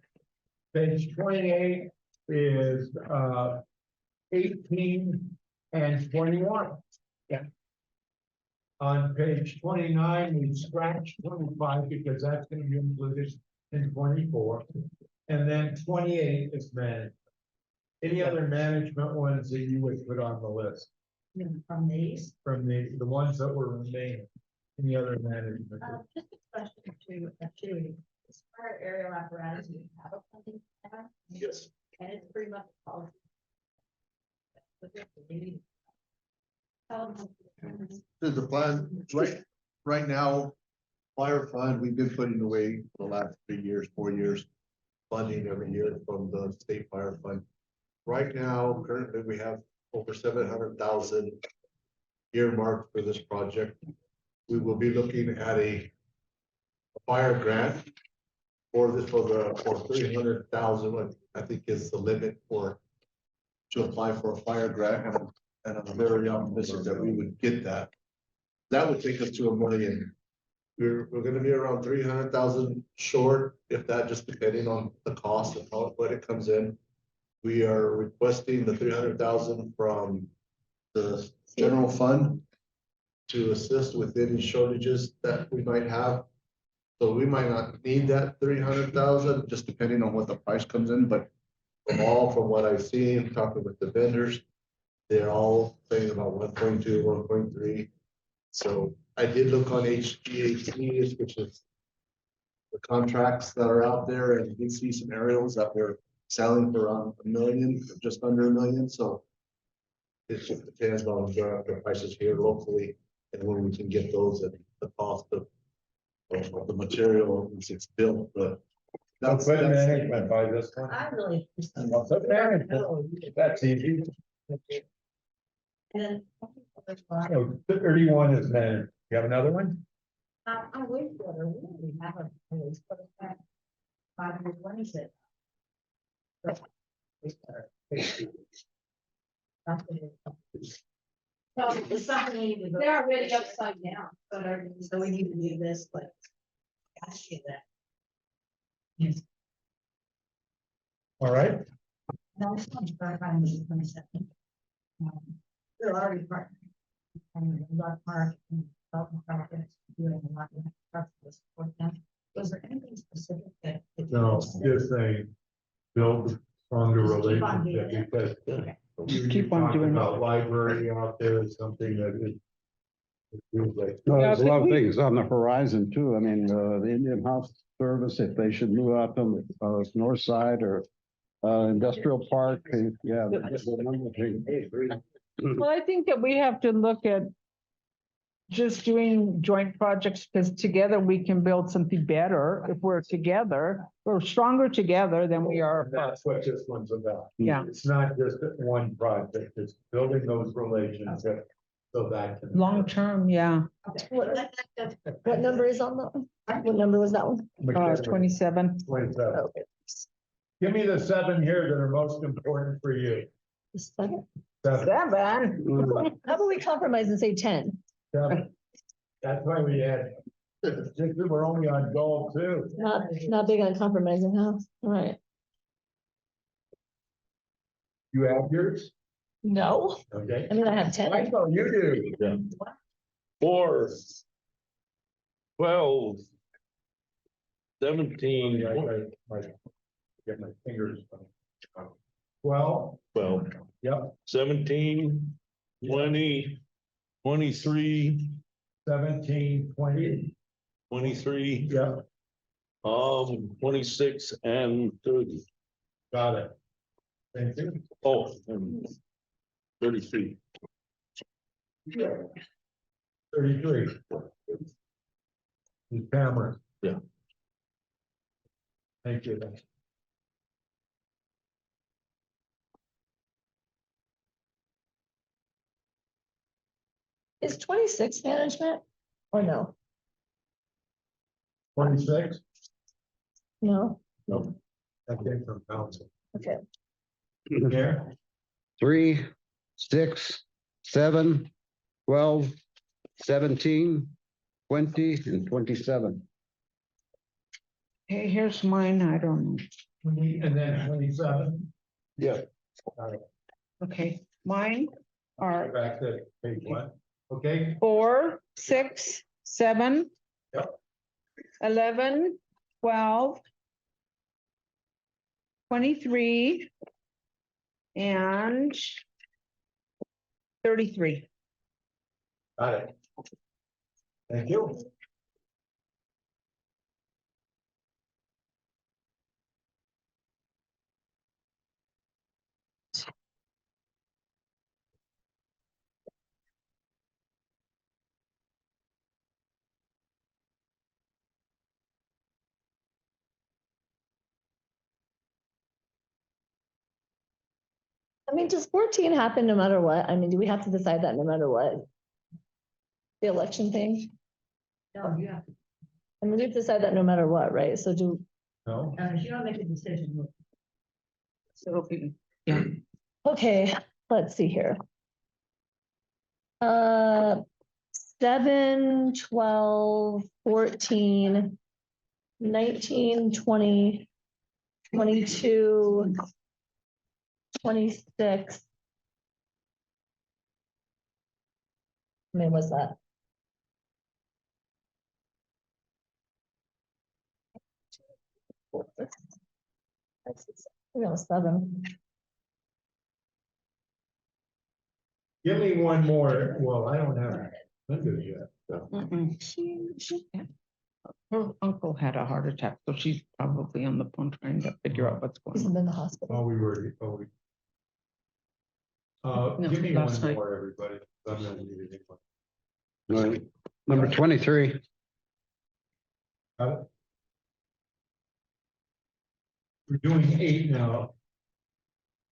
Page 28 is 18 and 21. Yeah. On page 29, we scratched 25 because that's gonna be included in 24. And then 28 is management. Any other management ones that you would put on the list From these, from the ones that were remaining? Any other management? just a question to, as far as aerial apparatus, we have a funding plan, Yes. and it's pretty much a policy. There's a plan, right now, fire fund, we've been putting away for the last 3 years, 4 years. Funding every year from the state fire fund. Right now, currently, we have over 700,000 earmarked for this project. We will be looking at a fire grant for 300,000, I think is the limit to apply for a fire grant, and I'm very optimistic that we would get that. That would take us to $1 million. We're gonna be around 300,000 short, if that, just depending on the cost and when it comes in. We are requesting the 300,000 from the general fund to assist with any shortages that we might have. So we might not need that 300,000, just depending on what the price comes in, but from what I've seen, talking with the vendors, they're all saying about 1.2, 1.3. So I did look on HGACs, which is the contracts that are out there, and you can see some aerials that were selling for around $1 million, just under $1 million, so it just depends on the prices here locally and when we can get those and the cost of the material once it's built, but That's that's. management by this one. I really. Put management, that's easy. And. Oh, 31 is managed. You have another one? I'm wastewater, we have a place, but it's not 526. But wastewater. That's what it is. So it's something we need to go- They're already upside down. So we need to do this, but. Ask you that. Yes. All right. No, it's not about 527. They're already partnering. And a lot of park and development projects, doing a lot of stuff to support them. Was there anything specific that? No, just saying, build stronger Just keep on doing relationship it. because. Okay. You Keep on talked doing it. about library out there is something that is. it feels like- No, there's a lot of Yeah, things on the horizon too. I mean, the Indian House Service, if they should move out to north side or industrial park, yeah. there's a number of things. Well, I think that we have to look at just doing joint projects because together we can build something better. If we're together, we're stronger together than we are. And that's what this one's about. Yeah. It's not just one project, it's building those relationships so that. can- Long term, yeah. What number is on that one? What number was that one? 27. 27. Okay. Give me the 7 here that are most important for you. The second. 7. 7. How about we compromise and say 10? 7. That's why we had, we're only on goal 2. Not big on compromising, huh? All right. You have yours? No, Okay. I mean, I have 10. I know you do. Yeah. 4, 12, 17, Get my fingers. 12, 12, yep, 17, 20, 23, 17, 20, 23, yep, 26 and 30. got it. Thank you. Oh, and 33. 33. Ms. Cameron. Yeah. Thank you. Is 26 management or no? 26, No, that came from council. okay. Here, 3, 6, 7, 12, 17, 20, and 27. Hey, here's mine. I don't know. and then 27. Yeah. Okay, mine are Back to page 1. Okay, 4, 6, 7. Yep. 11, 12. 23. And 33. got it. Thank you. I mean, does 14 happen no matter what? I mean, do we have to decide that no matter what? The election thing? No, you have, I mean, we have to decide that no matter what, right? So No, you don't make a decision. So it'll be, yeah. okay, let's see here. 7, 12, 14, 19, 20, 22, 26. I mean, what's that? No, 7. give me one more. Well, I don't have Linda yet. Mm-mm. Her uncle had a heart attack, so she's probably on the phone trying to figure out what's going He's on. in the hospital. Oh, we were, No, give me one last night. more, everybody. I'm gonna need it. All right. Number 23. We're doing 8 now.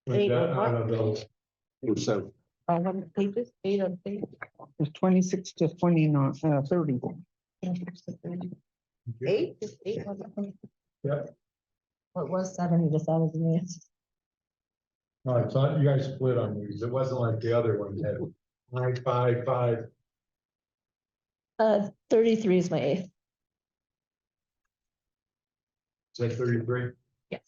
With 8 that of what? out of those. So, How many pages? 8 on page. It's 26 to 29, 30. 8 is 8. Yep. What was 7? You just added to me. No, I thought you guys split on these. It wasn't like the other one had 9, 5, 5. 33 is my 8th. Is that 33? Yes.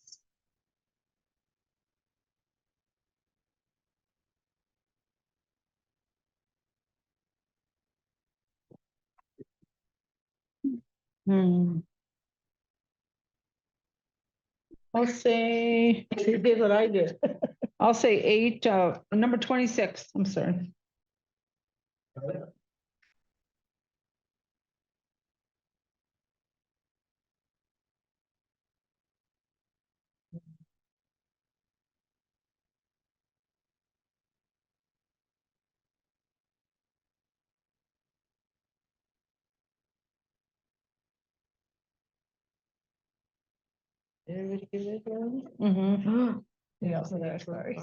I'll say, You did what I did. I'll say 8, number 26, I'm sorry. Everybody give it a go? Mm-hmm. Yeah, so there, sorry.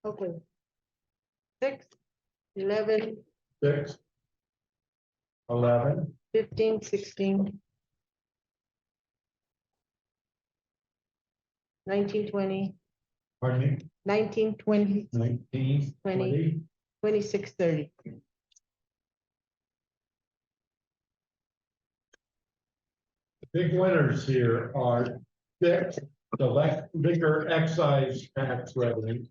Okay. 6, 11, 6, 11, 15, 16, 19, 20, pardon me, 19, 20, 19, 20. 26, 30. Big winners here are 6, the liquor excise tax revenue.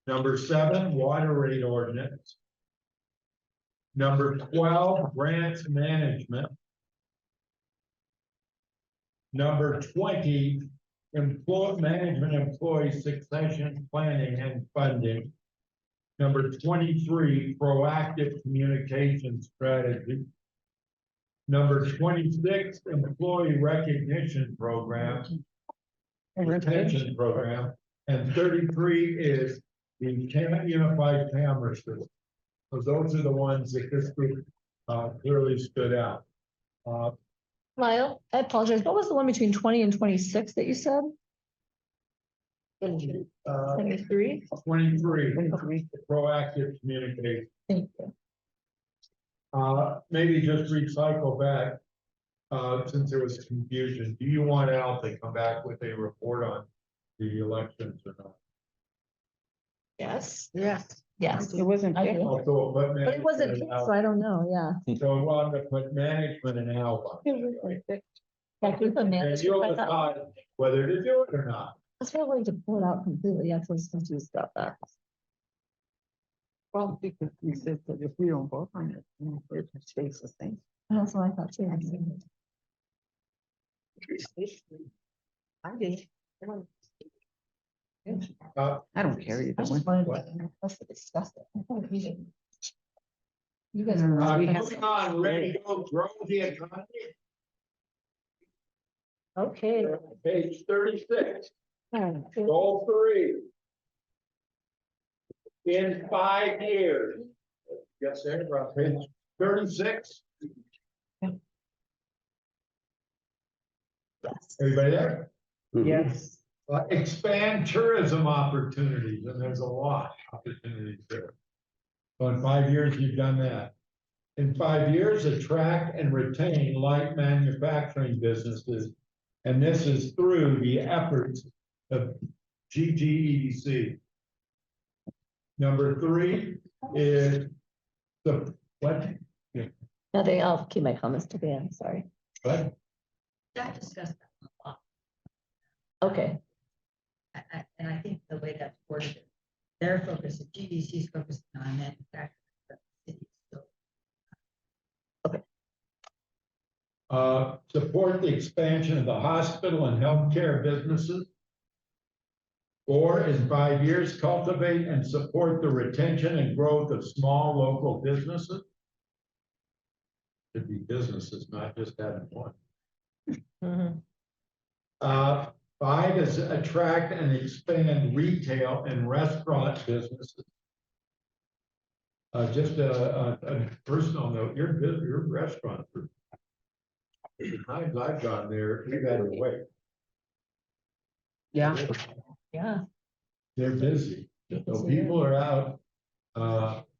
Number 7, water rate ordinance. Number 12, grants management. Number 20, management employee succession planning and funding. Number 23, proactive communication strategy. Number 26, employee recognition program, retention program, and 33 is the unified camera system. So those are the ones that this group clearly stood out. Lyle, I apologize. What was the one between 20 and 26 that you said? 23? 23, proactive communication. Thank you. Maybe just recycle back, since there was confusion. Do you want Al to come back with a report on the elections or not? Yes. Yes. Yes. It wasn't. I do. Also, But it wasn't, picked, so I don't know, yeah. So we want to put management and Al on. Yeah, can we put And management you'll by that? decide whether to do it or not. That's why I wanted to pull it out completely. Yeah, so I was confused about that. Well, because we said that if we don't vote on it, it stays the same. That's what I thought too. I did. I don't care I either just one. wanted to us to discuss it. I thought we didn't. You guys. We have- Moving on, ready to go grow the economy. Okay. Page 36, goal 3. In 5 years. Yes, sir, we're on page 36. Yes. Everybody there? Yes. Expand tourism opportunities, and there's a lot of opportunities there. So in 5 years, you've done that. In 5 years, attract and retain light manufacturing businesses. And this is through the efforts of GGEDC. Number 3 is the, what? Nothing, I'll keep my comments to the end, sorry. What? That discussed that a lot. Okay, And I think the way that's worded, their focus, GDC's focusing on manufacturing. but the city's still- Support the expansion of the hospital and healthcare businesses. 4 is 5 years, cultivate and support the retention and growth of small local businesses. Should be businesses, not just having one. Mhm. 5 is attract and expand retail and restaurant businesses. Just a personal note, your restaurants are. The times I've gone there, we've had to wait. Yeah. Yeah. They're busy, so people are out,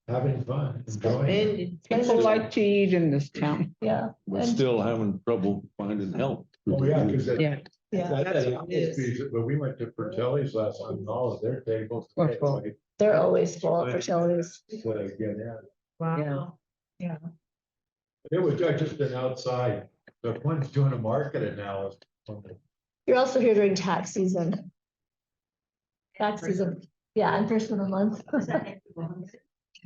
having fun, enjoying. People like to eat in this town. Yeah. We're And still having trouble finding help. Oh, yeah, because Yeah. That that's had what it is. Applebee's, but we went to Fratelli's last time, and all of their tables. Were full. They're always full for Shelley's. Wow. Yeah. It was just an outside, the one's doing a market analysis. You're also here during tax season. Tax season, yeah, and first of the month. No,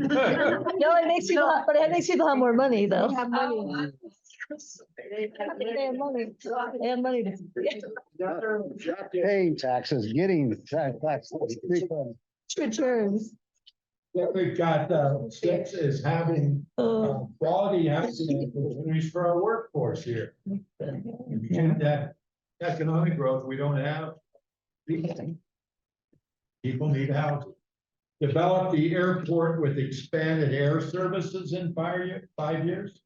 it makes people, but it makes people have more money though. Have money. They have money. They have money to. Paying taxes, getting taxes. Returns. What we've got, six is having quality housing opportunities for our workforce here. If you get that economic growth, we don't have. People need housing. Develop the airport with expanded air services in 5 years.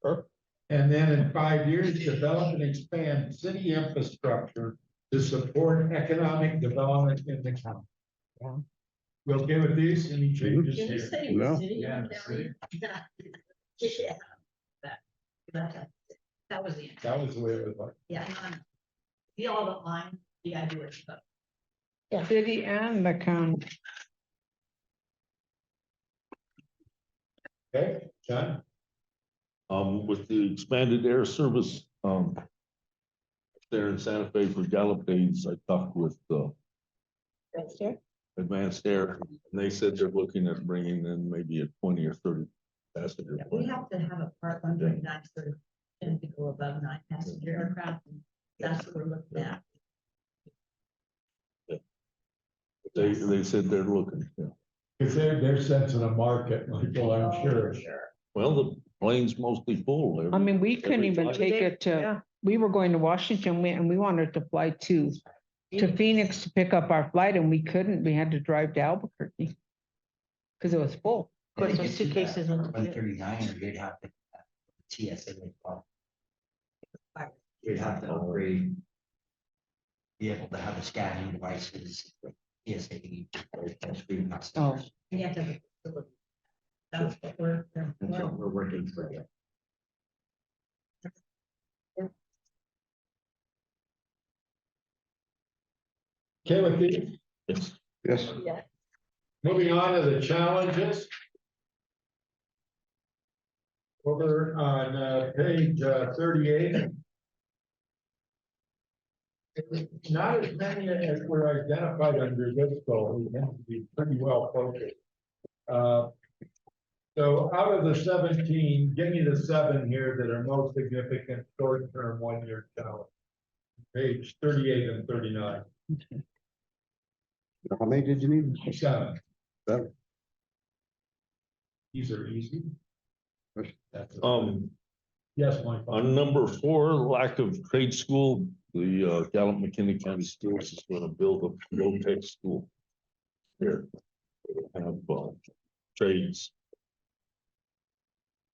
Sure. And then in 5 years, develop and expand city infrastructure to support economic development in the county. Yeah. You okay with these? Any changes Can we here? say No. the city? Yeah, the city. Yeah. That was the, That was the way it was like. yeah. You all don't mind, yeah, I do it, but. City and the county. Okay, John? With the expanded air service, there in Santa Fe for Gallup days, I talked with, Advanced Air, and they said they're looking at bringing in maybe a 20 or 30 passenger We plane. have to have a part 109 for them to go above 9 passenger aircraft. And that's what we're looking at. They said they're looking, yeah. Because they're sensing a market, Michael, I'm sure. Well, the plane's mostly full. I mean, we couldn't every even flight. take it to, we were going to Washington and we wanted to fly to Phoenix to pick up our flight and we couldn't. We had to drive to Albuquerque. Because it was full. Of course, those suitcases. 139, or you'd have to. TSA. They call it. You'd have to upgrade. Be able to have the scanning devices, TSA. Oh. You have to have a facility. That's what we're. And so we're working through it. Okay with these? Yes. Yes. Moving on to the challenges. Over on page 38. Not as many as were identified under this goal. We have to be pretty well focused. So out of the 17, give me the 7 here that are most significant short-term 1-year challenge. Page 38 and 39. How many did you need? 7. Seven. These are easy. That's yes, Mike. On number 4, lack of trade school, the Gallup McKinney County Schools is going to build a low-tech school here. Have trades.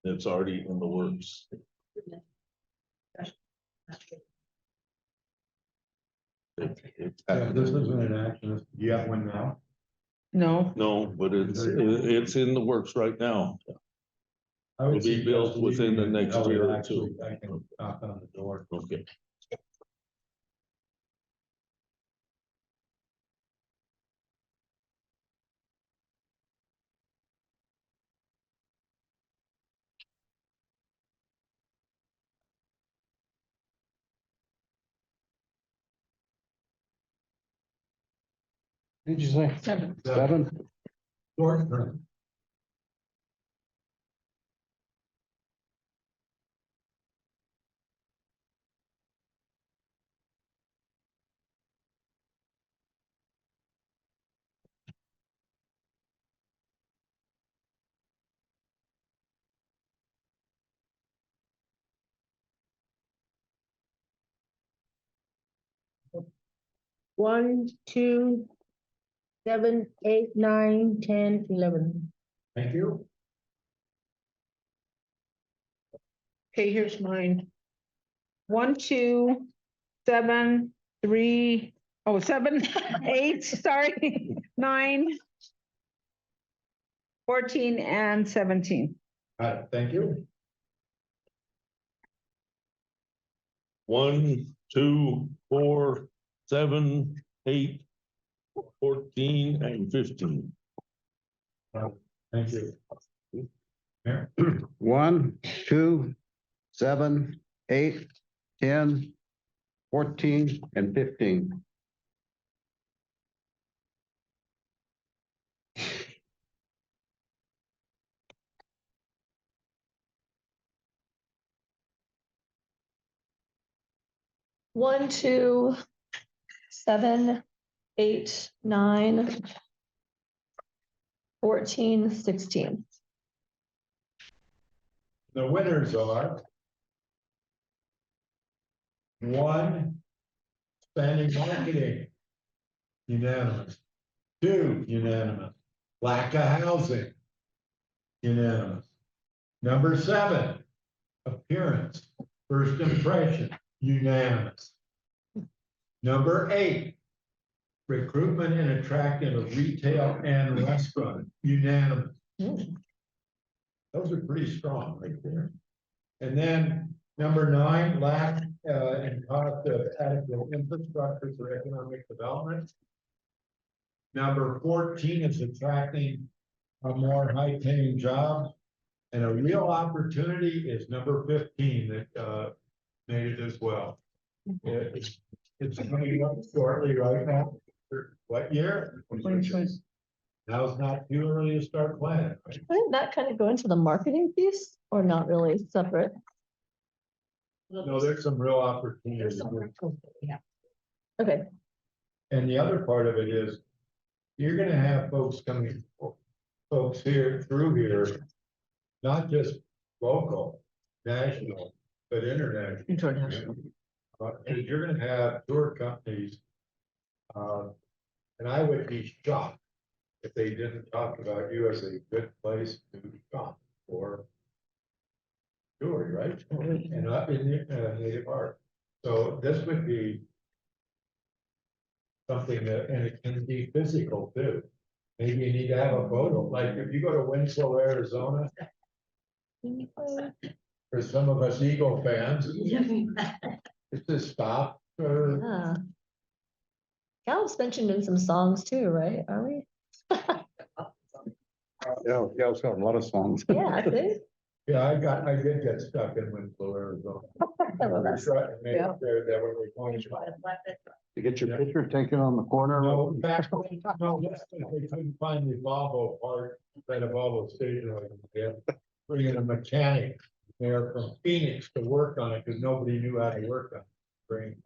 It's already in the works. Yeah, this isn't an action. Do you have one now? No, No, but it's in the works right now. I would Will be suggest built within the leaving it next until year it or actually- two. I can knock on the door. Okay. Did you say? 7. 7? Short term. One, two, 7, 8, 9, 10, 11. Thank you. Okay, here's mine. 1, 2, 7, 3, 7, 8, sorry, 9, 14, and 17. Thank you. 1, 2, 4, 7, 8, 14, and 15. Thank you. Mayor? 1, 2, 7, 8, 10, 14, and 15. One, 2, 7, 8, 9, 14, 16. The winners are 1, spending marketing, unanimous. 2, unanimous. Lack of housing, unanimous. Number 7, appearance, first impression, unanimous. Number 8, recruitment and attracting of retail and restaurant, unanimous. Those are pretty strong right there. And then number 9, lack and cost of adequate infrastructure for economic development. Number 14 is attracting a more high-paying job. And a real opportunity is number 15 that made it as well. It's coming up shortly right now. What year? Now's not too early to start planning. Right? Wouldn't that kind of go into the marketing piece or not really separate? No, there's some real opportunities. Okay, And the other part of it is, you're gonna have folks here, through here, not just local, national, but international. International. And you're gonna have tour companies. And I would be shocked if they didn't talk about you as a good place to shop for jewelry, right? And not in native art. So this would be something that, and it can be physical too. Maybe you need to have a photo, like if you go to Winslow, Arizona. For some of us Eagle fans, it's a stop. yeah. Gallup's mentioned in some songs too, right? Are we? Yeah, it's got a lot of songs. Yeah, I think. Yeah, I did get stuck in Winslow, Arizona. Yeah. To get your picture taken on the corner. No, back, no, they couldn't find the Volvo part, that a Volvo station wagon, they had to bring in a mechanic there from Phoenix to work on it, because nobody knew how to work on it.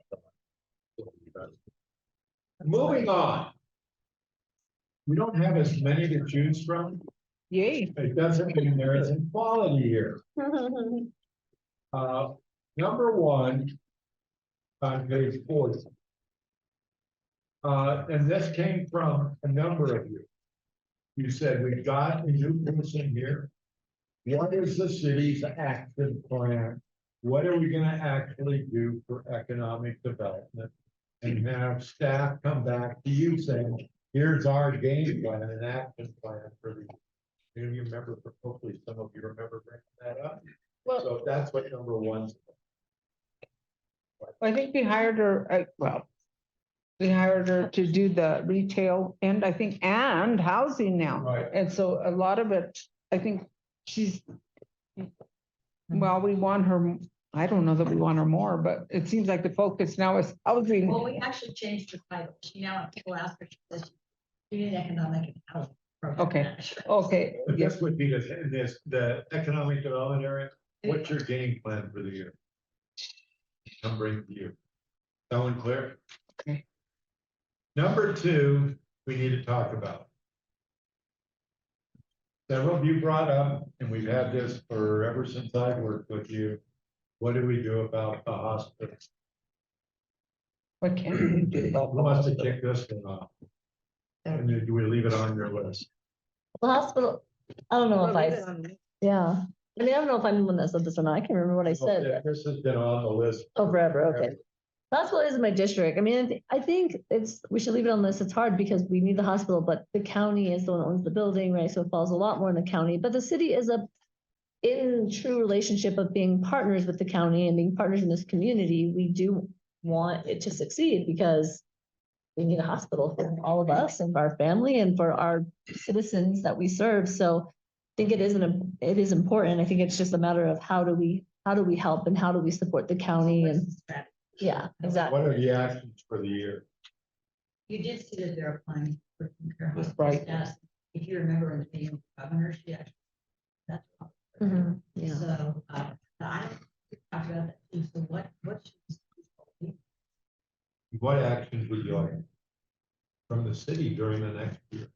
Moving on. We don't have as many to choose from. Yay. It doesn't mean there isn't quality here. Number 1, on page 40. And this came from a number of you. You said, we've got a new person here. What is the city's action plan? What are we gonna actually do for economic development? And have staff come back to you saying, here's our game plan and action plan for the. You remember, hopefully some of you remember bringing that up. Well- So that's what number 1's. I think we hired her, we hired her to do the retail and I think, and housing now. Right. And so a lot of it, I think she's, well, we want her, I don't know that we want her more, but it seems like the focus now is housing. Well, we actually changed the title. She now, people ask her, she says, you need economic and housing. program Okay. manager. Okay, But yes, this would be the economic development area. What's your game plan for the year? I'm bringing to you. Sound clear? Okay. Number 2, we need to talk about. Several of you brought up, and we've had this for ever since I've worked with you. What do we do about the hospital? what can we do about Who wants to kick this one off? And then do we leave it on your list? The hospital, I don't know if yeah. I mean, I don't know if I'm the one that said this or not. I can't remember what I said. Okay, this has been on the list. Oh, forever, okay. Hospital is my district. I mean, I think we should leave it on this. It's hard because we need the hospital, but the county is the one that owns the building, right? So it falls a lot more in the county, but the city is in true relationship of being partners with the county and being partners in this community. We do want it to succeed because we need a hospital for all of us and for our family and for our citizens that we serve. So I think it is important. I think it's just a matter of how do we help and how do we support the county and, yeah, exactly. What are the actions for the year? You did see that they're applying for care hospital Right. status. If you remember in the meeting with the governor, she actually. That's. Mhm, yeah. So, I talked about that too. So what should. What actions would you like from the city during the next year?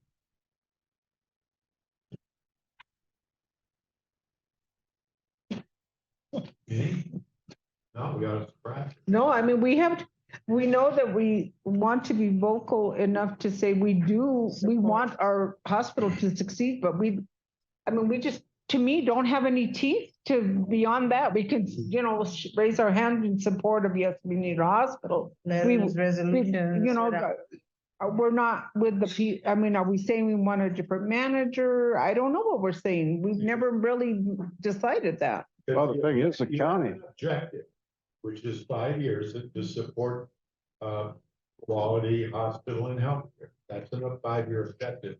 Any? No, we got a scratch. No, I mean, we know that we want to be vocal enough to say we want our hospital to succeed, but we just, to me, don't have any teeth to beyond that. We could, raise our hand in support of, yes, we need a hospital. Letters, resolutions. We're not with are we saying we want a different manager? I don't know what we're saying. We've never really decided that. Well, the thing is, the You have county, an objective, which is 5 years to support quality hospital and healthcare. That's a 5-year objective.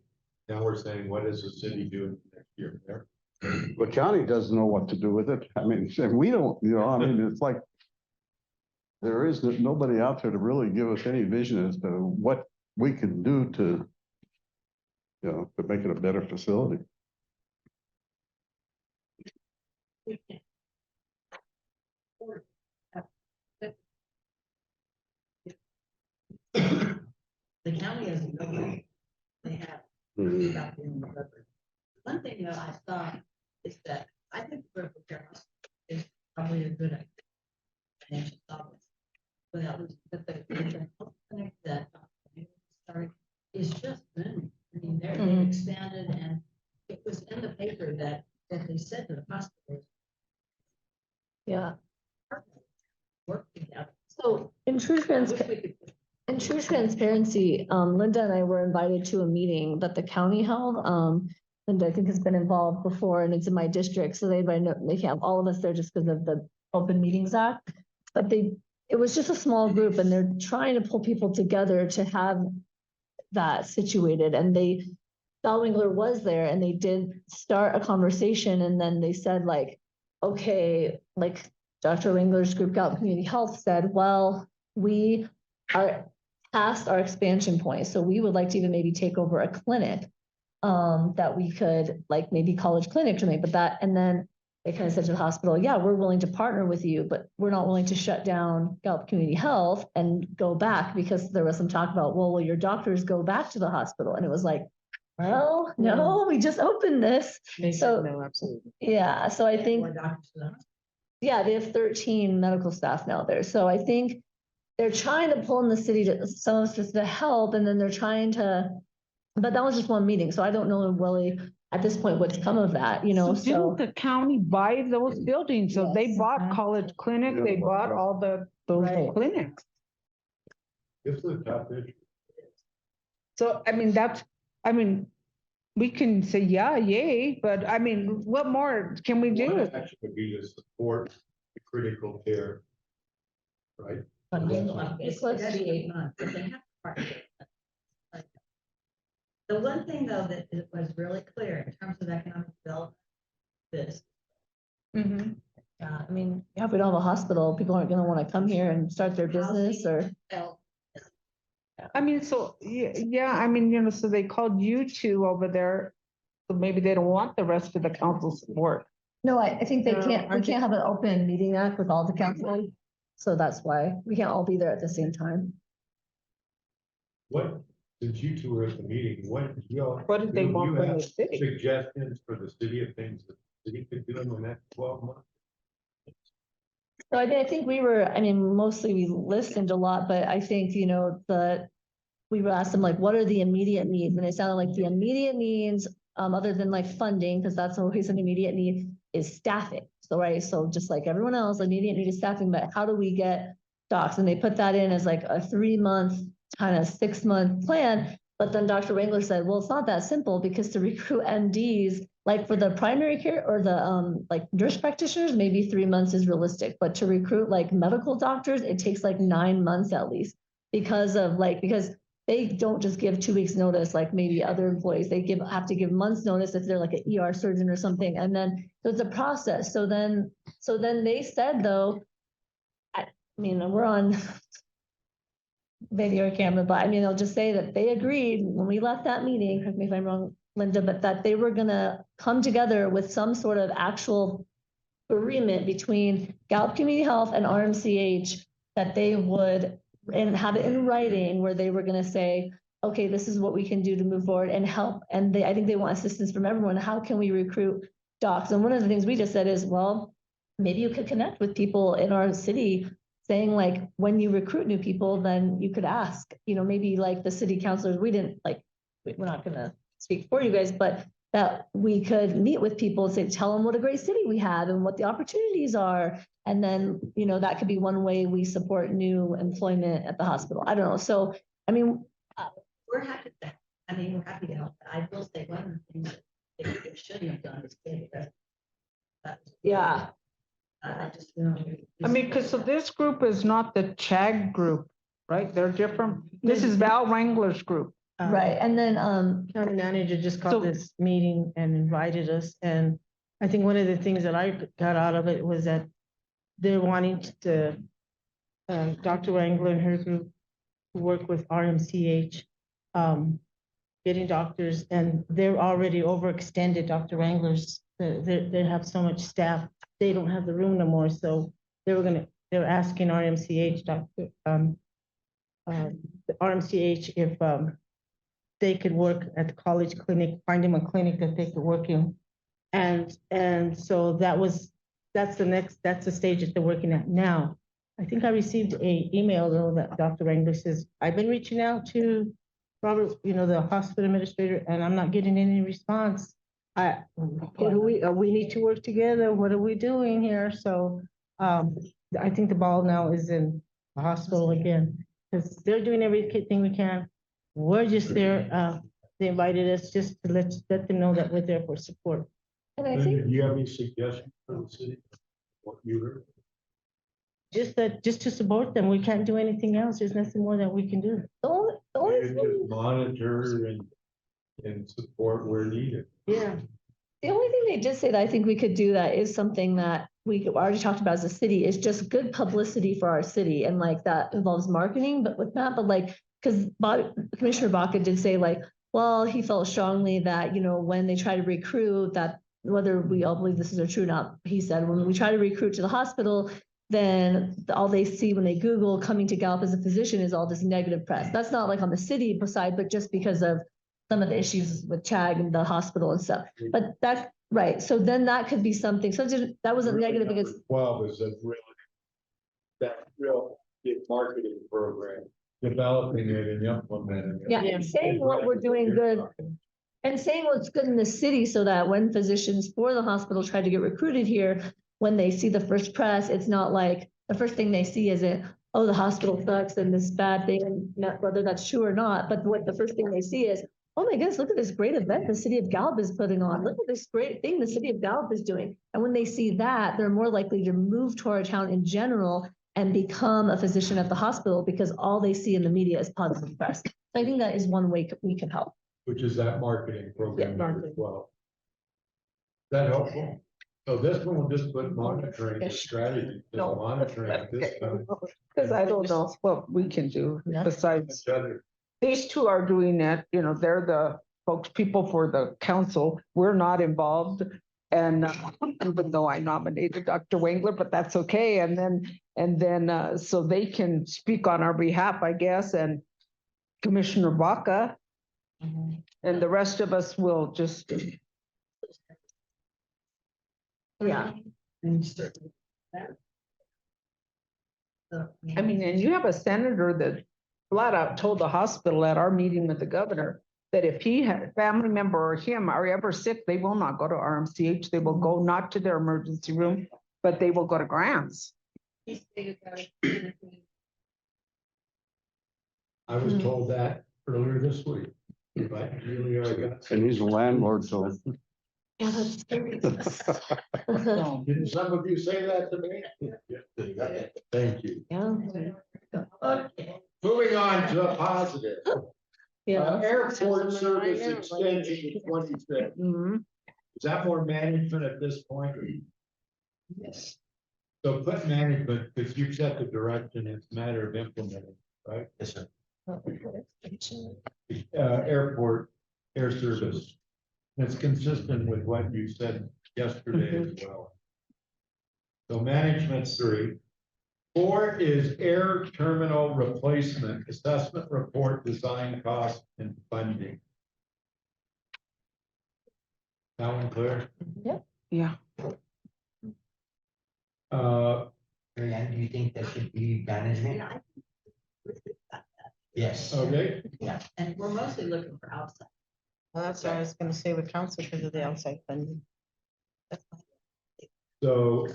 Now we're saying, what is the city doing next year there? the county doesn't know what to do with it. I mean, and we don't, it's like there is nobody out there to really give us any vision as to what we can do to, to make it a better facility. The county has a government. They have. Mhm. About being the government. One thing that I thought is that I think critical care is probably a good idea. Financial dollars. But that was, but the health clinic that started is just booming. I mean, they've expanded, and it was in the paper that they said to the hospitals. Yeah. Work together. So in true transparency, Linda and I were invited to a meeting that the county held. Linda, I think, has been involved before, and it's in my district, so they can't have all of us there just because of the Open Meetings Act. But it was just a small group, and they're trying to pull people together to have that situated. And Val Winkler was there, and they did start a conversation, and then they said, like, okay, like Dr. Winkler's group, Gallup Community Health, said, well, we are past our expansion point, so we would like to even maybe take over a clinic that we could, like, maybe College Clinic or maybe, but that, and then they kind of said to the hospital, yeah, we're willing to partner with you, but we're not willing to shut down Gallup Community Health and go back, because there was some talk about, well, will your doctors go back to the hospital? And it was like, well, no, we just opened this. So, no, absolutely. yeah, so I think, More doctors to the hospital. yeah, they have 13 medical staff now there. So I think they're trying to pull in the city to some of us just to help, and then they're trying to, but that was just one meeting. So I don't know really at this point what's come of that, So so. didn't the county buy those buildings? So they Yes. bought College Clinic, they bought all those Right. clinics. This is a tough issue. So, we can say, yeah, yay, but what more can we One do? action would be to support the critical care. Right? It's close to Especially 8 months, but they have to partner with us. Like, the one thing, though, that it was really clear in terms of economic development, this. Mhm. Yeah, I mean, yeah, if we don't have a hospital, people aren't gonna wanna come here and start their business or. So, yeah, so they called you two over there, so maybe they don't want the rest of the council support. No, I think we No, can't have an open meeting act with all the council. So that's why we can't all be there at the same time. Since you two were at the meeting, what What did they want from the city? suggestions for the city of things that the city could do in the next 12 months? So I think mostly we listened a lot, but I think, we would ask them, like, what are the immediate needs? And it sounded like the immediate needs, other than like funding, because that's always an immediate need, is staffing. So, right, so just like everyone else, immediate need is staffing, but how do we get docs? And they put that in as like a 3-month, kind of 6-month plan. But then Dr. Wrangler said, well, it's not that simple because to recruit MDs, like for the primary care or the like nurse practitioners, maybe 3 months is realistic. But to recruit like medical doctors, it takes like 9 months at least because they don't just give 2 weeks notice like maybe other employees. They have to give months notice if they're like an ER surgeon or something. And then so it's a process. So then they said though, I mean, we're on video or camera, but I mean, I'll just say that they agreed when we left that meeting, correct me if I'm wrong, Linda, but that they were gonna come together with some sort of actual agreement between Gallup Community Health and RMCH that they would and have it in writing where they were gonna say, okay, this is what we can do to move forward and help. And I think they want assistance from everyone. How can we recruit docs? And one of the things we just said is, well, maybe you could connect with people in our city saying like, when you recruit new people, then you could ask, maybe like the city councilors, we're not gonna speak for you guys, but that we could meet with people and say, tell them what a great city we have and what the opportunities are. And then, that could be one way we support new employment at the hospital. I don't know. So, I mean, We're happy to, we're happy to help. I will say one of the things that they shouldn't have done is pay the rest. yeah. I just. I mean, because so this group is not the CHAG group, right? They're different. This is Val Wrangler's group. Right. And then, County manager just So- called this meeting and invited us, and I think one of the things that I got out of it was that they're wanting to, Dr. Wrangler and her group work with RMCH, getting doctors, and they're already overextended, Dr. Wranglers, they have so much staff, they don't have the room no more, so they're asking RMCH, the RMCH if, they could work at the college clinic, find them a clinic that they could work in. And so that's the stage that they're working at now. I think I received a email though that Dr. Wrangler says, I've been reaching out to Robert, the hospital administrator, and I'm not getting any response. We need to work together. What are we doing here? So I think the ball now is in the hospital again, because they're doing everything we can. We're just there, they invited us just to let them know that we're there for support. and I Do think, you have any suggestions for the city? What you heard? Just to support them. We can't do anything else. There's nothing more that we can do. the only Maybe thing just monitor and support where needed. Yeah. The only thing they did say that I think we could do that is something that we already talked about as a city is just good publicity for our city. And like that involves marketing, but with that, but like, because Commissioner Baca did say like, well, he felt strongly that, when they try to recruit that, whether we all believe this is true or not, he said, when we try to recruit to the hospital, then all they see when they Google coming to Gallup as a physician is all this negative press. That's not like on the city side, but just because of some of the issues with CHAG and the hospital and stuff. But that's right. So then that could be something. So that wasn't negative because 12 is that real big marketing program, developing it and implementing it. yeah, saying what we're doing good and saying what's good in the city so that when physicians for the hospital try to get recruited here, when they see the first press, it's not like the first thing they see is oh, the hospital sucks and this bad thing, whether that's true or not. But what the first thing they see is, oh my goodness, look at this great event the city of Gallup is putting on. Look at this great thing the city of Gallup is doing. And when they see that, they're more likely to move to our town in general and become a physician at the hospital because all they see in the media is positive press. So I think that is one way we can help. Which is that marketing program Yeah, number 12. Is that helpful? So this one will just put monitoring the strategy, just No. monitoring this time. Because I don't know what we can do besides, Each other. these two are doing that, they're the spokespeople for the council. We're not involved. And even though I nominated Dr. Wangler, but that's okay. And then so they can speak on our behalf, I guess, and Commissioner Baca. And the rest of us will just. Yeah, I mean, and you have a senator that flat out told the hospital at our meeting with the governor that if he had a family member or him are ever sick, they will not go to RMCH. They will go not to their emergency room, but they will go to Grants. I was told that earlier this week. But really are. And he's a landlord, so. Yeah, that's scary. Didn't some of you say that to me? Thank you. Yeah, Okay. Moving on to a positive. yeah. Airport service extension to 26. Mhm. Is that more management at this point? Yes. So put management, because you've set the direction, it's a matter of implementing, right? Yes, sir. Airport, air service. It's consistent with what you said yesterday as well. So management's 3. 4 is air terminal replacement, assessment report, design cost and funding. That one clear? Yeah. Marianne, do you think that should be management? Yes. Okay, Yeah, and we're mostly looking for outside. Well, that's what I was gonna say with council because of the outside funding. That's fine. so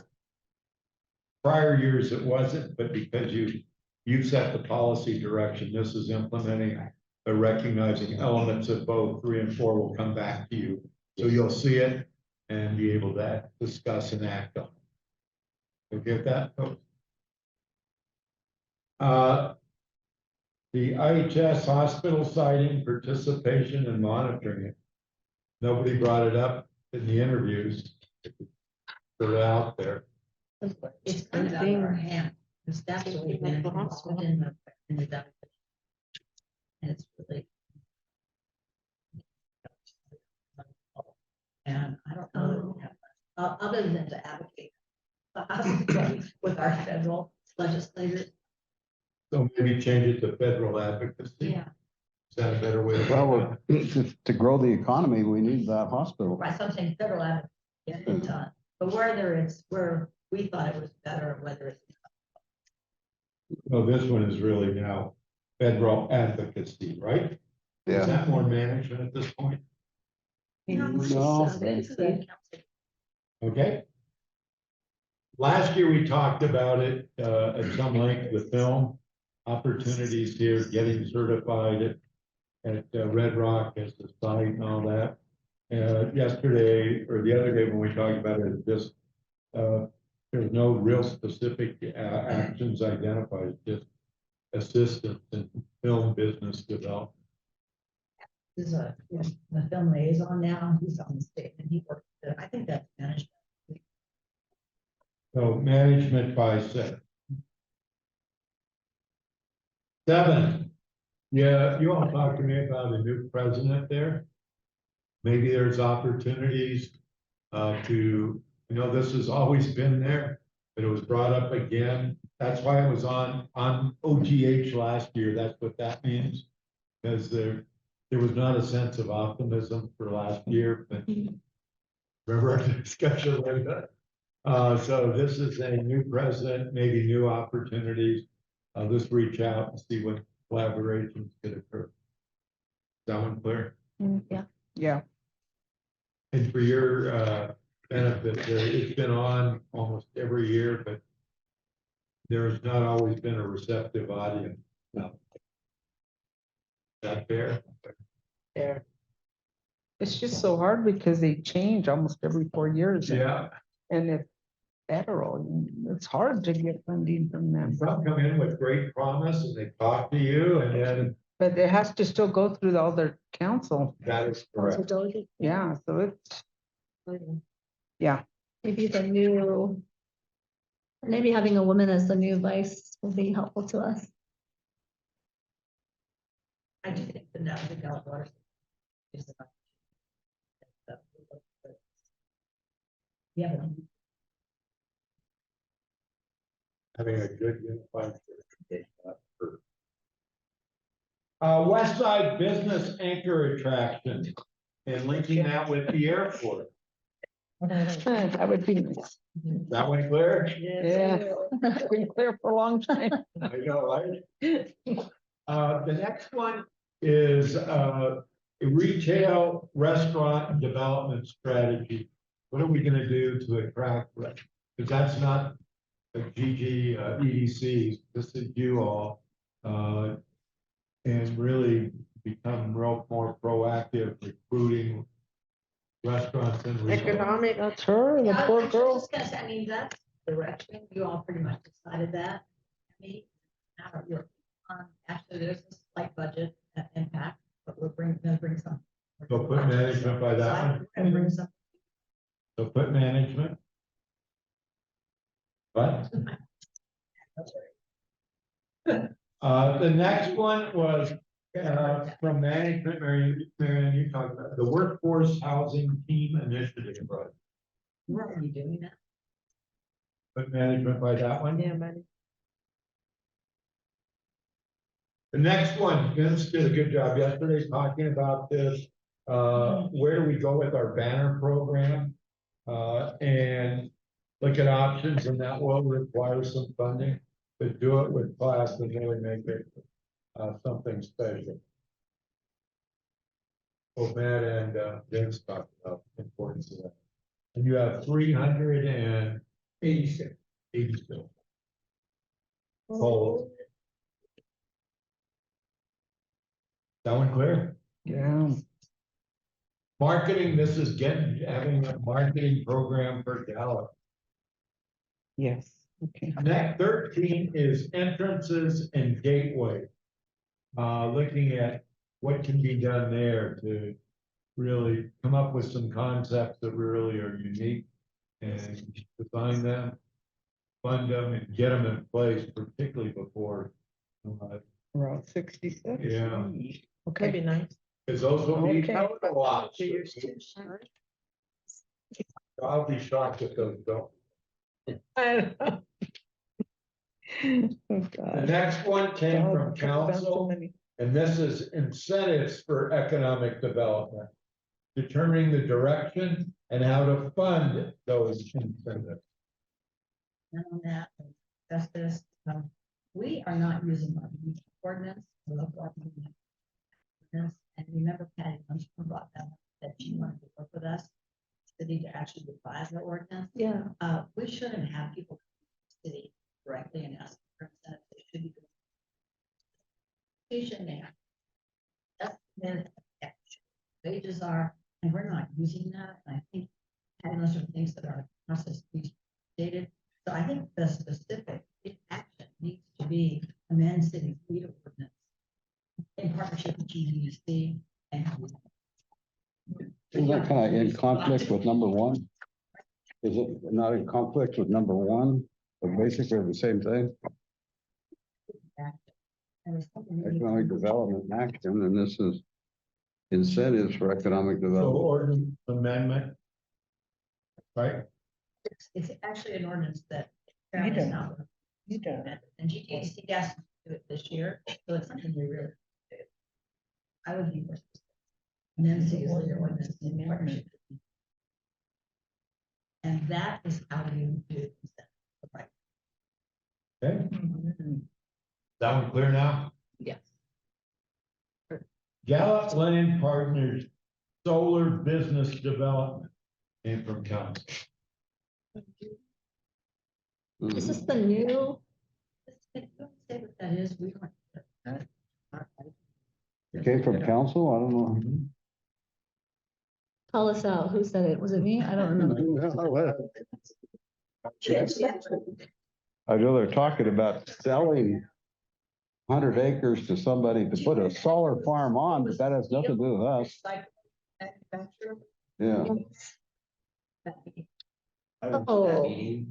prior years it wasn't, but because you've set the policy direction, this is implementing, recognizing elements of both 3 and 4 will come back to you. So you'll see it and be able to discuss and act on it. Okay with that, folks? The IHS hospital siting, participation and monitoring it. Nobody brought it up in the interviews. Put it out there. It's kind of out of our hand. Because that's what we've been involved in the document. And it's really. And I don't know, that we have, other than to advocate with our federal legislators. So maybe change it to federal advocacy. Yeah, Is that a better way? Well, to grow the economy, we need that hospital. right, something federal advocacy, get it done. But whether it's where we thought it was better, whether it's. Well, this one is really now federal advocacy, right? Is Yeah. that more management at this point? No. Okay. Last year, we talked about it at some length, the film opportunities here, getting certified at Red Rock as the site and all that. Yesterday or the other day when we talked about it, just there's no real specific actions identified, just assistance in film business development. Is the film liaison now, he's on the state and he works, I think that's management. So management by 6. 7, yeah, you all talked to me about a new president there. Maybe there's opportunities to, this has always been there, but it was brought up again. That's why it was on OGH last year. That's what that means. Because there was not a sense of optimism for last year, but remember our discussion like that? So this is a new president, maybe new opportunities. Let's reach out and see what collaborations could occur. Is that one clear? Yeah. Yeah. And for your benefit, it's been on almost every year, but there has not always been a receptive audience. No. Is that fair? There. It's just so hard because they change almost every 4 years. Yeah. And it's federal, it's hard to get funding from them. Some come in with great promise and they talk to you and then But it has to still go through all their council. that is correct. Yeah, so it's, yeah. Maybe the new, maybe having a woman as the new vice will be helpful to us. I do think that now the Gallup water. Is yeah. Having a good unified. West Side Business Anchor Attraction and linking that with the airport. That would be nice. That one clear? Yeah. Been clear for a long time. I know, right? The next one is a retail restaurant development strategy. What are we gonna do to attract, because that's not a EDC, this is you all. And really become real more proactive recruiting restaurants and. Economic, that's her, the Yeah, I poor was girl. just gonna say, I mean, that's the direction, you all pretty much decided that. I mean, now you're, actually, there's a slight budget impact, but gonna bring some. So put management by that one. We're gonna bring some. So put management. But, the next one was, from management, Marion, you talked about the workforce housing team initiative, right? We're already doing that. Put management by that one. Yeah, man. The next one, Vince did a good job yesterday talking about this. Where do we go with our banner program? And look at options, and that will require some funding, but do it with class and really make it something special. Both Matt and Vince talked about the importance of that. And you have 386. Oh. That one clear? Yeah. Marketing, this is having a marketing program for Gallup. Yes, okay. Next 13 is entrances and gateway. Looking at what can be done there to really come up with some concepts that really are unique and design them, fund them, and get them in place, particularly before. Route 66. Yeah. Okay. Be nice. Because those will be Okay. covered a lot. Yours too. All right. I'll be shocked if those don't. I know. Oh, The God. next one came God, from I've done so council, many. and this is incentives for economic development. Determining the direction and how to fund those incentives. And on that, that's this, we are not using our ordinance. We love our ordinance. And remember Patty Munchkin brought that she wanted to work with us. City to actually revise the ordinance. Yeah. We shouldn't have people come to the city directly and ask for incentives. They should be. They shouldn't have. That's when wages are, and we're not using that. And I think having those are things that are process dated. So I think the specific action needs to be amend city fleet ordinance in partnership with GDC and. Isn't that kind of in conflict with number one? Is it not in conflict with number one, but basically the same thing? Economic development and action, and this is incentives for economic So development. ordinance amendment. Right? It's actually an ordinance that. You don't. Now. You don't. And GDC asked us to do it this year, so it's something we really. Do. I would be more. specific. And then see the ordinance in partnership. And that is how you do it. Right. Okay. That one clear now? Yes. Gallup Land Partners Solar Business Development came from council. Is this the new? Say what that is, we don't. It came from council, I don't know. Call us out. Who said it? Was it me? I don't remember. I know they're talking about selling 100 acres to somebody to put a solar farm on, but that has nothing to do with us. Yeah. Oh.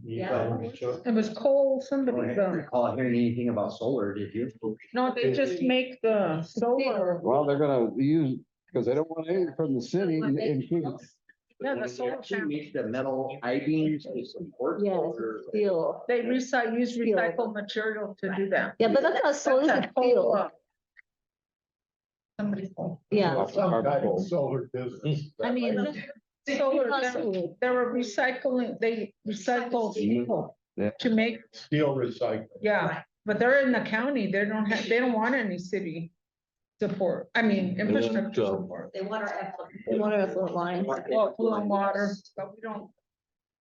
Yeah. It was coal, I somebody, don't recall hearing anything about solar, did you? no, they just make the solar. Well, they're gonna use, because they don't want anything from the city in Kings. Yeah, the solar Actually panel. make the metal I-beams to support. Yes, solar. steel. They use recycled material to do that. Yeah, but that's not solar, That's it's a steel. whole, somebody's fault. Yeah. Some kind of solar business. I mean, Solar, Possibly. they were recycling, they recycle steel Yeah. to make, Steel recycling. yeah, but they're in the county, they don't want any city support, I mean, infrastructure support. They want our effort. they want a effluent line. Well, food and water, but we don't,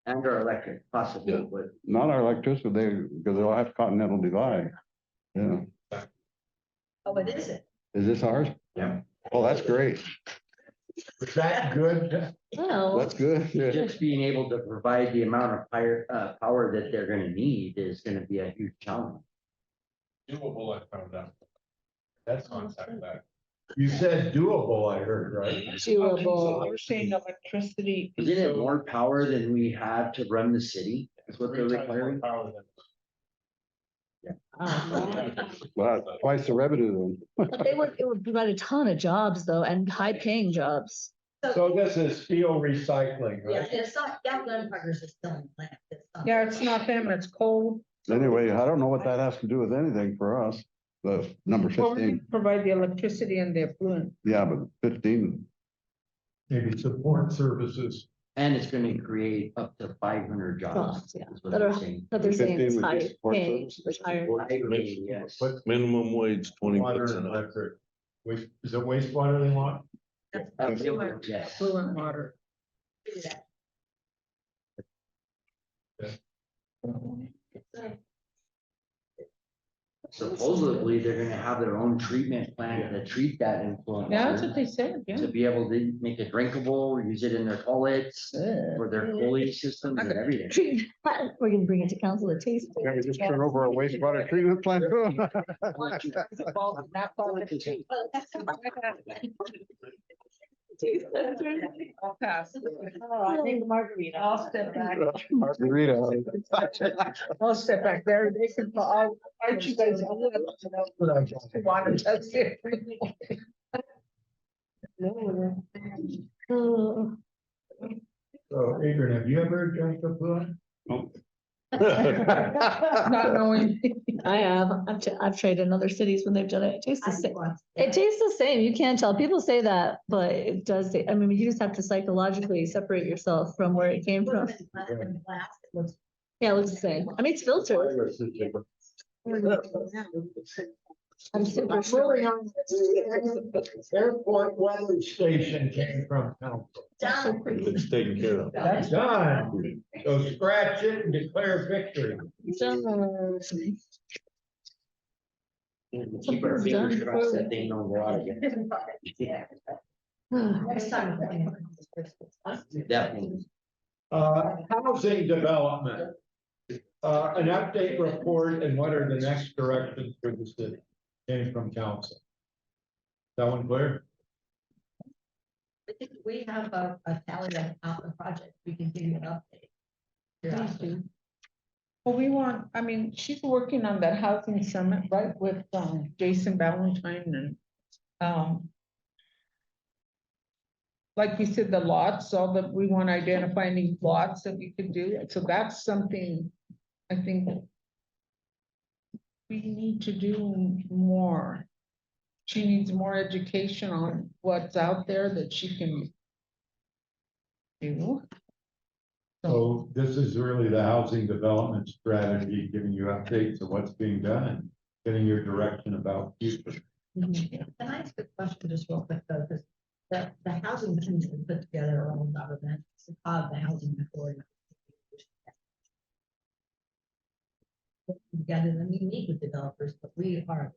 And our electric, possibly, Yeah. but Not our electricity, because they'll have Continental Divide. Yeah. Oh, it is it? Is this ours? Yeah. Oh, that's great. Is that good? Well, That's good. Yeah. Just being able to provide the amount of power that they're gonna need is gonna be a huge challenge. Doable, I found out. That's not that. You said doable, I heard, right? So you're saying electricity. Isn't it more power than we have to run the city? That's what they're requiring. Wow, twice the revenue then. but it would provide a ton of jobs though, and high paying jobs. So this is steel recycling, Yeah, right? it's not, Gallup Partners is still in the plant. Yeah, it's not them, it's coal. Anyway, I don't know what that has to do with anything for us. The number Well, we 15, provide the electricity and the effluent. yeah, but 15, Maybe support services. And it's gonna create up to 500 jobs. Jobs, yeah, is what that they're are- saying. That they're saying 15 is would be high support paying, services. retired. Yes. What Minimum wage, water 20%. and electric? Waste, is it wastewater they want? Yes. Effluent water. Supposedly, they're gonna have their own treatment plant to treat that influent Yeah, that's water. what they said, yeah. To be able to make it drinkable, use it in their toilets, Ugh. for their cooling systems and everything. We're gonna bring it to council to taste it. can we just turn over a wastewater treatment plant? to 'em? I'll pass. I think margarita. I'll step back. Margarita. I'll step back there. They can, I'll fight you guys. I'll let you know. Want to touch it. Oh. So Adrian, have you ever drank a fluid? Not knowing. I have, I've tried in other cities when they've done it, it tastes the same. It tastes the same, you can't tell, people say that, but it does, I mean, you just have to psychologically separate yourself from where it came from. Yeah, it looks the same, I mean, it's filtered. I'm super sure. Airport weather station came from council. It's taken care of. That's done. So scratch it and declare victory. Keep our fingers crossed that they don't go out again. Next time. Definitely. Housing development. An update report and what are the next directions for the city? Came from council. That one clear? I think we have a tally of the project, we can give you an update. Yeah. Well, we want, I mean, she's working on that housing summit, right, with Jason Ballantyne and like you said, the lots, all that we want to identify any lots that we could do. So that's something I think we need to do more. She needs more education on what's out there that she can do. So this is really the housing development strategy, giving you updates of what's being done and getting your direction about future. Can I ask a question just real quick though, because the housing team's been put together around government, it's called the housing authority. Together, and we meet with developers, but we are.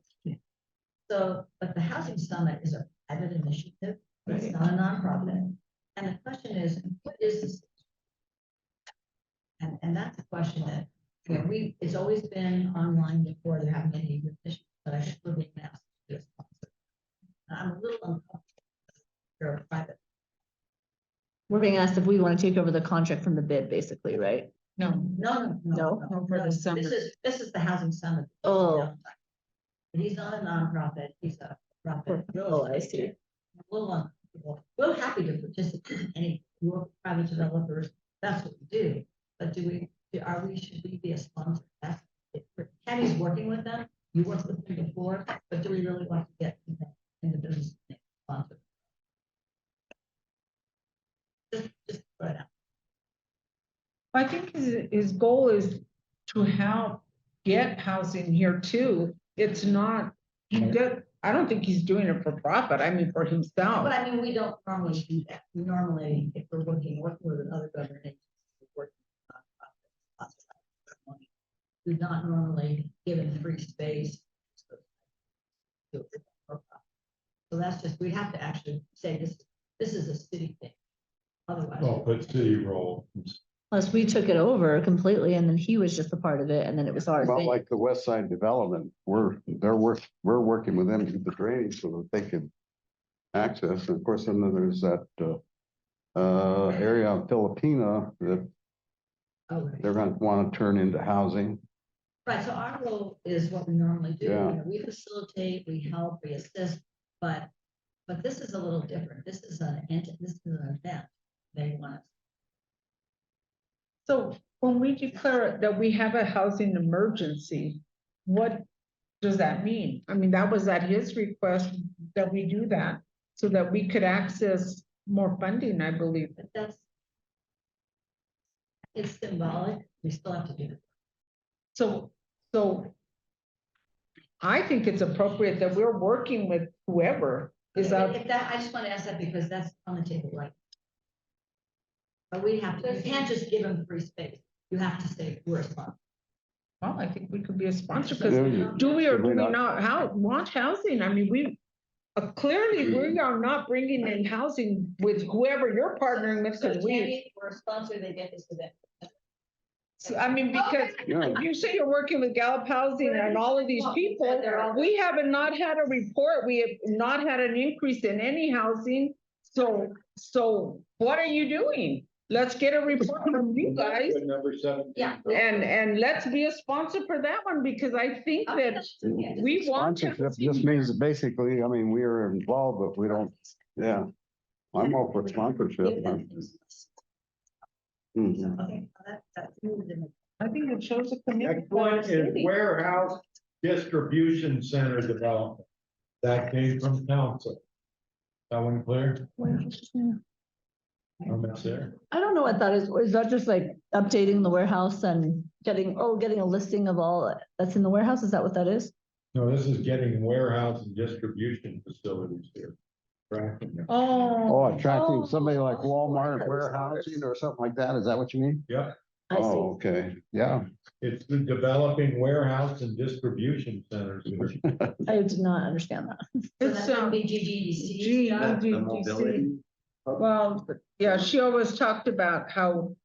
So, but the housing summit is a private initiative, it's not a nonprofit. And the question is, what is this? And that's a question that, you know, it's always been online before, there haven't been any issues, but I think we're being asked to do a sponsor. I'm a little uncomfortable. You're a private. We're being asked if we want to take over the contract from the bid, basically, right? No, No? for the summer. This is the housing summit. Oh. He's not a nonprofit, he's a profit. Oh, I see. We'll, we're happy to participate in any work with private developers, that's what we do. But should we be a sponsor? That's, Kenny's working with them, you worked with them before, but do we really want to get in the business of being a sponsor? Just put it out. I think his goal is to help get housing here too. It's not, I don't think he's doing it for profit, I mean, for himself. But I mean, we don't normally do that. We normally, if we're working with another government agency, we're working with nonprofits. Do not normally give it free space. So that's just we have to actually say this is a city thing. Otherwise. Well, put city role. Unless we took it over completely and then he was just a part of it and then it was our Well, thing. like the West Side Development, we're working with them to do the drainage so that they can access. And of course, then there's that, area on Filipina that Oh, right. they're gonna want to turn into housing. Right, so our role is what we normally do. Yeah. You know, we facilitate, we help, we assist, but this is a little different. This is this is an event. They want us. So when we declare that we have a housing emergency, what does that mean? I mean, that was at his request that we do that so that we could access more funding, I believe. But it's symbolic. We still have to do it. So I think it's appropriate that we're working with whoever is out. If that, I just want to ask that because that's on the table, right? But we have to, you can't just give them free space. You have to say we're responsible. Well, I think we could be a sponsor Yeah, because you- do we or Should do we we not? not want housing? I mean, we clearly we are not bringing in housing with whoever you're partnering with because we. Tammy, we're a sponsor, they get this event. I mean, because Yeah. you say you're working with Gallup Housing and all of these people, we haven't not had a report, we have not had an increase in any housing. So what are you doing? Let's get a report from you guys Number 17. Yeah. and let's be a sponsor for that one because I think that we want to. Sponsorship just means that basically, I mean, we are involved, but we don't, yeah. I'm all for sponsorship. Mhm. Okay, that's moved in. I think it shows a commitment. Next by the one is city. warehouse distribution center development. That came from council. That one clear? Comments there? I don't know what that is. Is that just like updating the warehouse and getting a listing of all that's in the warehouse? Is that what that is? No, this is getting warehouse and distribution facilities here. Tracking them. Oh, attracting Oh. somebody like Walmart warehousing or something like that. Is that what you mean? Yep, I see. Oh, okay. Yeah. it's the developing warehouse and distribution centers. I did not understand that. So It's that would be GGDC. GGDC. Well, yeah, she always talked about how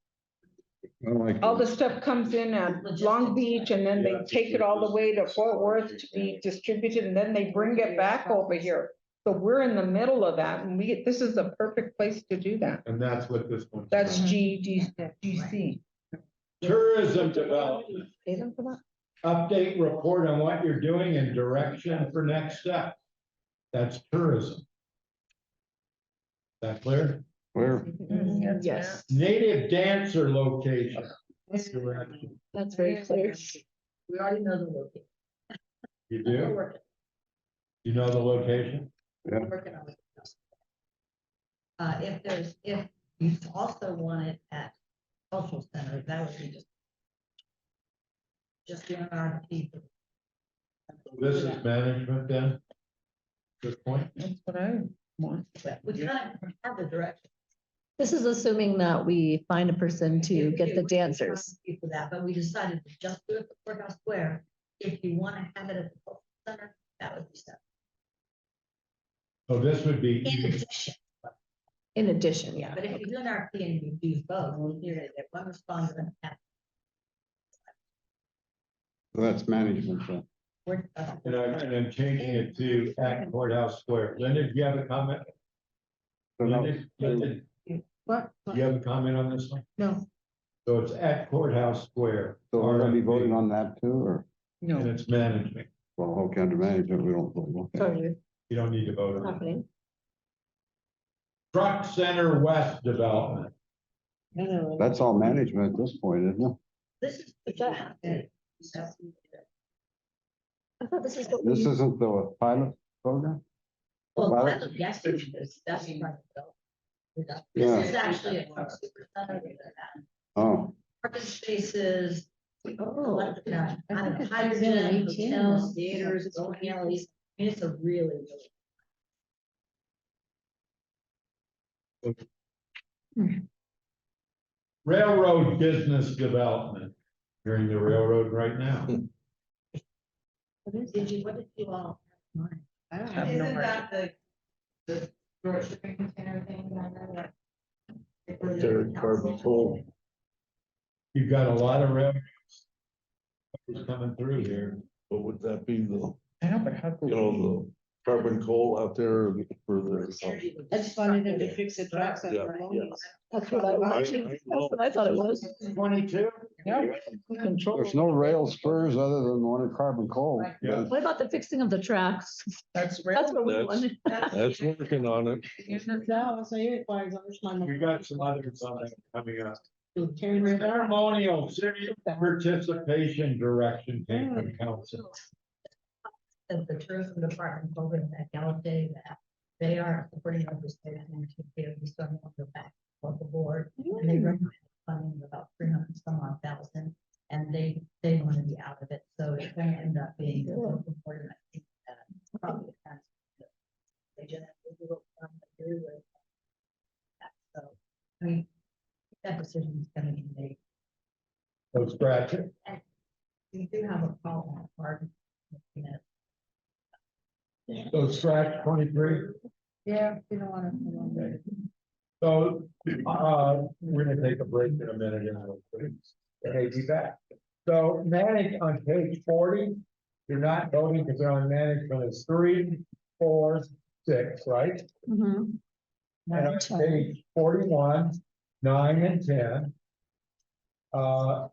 I like all the that. stuff comes in at Long Beach and then they take it all the way to Fort Worth to be distributed and then they bring it back over here. So we're in the middle of that and this is the perfect place to do that. And that's what this one. That's GDC. Tourism development, Pay them for that? update report on what you're doing and direction for next step. That's tourism. That clear? Where? Yes, Native dancer location. Direction. that's very clear. We already know the location. You We're do? working, You know the location? we're working on it. If you also want it at cultural center, that would be just doing RFP. This is management then? Good point. That's what I want. We kind of have the direction. This is assuming that we find a person to get the dancers. For that, but we decided to just do it for Courthouse Square. If you want to have it at the cultural center, that would be separate. So this would be, In addition, In addition, yeah. but if you do an RFP and you use both, you're gonna get one responder and That's management. So. we're. and I'm changing it to at Courthouse Square. Linda, do you have a comment? So now- Linda, What? do you have a comment on this one? No. So it's at Courthouse Square. So we're gonna be RFP, voting on that too, or, And No, it's management. well, okay, under management, we don't vote. Okay. Sorry, You don't need to vote on it. happening. Truck Center West Development. No. That's all management at this point, isn't it? This is. I thought this is what This we, isn't the pilot program? Well, Pilot? yes, that's. This Yeah. is actually a truck super center. Oh, Parking spaces. oh, I don't know, it's hydrogen, 18. hotels, theaters, bowling alleys. I mean, it's a really, Railroad Business Development. You're in the railroad right now. what did you all? have in mind? I don't have have no no. idea. the the storage shipping container thing, There, carbon coal. You've got a lot of revenue coming through here. What would that be, the, I know, but how? you know, the carbon coal out there for the. I just wanted them to fix the tracks at Yeah, Ramones. That's what I was, that's what I thought it was. 22? There's no rail spurs other than the one in carbon coal. Yeah. What about the fixing of the tracks? That's That's what we That's- wanted. That's working on it. No, so you requires on this one. We got some others on that coming up. Carrying it down. Ceremonial city participation direction came from council. That the tourism department told them at Gallup Day that they are supporting legislation to give the some of the back of the board. And they recommend funding of about 300 some odd thousand, and they want to be out of it, so it's going to end up being a local board, and I think that probably has. They just have to do what they do with that. So, I mean, that decision is going to be made. So scratch it. We do have a call on pardon. So scratch 23. Yeah, you don't want to. So, we're gonna take a break in a minute and we'll okay, be back. So manage on page 40, you're not voting because they're on management is 3, 4, 6, right? Mhm. And on page 41, 9 and 10.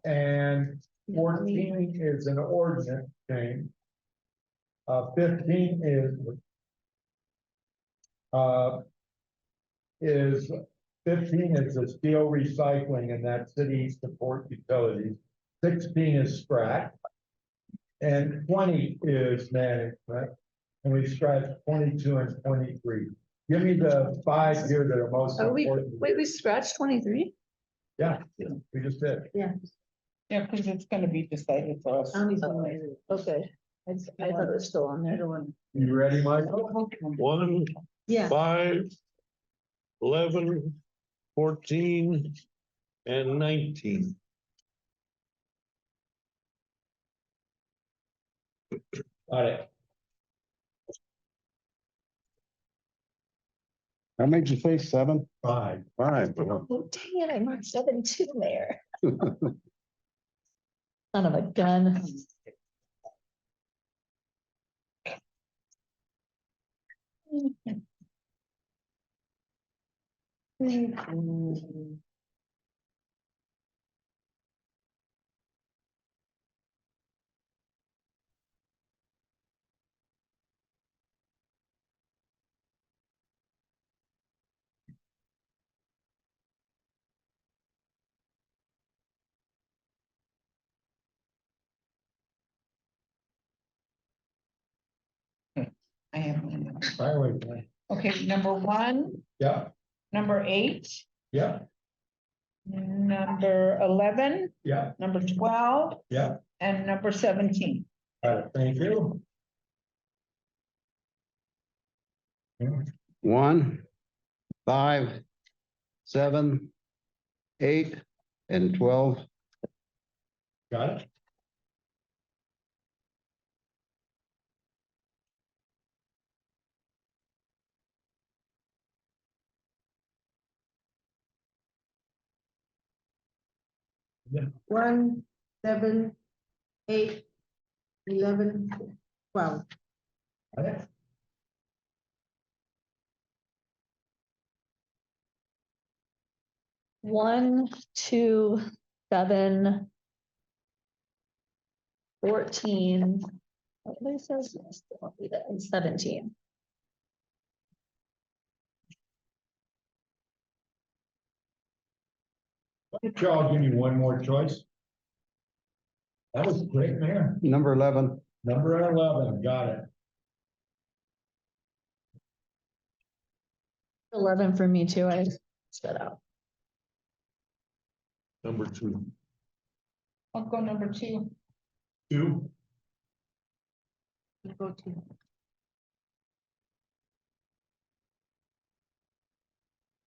And 14 is an ordinance change. 15 is 15 is the steel recycling and that city support utilities. 16 is scratch. And 20 is management. And we scratched 22 and 23. Give me the 5 here that are most Oh, important. wait, we scratched 23? Yeah, we just did. Yeah. Yeah, because it's gonna be decided for us. Okay, I thought it was still on there. You ready, Michael? 1, Yeah. 5, 11, 14, and 19. Got it. How made you say 7? 5. 5. Oh, dang it, I marked 7 too there. Son of a gun. I have. Highway plan. Okay, number 1, Yeah, number 8, yeah, number 11, yeah, number 12, yeah. and number 17. Got it. Thank you. 1, 5, 7, 8, and 12. Got it. Yeah. 1, 7, 8, 11, 12. Got it. One, 2, 7, 14. What did I say? I'll do that, and 17. Why don't y'all give me one more choice? That was quick, man. Number 11. Number 11, got it. 11 for me too, I spit out. Number 2. I'll go number 2. 2, Go to.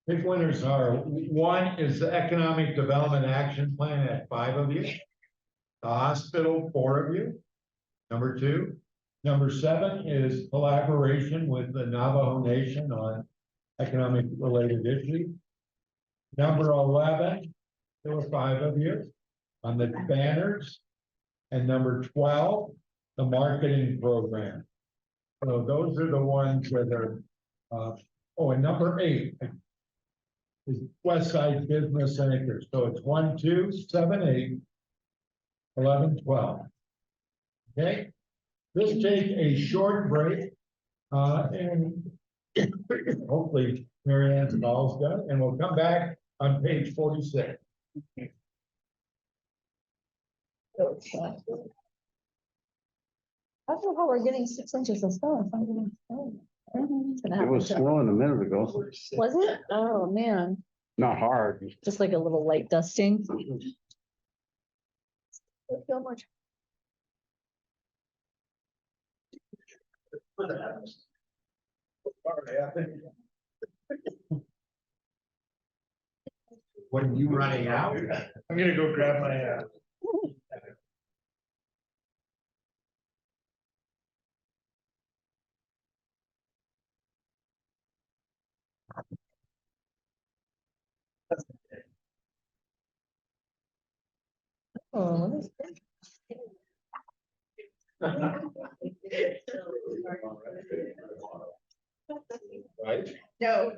big winners are, 1 is the Economic Development Action Plan at 5 of you. The hospital, 4 of you. Number 2, Number 7 is collaboration with the Navajo Nation on economic related issues. Number 11, there were 5 of you on the banners. And number 12, the marketing program. So those are the ones that are, and number 8 is West Side Business Anchors. So it's 1, 2, 7, 8, 11, 12. Okay, let's take a short break. And hopefully Mary Ann's call's done, and we'll come back on page 46. I don't know how we're getting 6 inches of snow. It's not getting snow. It's gonna It happen was to- snowing a minute ago. Was it? Oh, man. Not hard. Just like a little light dusting. Don't feel much. When you running out? I'm gonna go grab my, Oh, what is this? Right? No.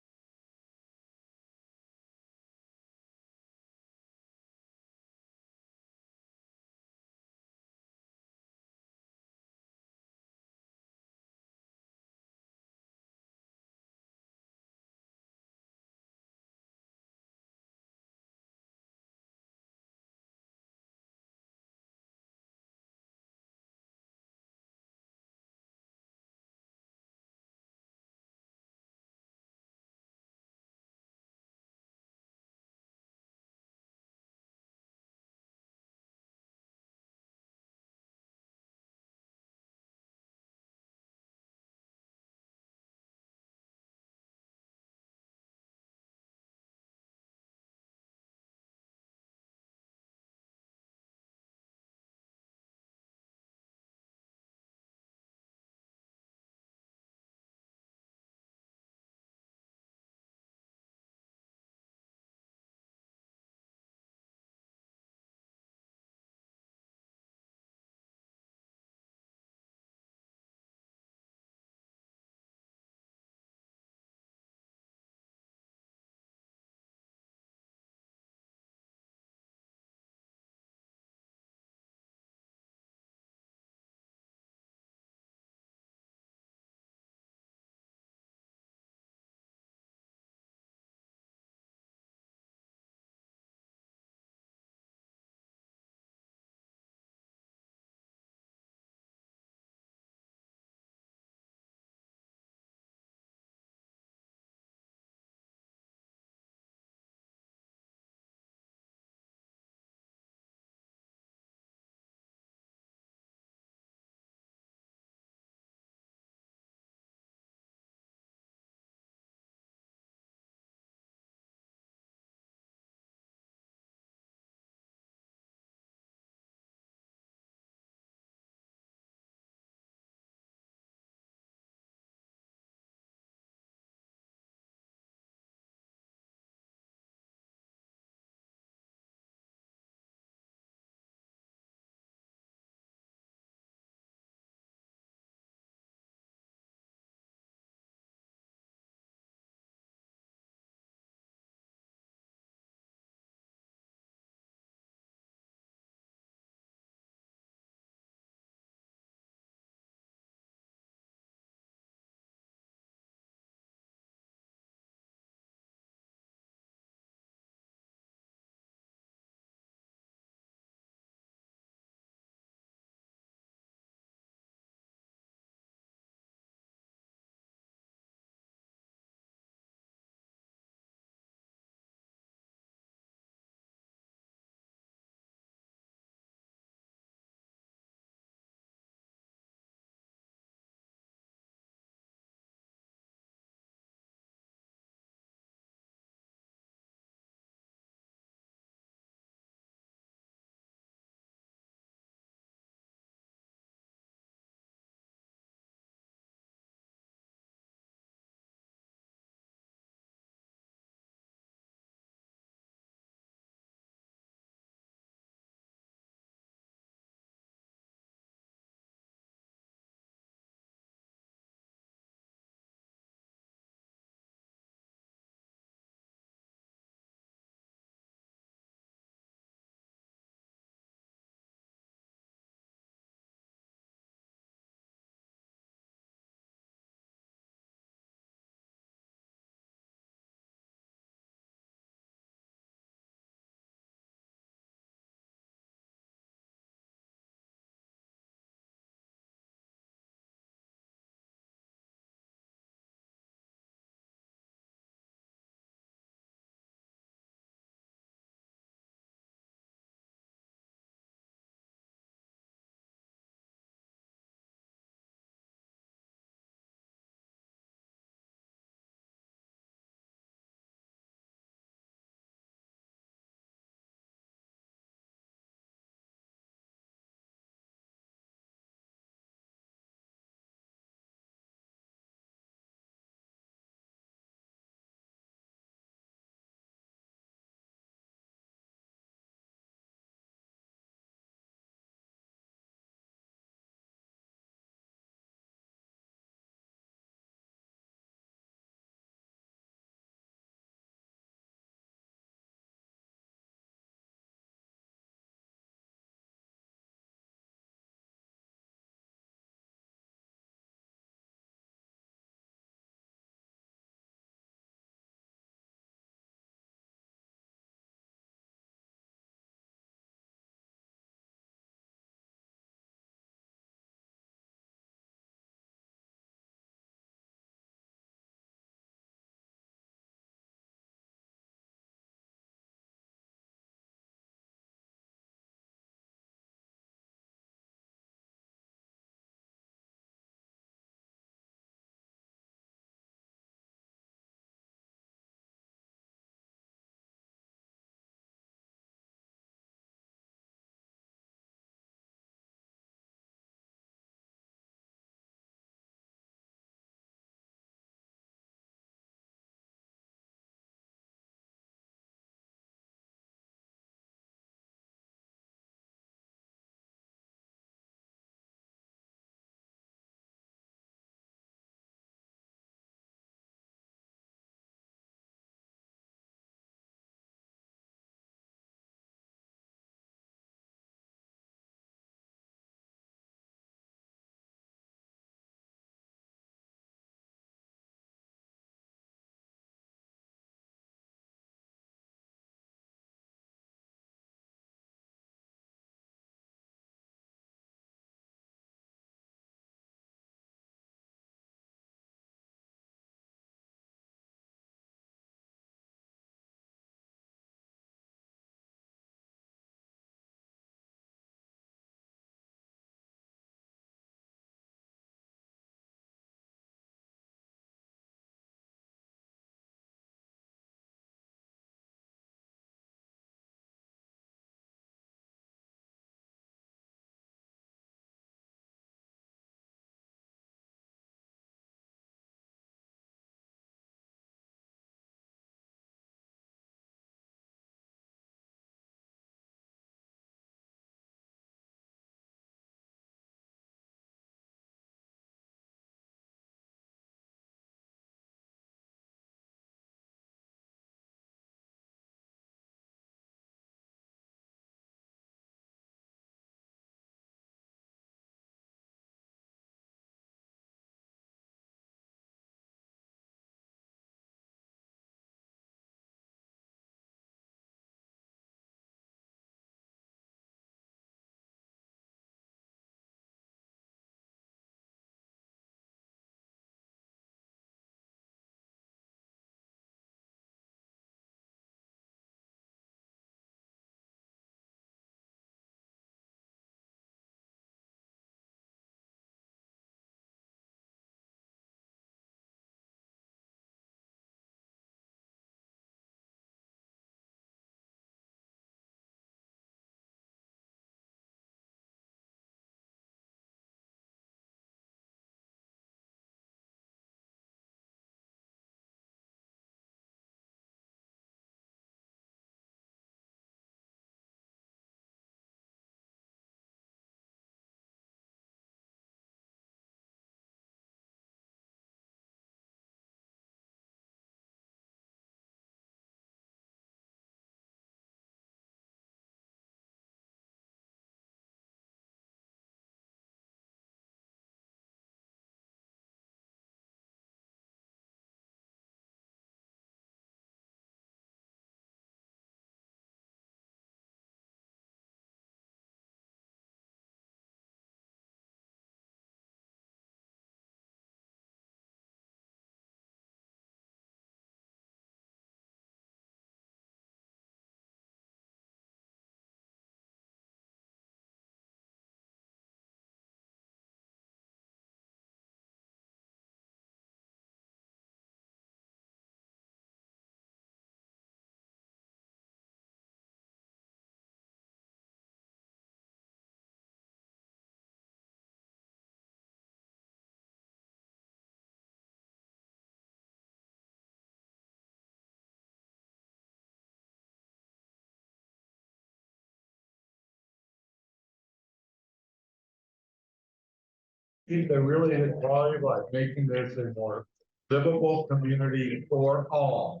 Keep a really good quality of life, making this a more livable community for all.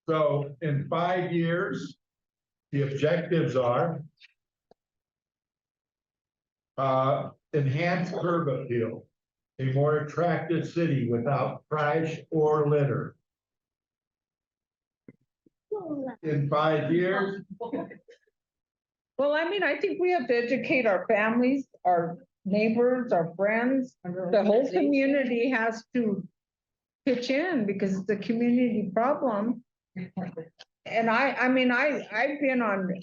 So in 5 years, the objectives are enhance curb appeal, a more attractive city without trash or litter. In 5 years, Well, I mean, I think we have to educate our families, our neighbors, our friends. The whole community has to pitch in because it's a community problem. And I've been on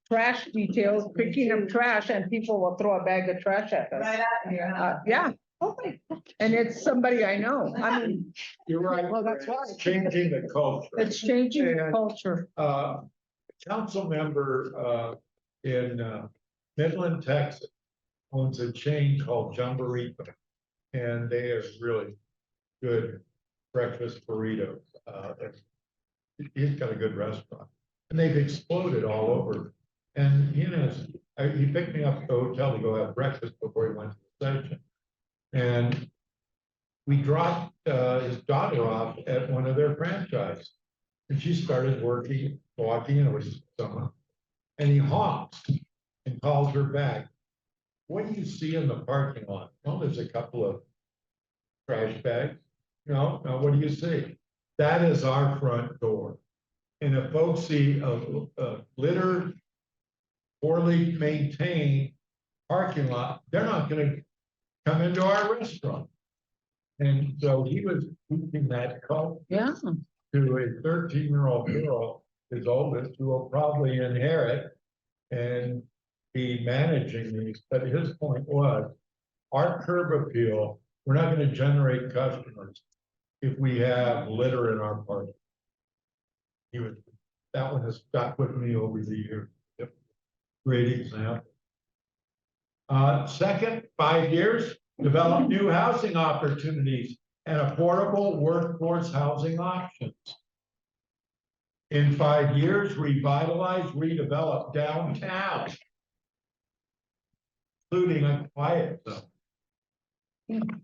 trash details, picking up trash, and people will throw a bag of trash at us. Right out here. Yeah, and it's somebody I know. I mean, you're right. Well, that's why. It's changing the culture. it's changing the And- culture. Council member, in, Midland, Texas, owns a chain called Jumboree. And they have really good breakfast burritos. He's got a good restaurant and they've exploded all over. And he picked me up at the hotel to go have breakfast before he went to the session. And we dropped, his daughter off at one of their franchises. And she started walking, and it was summer. And he honks and calls her back. What do you see in the parking lot? Well, there's a couple of trash bags. No, what do you see? That is our front door. And if folks see a littered, poorly maintained parking lot, they're not gonna come into our restaurant. And so he was teaching that culture Yeah. to a 13-year-old girl, his oldest, who will probably inherit and be managing these. But his point was, our curb appeal, we're not gonna generate customers if we have litter in our parking. That one has stuck with me over the years. Yep. Great example. Second, 5 years, develop new housing opportunities and affordable workforce housing options. In 5 years, revitalize, redevelop downtown, including a quiet zone.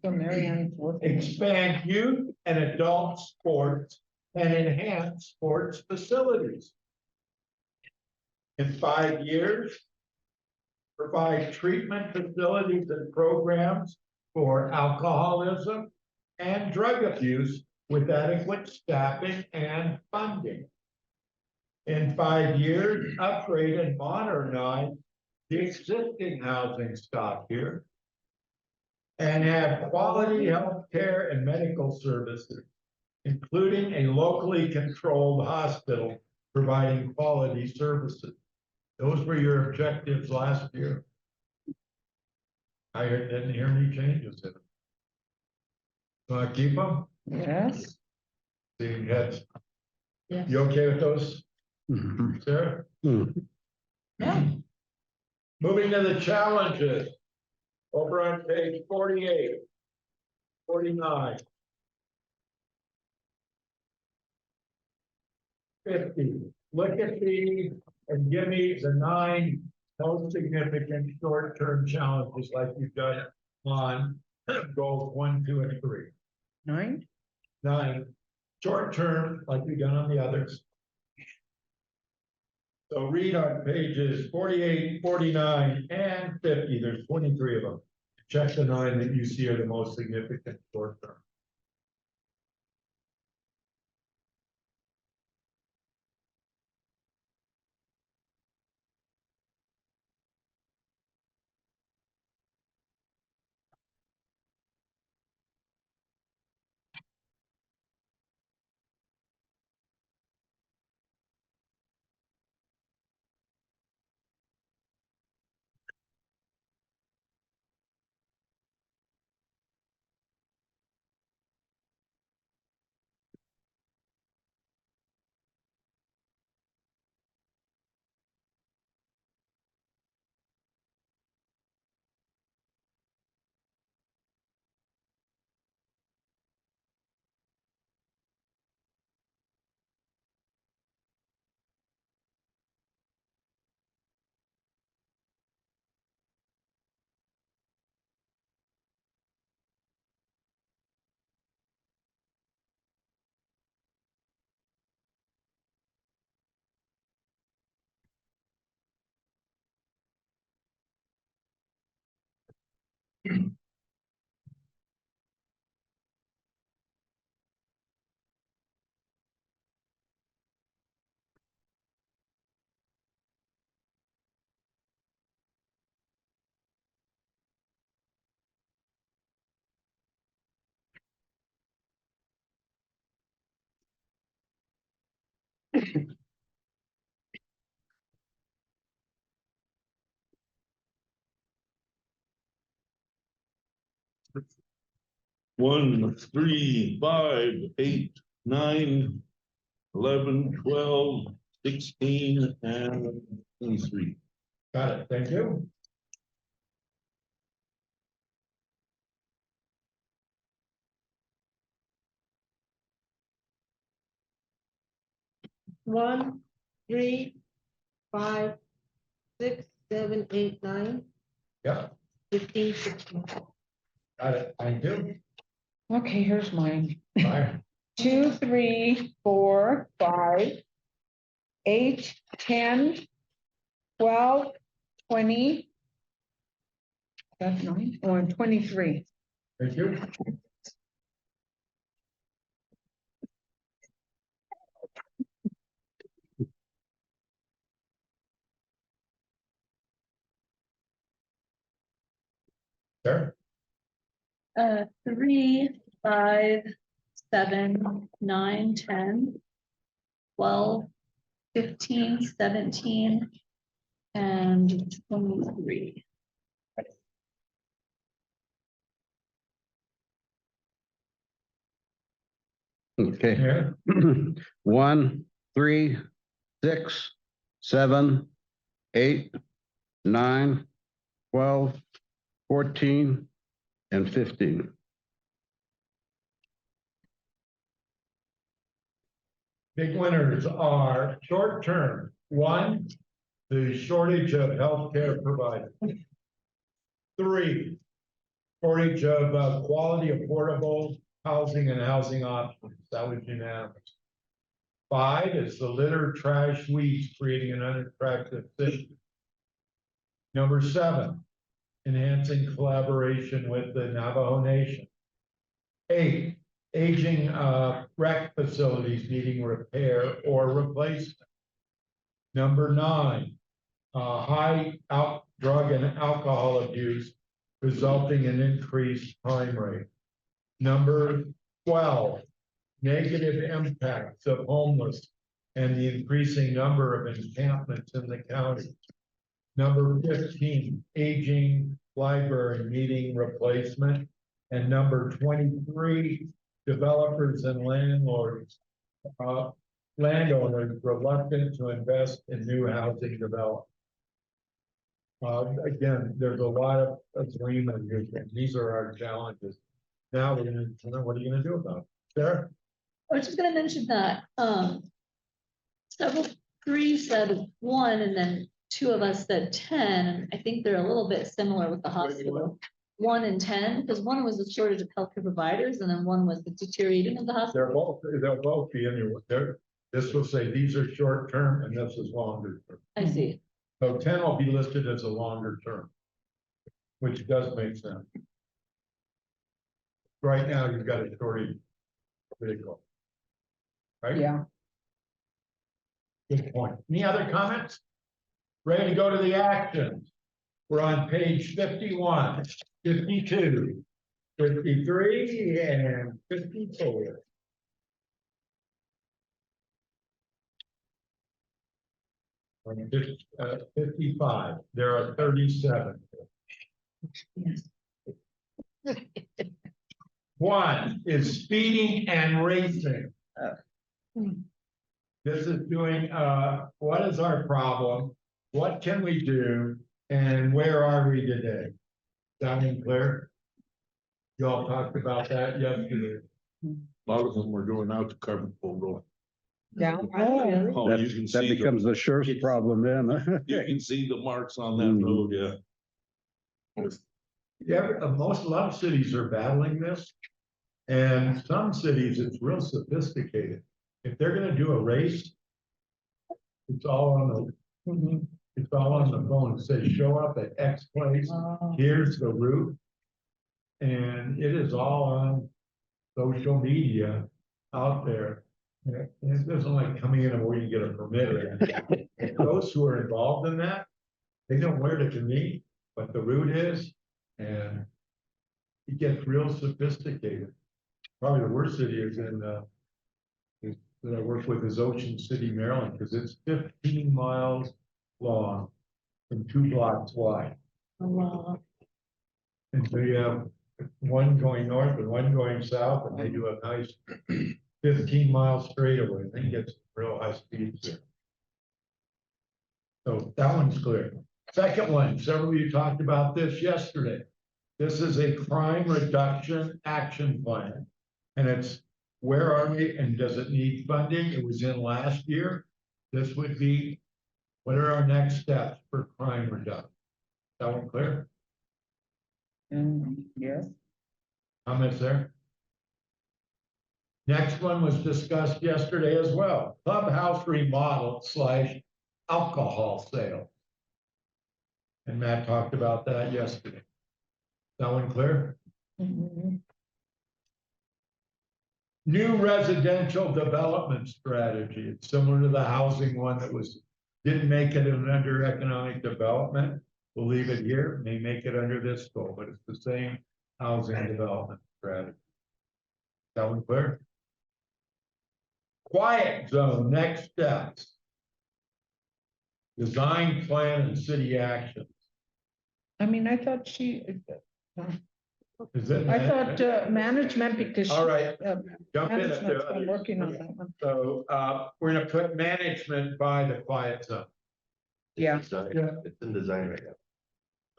So Marianne's working. Expand youth and adult sports and enhance sports facilities. In 5 years, provide treatment facilities and programs for alcoholism and drug abuse with adequate staffing and funding. In 5 years, upgrade and modernize the existing housing stock here and have quality health care and medical services, including a locally controlled hospital providing quality services. Those were your objectives last year. I didn't hear any changes in them. So I keep them? Yes. Seeing heads. Yes. You okay with those, Mhm. Sarah? Mhm. Yeah. Moving to the challenges. Over on page 48, 49. 50. Look at these and give me the 9 most significant short-term challenges like you've done on goals 1, 2, and 3. 9. 9, short-term like you've done on the others. So read on pages 48, 49, and 50. There's 23 of them. Check the 9 that you see are the most significant short-term. 1, 3, 5, 8, 9, 11, 12, 16, and 23. Got it, thank you. One, three, five, six, 7, 8, 9, Yeah, 15, 16. got it, thank you. Okay, here's mine. Bye. 2, 3, 4, 5, 8, 10, 12, 20. That's 9, oh, and 23. Thank you. Sure. 3, 5, 7, 9, 10, 12, 15, 17, and 23. Okay. Yeah, 1, 3, 6, 7, 8, 9, 12, 14, and 15. big winners are short term. 1, the shortage of healthcare providers. 3, shortage of quality, affordable housing and housing options. That was unanimous. 5 is the litter, trash, weeds, creating an unattractive city. Number 7, enhancing collaboration with the Navajo Nation. 8, aging rec facilities needing repair or replacement. Number 9, high drug and alcohol abuse resulting in increased crime rate. Number 12, negative impacts of homeless and the increasing number of encampments in the county. Number 15, aging library needing replacement. And number 23, developers and landowners reluctant to invest in new housing development. Again, there's a lot of agreement here. These are our challenges. Now we're gonna, what are you gonna do about it? Sarah? I was just gonna mention that, several, 3 said 1, and then 2 of us said 10, and I think they're a little bit similar with the hospital. 1 and 10, because 1 was the shortage of healthcare providers, and then 1 was the deteriorating of the hospital. They'll both be anywhere. This will say these are short term and this is longer term. I see. So 10 will be listed as a longer term, which does make sense. Right now, you've got a shortage of vehicle. Right? Yeah. Good point. Any other comments? Ready to go to the actions? We're on page 51, 52, 53, and 54. On 55, there are 37. Yes. 1 is speeding and racing. This is doing, what is our problem? What can we do? And where are we today? Sounding clear? You all talked about that yesterday. A lot of them were going out to carbon photo. Yeah. Oh, you can That see the, becomes the sheriff's problem then. you can see the marks on that road, yeah. Yeah, a lot of cities are battling this. And some cities, it's real sophisticated. If they're gonna do a race, it's all on the, it's all on the phone. It says, show up at X place, here's the route. and it is all on social media out there. And it doesn't like coming in and where you get a permit or anything. Those who are involved in that, they know where to meet, what the route is, and it gets real sophisticated. Probably the worst city is that I work with is Ocean City, Maryland, because it's 15 miles long and 2 blocks wide. And so you have one going north and one going south, and they do a nice 15-mile straightaway. They get real high speeds there. So that one's clear. Second one, several of you talked about this yesterday. This is a crime reduction action plan. And it's, where are we and does it need funding? It was in last year. This would be, what are our next steps for crime reduction? That one clear? Yes. Comments there? Next one was discussed yesterday as well. Clubhouse remodel / alcohol sale. And Matt talked about that yesterday. That one clear? Mhm. New residential development strategy. It's similar to the housing one that didn't make it under economic development. We'll leave it here, may make it under this goal, but it's the same housing development strategy. That one clear? Quiet zone, next steps. Design plan and city action. I mean, I thought Is it? I thought management, because All right, jump in. management's been working on that one. So, we're gonna put management by the quiet zone. Yeah. It's in design right now.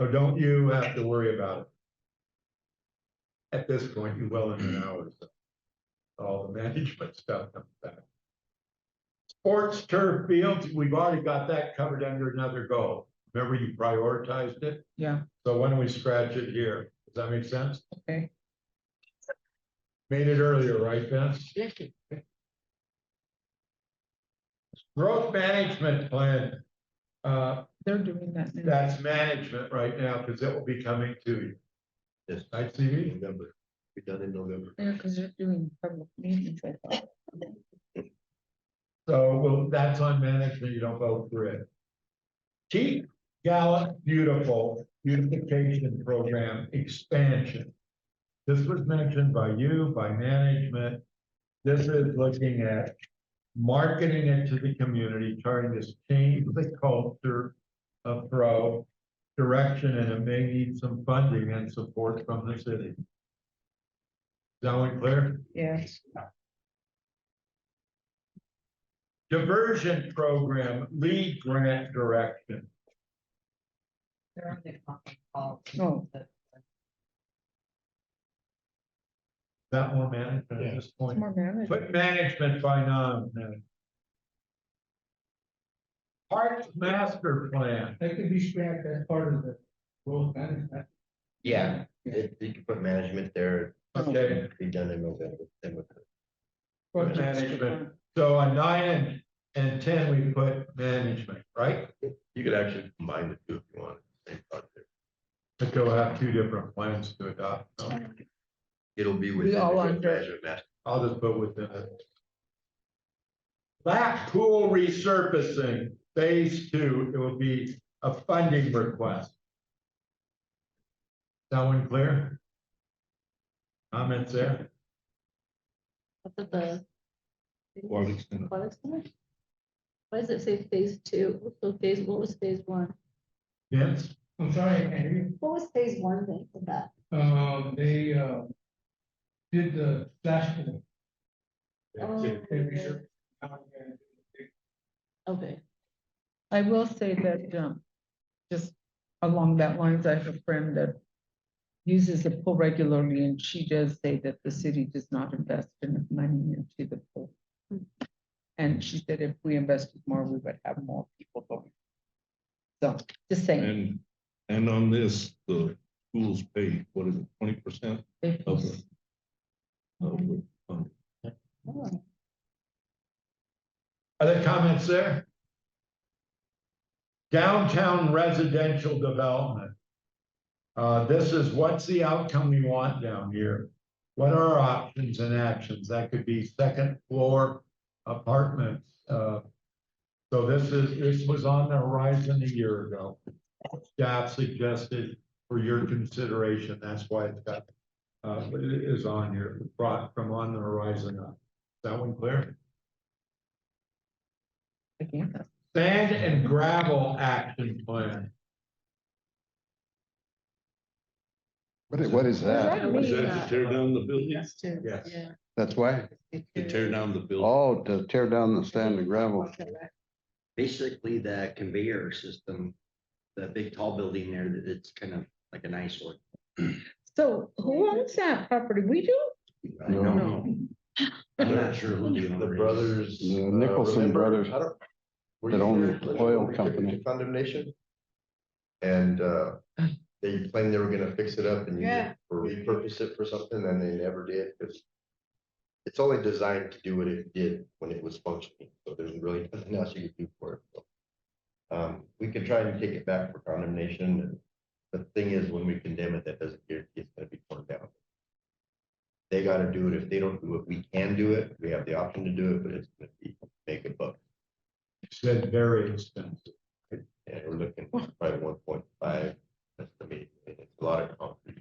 So don't you have to worry about it. At this point, you will in an hour. So all the management stuff comes back. Sports turf fields, we've already got that covered under another goal. Remember you prioritized it? Yeah, So why don't we scratch it here? Does that make sense? okay. Made it earlier, right, Vince? Growth management plan. They're doing that now. That's management right now, because it will be coming to you. Yes. I see. November. Be done in November. Yeah, because they're doing public meetings, I thought. So, well, that's on management, you don't vote for it. Keep Gallup beautification program expansion. This was mentioned by you, by management. This is looking at marketing it to the community, trying to change the culture of pro direction, and it may need some funding and support from the city. Is that one clear? Yes. Diversion program, lead grant direction. Oh, That more management at this it's point. more management. Put management by non-management. Parks master plan. That could be scrapped as part of the growth management. Yeah, you can put management there. Okay. Be done in November. Then with Put management. So on 9 and 10, we put management, right? You could actually combine the two if you want. Same project. But they'll have two different plans to adopt. So It'll be We within the all growth under- management master. I'll just put within it. Black pool resurfacing, phase 2, it will be a funding request. That one clear? Comments there? Up at the. Aquatic center. Aquatic center? Why does it say phase 2? So what was phase 1? Vince? I'm sorry, I can't hear you. What was phase 1 thing for that? They, did the splash pool. Oh, They okay. researched. Okay. I will say that, just along that lines, I have a friend that uses the pool regularly, and she does say that the city does not invest enough money into the pool. And she said if we invested more, we would have more people going. So, just saying. And on this, the schools pay, what is it, 20% of the. Oh, Other comments there? Downtown residential development. This is what's the outcome we want down here? What are our options and actions? That could be second floor apartments. So this was on the horizon a year ago. Staff suggested for your consideration, that's why it's got, it is on here, brought from on the horizon up. Is that one clear? Sand and gravel action plan. What is that? Was that to tear down the building? Yes. Yes. That's why? To tear down the building? Oh, to tear down the sand and gravel. Basically, the conveyor system, the big tall building there, that it's kind of like an eyesore. So who owns that property? We do? I don't know. I'm not sure who the The owner is. brothers. The Nicholson remember- brothers I don't- were that you own here, the Linda, oil when we took company. the Condemnation. And they claimed they were gonna fix it up and use Yeah. it or repurpose it for something, and they never did, because it's only designed to do what it did when it was functioning, so there's really nothing else you can do for it. So, we could try and take it back for condemnation, and the thing is, when we condemn it, that doesn't guarantee it's gonna be torn down. They gotta do it. If they don't do it, we can do it. We have the option to do it, but it's gonna be make a buck. Said very expensive. And we're looking probably 1.5. That's the mean. It's a lot of concrete.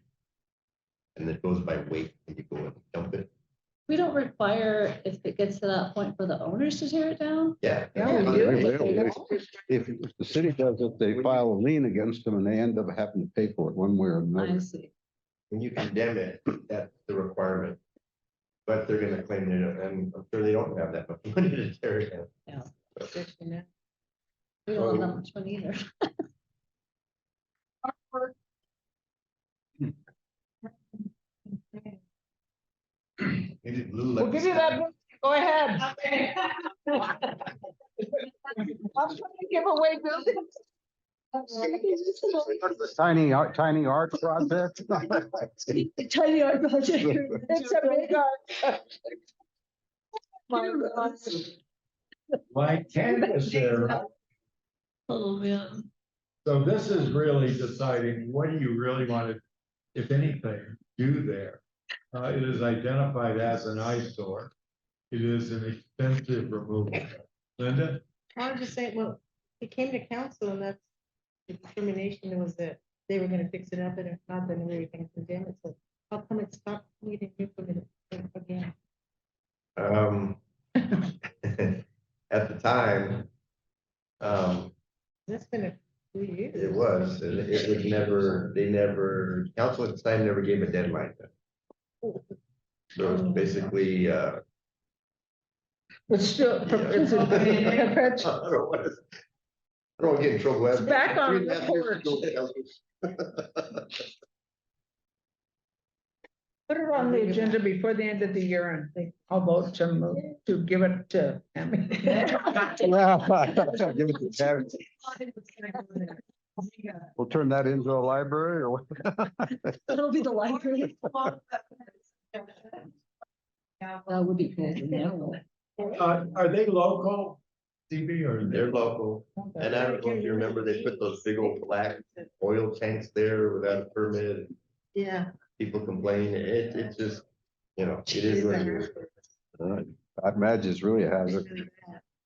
And it goes by weight when you go and dump it. We don't require, if it gets to that point, for the owners to tear it down? Yeah. Yeah, we do. If the city does it, they file a lien against them and they end up having to pay for it one way or I another. see. When you condemn it, that's the requirement. But they're gonna claim they don't, and I'm sure they don't have that much money to tear it down. Yeah. We don't have that much money either. Maybe blue. We'll like give the you sky. that. Go ahead. I'm trying to give away buildings. Tiny art project. Tiny art project. It's a big art. My God. Like canvas there. Oh, man. So this is really deciding what do you really want to, if anything, do there. It is identified as an eyesore. It is an expensive removal. Linda? I was just saying, well, it came to council and that's the determination was that they were gonna fix it up and if not, then we were gonna condemn it. So how come it stopped needing implemented again? At the time, That's been a few years. it was, and it was never, they never, council at the time never gave a deadline. So it's basically, But still, it's I a, don't want to get in trouble. It's back on 3.5 years ago. put it on the agenda before the end of the year and think, I'll vote to move, to give it to Tammy. Give it to Terry. We'll turn that into a library or what? That'll be the library. That would be cool. Are they local, CB, or They're local, and I don't know if you remember, they put those big old black oil tanks there without a permit. Yeah. People complain, it's just, you know, it is what it is. I imagine it's really a hazard.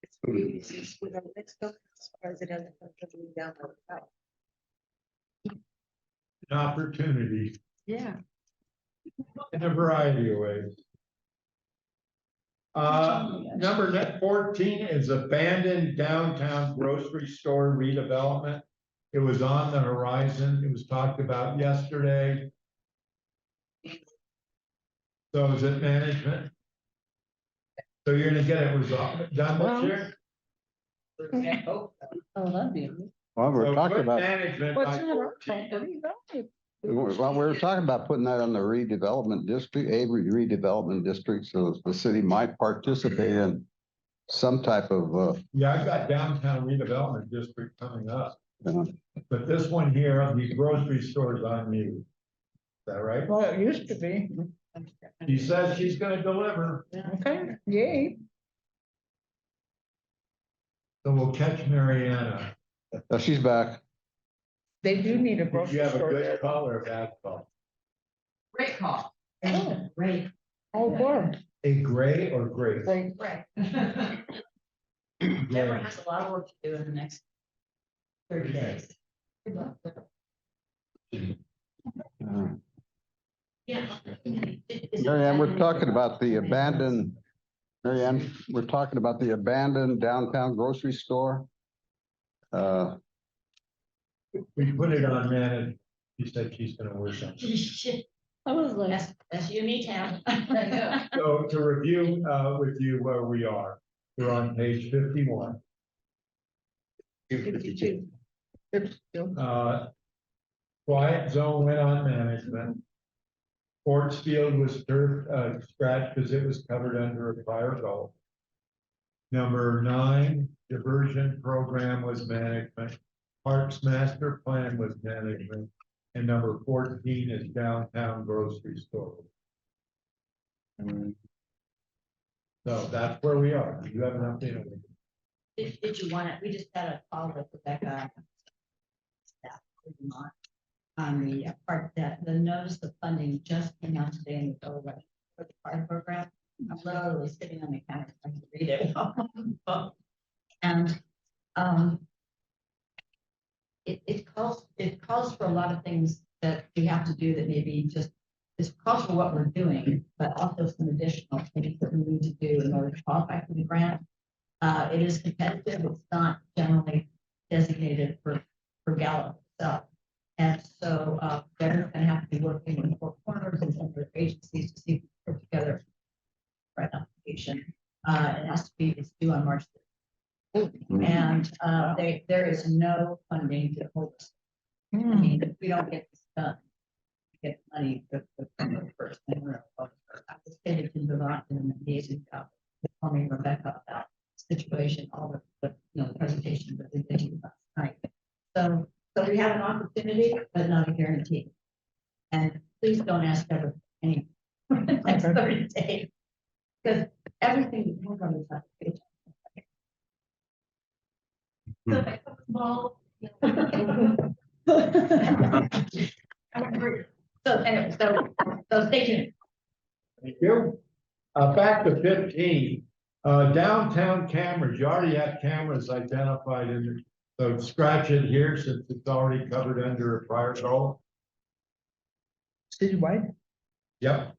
It's really easy with our next government, as far as it doesn't come down the road. an opportunity Yeah. in a variety of ways? Number 14 is abandoned downtown grocery store redevelopment. It was on the horizon. It was talked about yesterday. So is it management? So you're gonna get it resolved, done this year? Oh, that'd be. Well, we're So talking put about, management What's by not our 14. property, right? well, we were talking about putting that on the redevelopment district, a redevelopment district, so the city might participate in some type of, Yeah, I've got downtown redevelopment district coming up, uh, but this one here, the grocery stores on you. Is that right? Well, it used to be. She says she's gonna deliver, Okay, yay. so we'll catch Mariana. she's back. They do need a Did grocery you have a store good there. call or a bad call? Great call. Oh. Great. Oh, boy. A gray or great? Like, Right. Deborah has a lot of work to do in the next 30 days. Good luck. Yeah. Marianne, we're talking about the abandoned, Marianne, we're talking about the abandoned downtown grocery store. We put it on management. She said she's gonna work on it. I was like, That's you need to have. So to review with you where we are, we're on page 51. 52. Quiet zone went on management. Sports field was scratched because it was covered under a prior goal. Number 9, diversion program was management. Parks master plan was management. And number 14 is downtown grocery store. So that's where we are. Do you have an update on it? Did you want it? We just had a call with Rebecca. Staff on the part that the notice of funding just came out today in the Gallup for the card program. I'm literally sitting on the counter trying to read it. And it calls for a lot of things that we have to do that maybe just, it calls for what we're doing, but also some additional things that we need to do in order to qualify for the grant. It is competitive. It's not generally designated for Gallup itself. And so they're going to have to be working in 4 corners and other agencies to see if we can put together the right application. It has to be, it's due on March 3rd. And there is no funding to hold us. I mean, if we don't get this done, we get money for the first thing. I was stated to Devon in an amazing job informing Rebecca about the situation, all the presentation that they did last night. So we have an opportunity, but not a guarantee. And please don't ask ever any next 30 days, because everything depends on this application. So if I put the ball, so anyway, so stay tuned. Thank you. Back to 15, downtown cameras. You already have cameras identified in it. So scratch it here since it's already covered under a prior goal. Citywide? Yep.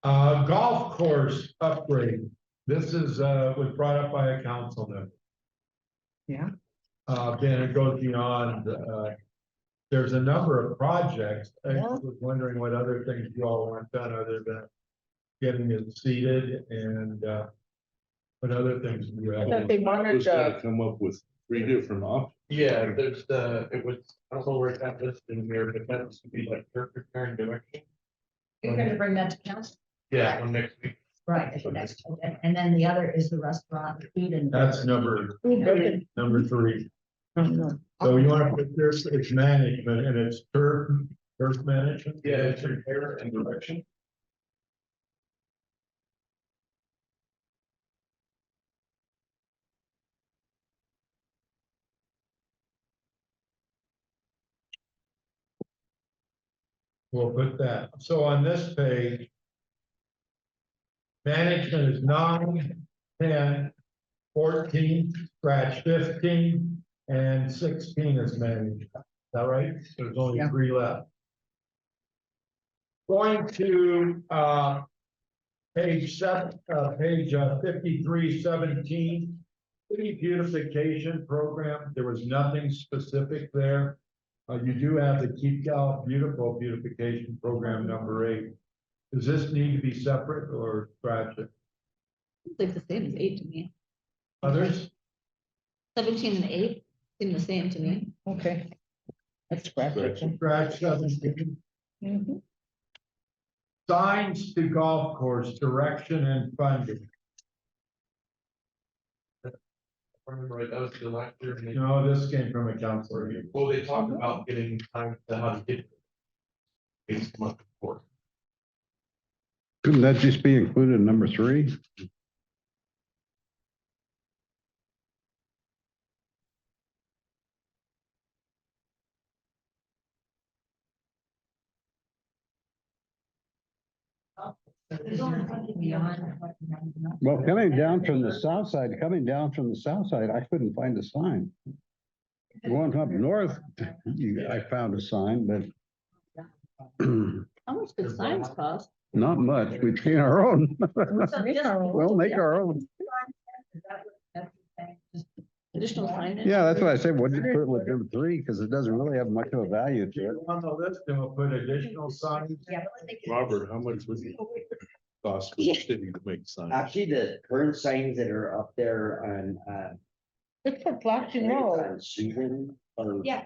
Golf course upgrade. This is was brought up by a council member. Yeah. Ben, it goes beyond, there's a number of projects. I Yeah. was wondering what other things you all want done other than getting it seated and, what other things do you have? That they I wanted, was gonna come up with 3 different options. Yeah, there's it was, I don't know where it's at listed in here, but that would be like turf repair and direction. You're going to bring that to council, Yeah, on next week. right? at the next, and then the other is the restaurant, the food and. That's number 3. oh, no. So you want to put this, it's management and it's turf management? Yeah, it's repair and direction. We'll put that. So on this page, management is 9, 10, 14, scratch 15, and 16 is managed. Is that right? So there's only 3 left. Going to page 5317, city beautification program. There was nothing specific there. You do have the Keep Gallup Beautiful beautification program number 8. Does this need to be separate or scratch it? it's like the same as 8 to me. Others? 17 and 8 seem the same to me. Okay. Let's scratch it. Scratch 17. Mhm. Signs to golf course direction and funding. I remember right, that was the last year. And they, No, this came from a counselor. well, they talked about getting time to how to get. It's month before. Couldn't that just be included in number 3? There's only funding beyond what we have enough. Well, coming down from the south side, I couldn't find a sign. Going up north, I found a sign, but How much does signs cost? not much. We paint our own. We'll make our own. Additional signage? Yeah, that's what I said. What did you put with number 3? Because it doesn't really have much of a value to it. On the list, and we'll put additional signs. Yeah, but they can- Robert, how much would it cost for the city to make signs? Actually, the current signs that are up there on, It's for flashing road. on Susan, or, Yeah.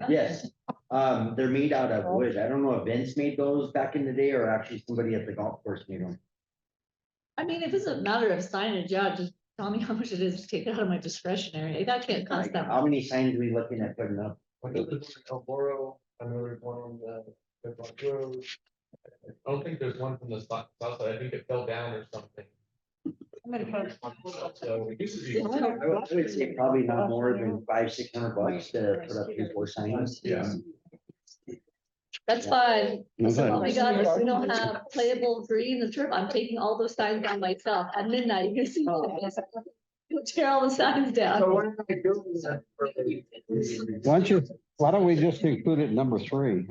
yes, they're made out of wood. I don't know if Vince made those back in the day or actually somebody at the golf course made them. I mean, if it's a matter of signage, yeah, just tell me how much it is, take it out of my discretionary, that can't cost that How much. many signs are we looking at putting up? When it was in Elboro, I know there's one on the road. I don't think there's one from the south side. I think it fell down or something. So it used to be. I would say probably not more than $500-600 to put up 3-4 signs. Yeah. That's fine. That's So fine. what we got is we don't have playable green, the turf, I'm taking all those signs down myself, at midnight, you can see. You'll tear all the signs down. Why don't we just include it in number 3?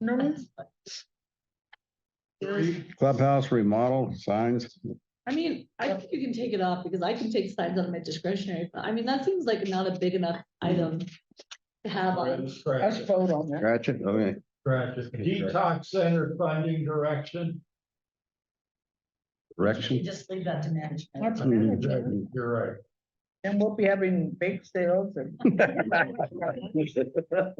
No, Clubhouse remodel signs. I mean, I think you can take it off, because I can take signs out of my discretionary, but I mean, that seems like not a big enough item to have on. let's vote on that. Scratch it. Okay. Scratch it. Detox center funding direction. You Direction. just leave that to management. Let's manage it. You're right. And we'll be having bake sales and. I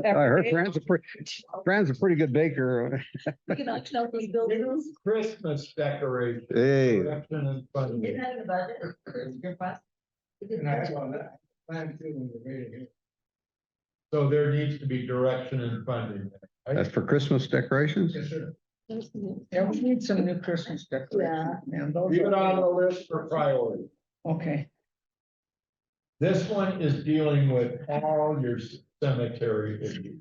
heard Fran's a pretty good baker. We can auction out those buildings. Christmas decoration. Hey. Direction and Is funding. that in the budget or request? And I have on that, plan to when we're ready here. So there needs to be direction and funding. That's for Christmas decorations? Yes, sir. Yeah, we need some new Christmas decorations. Man, those Leave it on are, the list for priority. okay. This one is dealing with all your cemetery issues.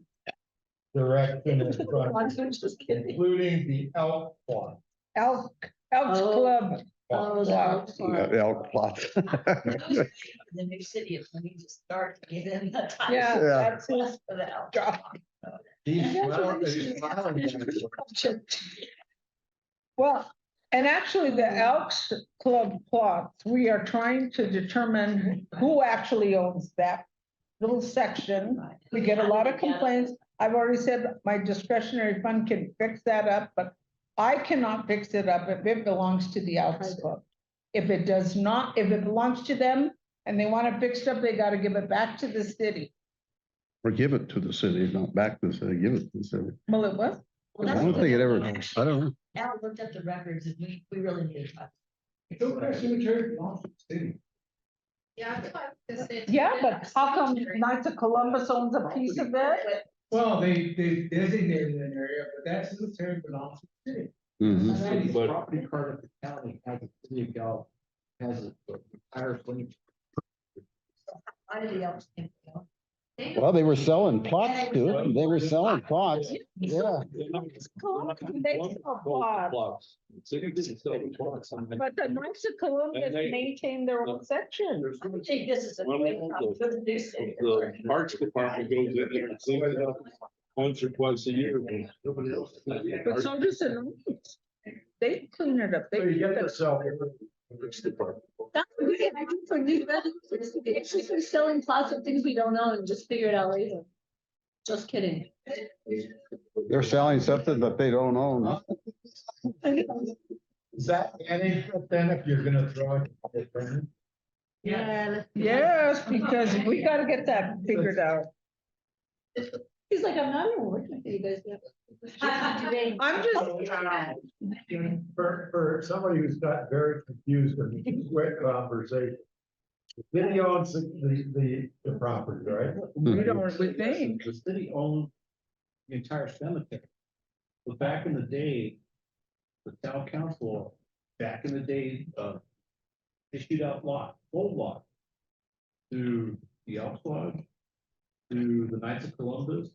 Direction and funding, I'm just kidding. including the elk one. Elks Oh. Club. Oh, that's fine. Elk plots. The new city, if we need to start to give them the time. Yeah, Yeah. that's his For the help. job. He's smiling. Well, and actually the Elks Club plots, we are trying to determine who actually owns that little section. We get a lot of complaints. I've already said my discretionary fund can fix that up, but I cannot fix it up if it belongs to the Elks Club. If it does not, if it belongs to them and they want it fixed up, they gotta give it back to the city. Or give it to the city, not back to the city, give it to the city. Well, it was. I don't think it ever, I don't know. Al looked at the records and we really need to. Don't that cemetery belongs to the city? Yeah, I feel like this is- Yeah, but how come Knights of Columbus owns a piece of it? Well, they designated an area, but that cemetery belongs to the city. Mhm. But- Property card of the county has a city of Gallup, has a entire fleet. Why did the Elks think, you know? Well, they were selling plots to it. They were selling plots. Yeah. City didn't sell the plots. But the Knights of Columbus And they- maintain their own section. There's I think this is a One way of for the new city. the parks department goes in there and cleans it up once or twice a year. Nobody else. But so does the Knights. They clean it up. So you They, get yourself. That's what we can do for new residents. We actually start selling plots of things we don't own and just figure it out later. Just kidding. They're selling something that they don't own. Is that any, then if you're gonna throw it? Yeah. yes, because we gotta get that figured out. He's like, I'm not even working for you guys yet. I'm just, For somebody who's got very confused and quick conversation. The city owns the property, right? we don't, we think. The city owned the entire cemetery. But back in the day, the town council, back in the day, issued out full lot to the Elks Lodge, to the Knights of Columbus,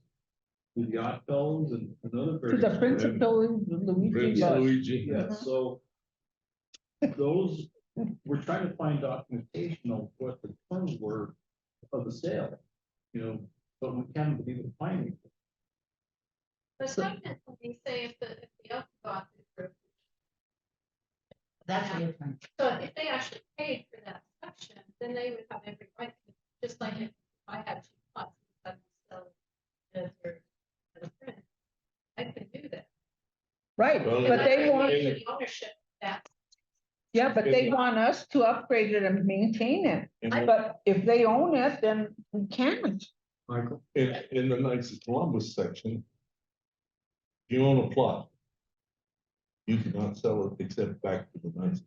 to the Odd Fellows and another. To the principal, Luigi, Prince but Luigi. Yeah, so those, we're trying to find documentation of what the terms were of the sale, but we can't even find anything. But technically, say if the elk got the group, That's a different. so if they actually paid for that section, then they would have every right, to, just like if I had two plots, I could sell it as a friend. I could do that. right, Well, but they want, The ownership of that. yeah, but they want us to upgrade it and maintain it. And But if they own it, then we can't. Michael? in the Knights of Columbus section, if you own a plot, you cannot sell it except back to the Knights.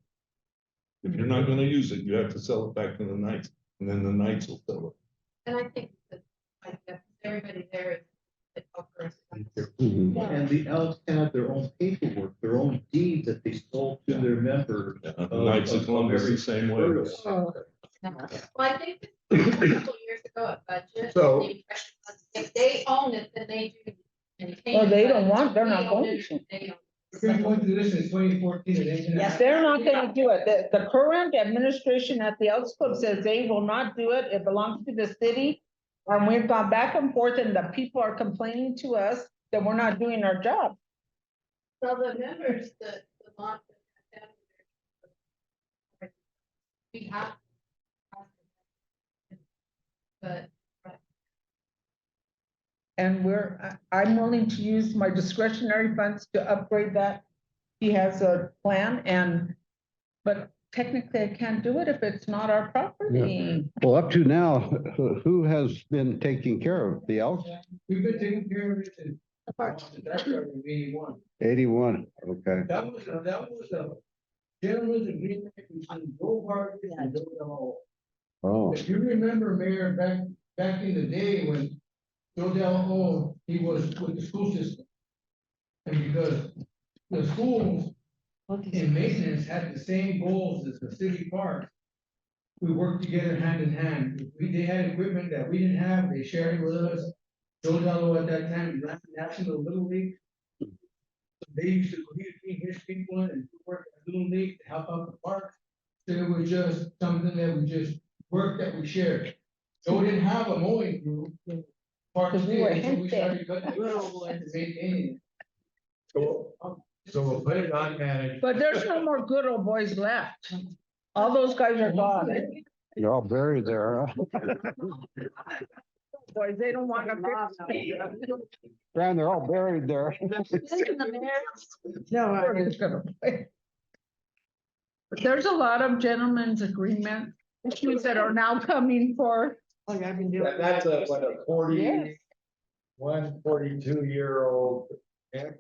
If you're not gonna use it, you have to sell it back to the Knights, and then the Knights will sell it. And I think that, everybody there is. the helpers. Mhm. And the Elks have their own paperwork, their own deed that they sold to their members. The Knights of Columbus the same way. Well, I think a couple years ago at budget. So- the impression was if they own it, then they do. maintain Well, they it, don't but want, they're not we own going it, to. they own it. We've been going through this since 2014. and they didn't have- They're not gonna do it. The current administration at the Elks Club says they will not do it. It belongs to the city. And we've gone back and forth and the people are complaining to us that we're not doing our job. So the members, the lot. We have. But. And I'm willing to use my discretionary funds to upgrade that. He has a plan but technically I can't do it if it's not our property. Well, up to now, who has been taking care of the Elks? We've been taking care of it since. That's started in 81. 81, okay. That was a gentleman's agreement between Joe Harvey and Joe Delo. Oh, If you remember, Mayor, back in the day when Joe Delo, he was with the school system. And because the schools in maintenance had the same goals as the city park. We worked together hand in hand. They had equipment that we didn't have, they shared it with us. Joe Delo at that time ran the National Little League. They used to, he would bring his people in and work at the Little League to help out the park. So it was just something that we just worked that we shared. Joe didn't have a mowing crew. Park Because we were did, so we hinted. started cutting the grass and maintaining it. So we'll put it on managed. But there's no more good old boys left. All those guys are gone. you're all buried there, huh? Boys, they don't want to fix it. Fran, they're all buried there. No. There's a lot of gentlemen's agreement issues that are now coming for. That's a 42-year-old. But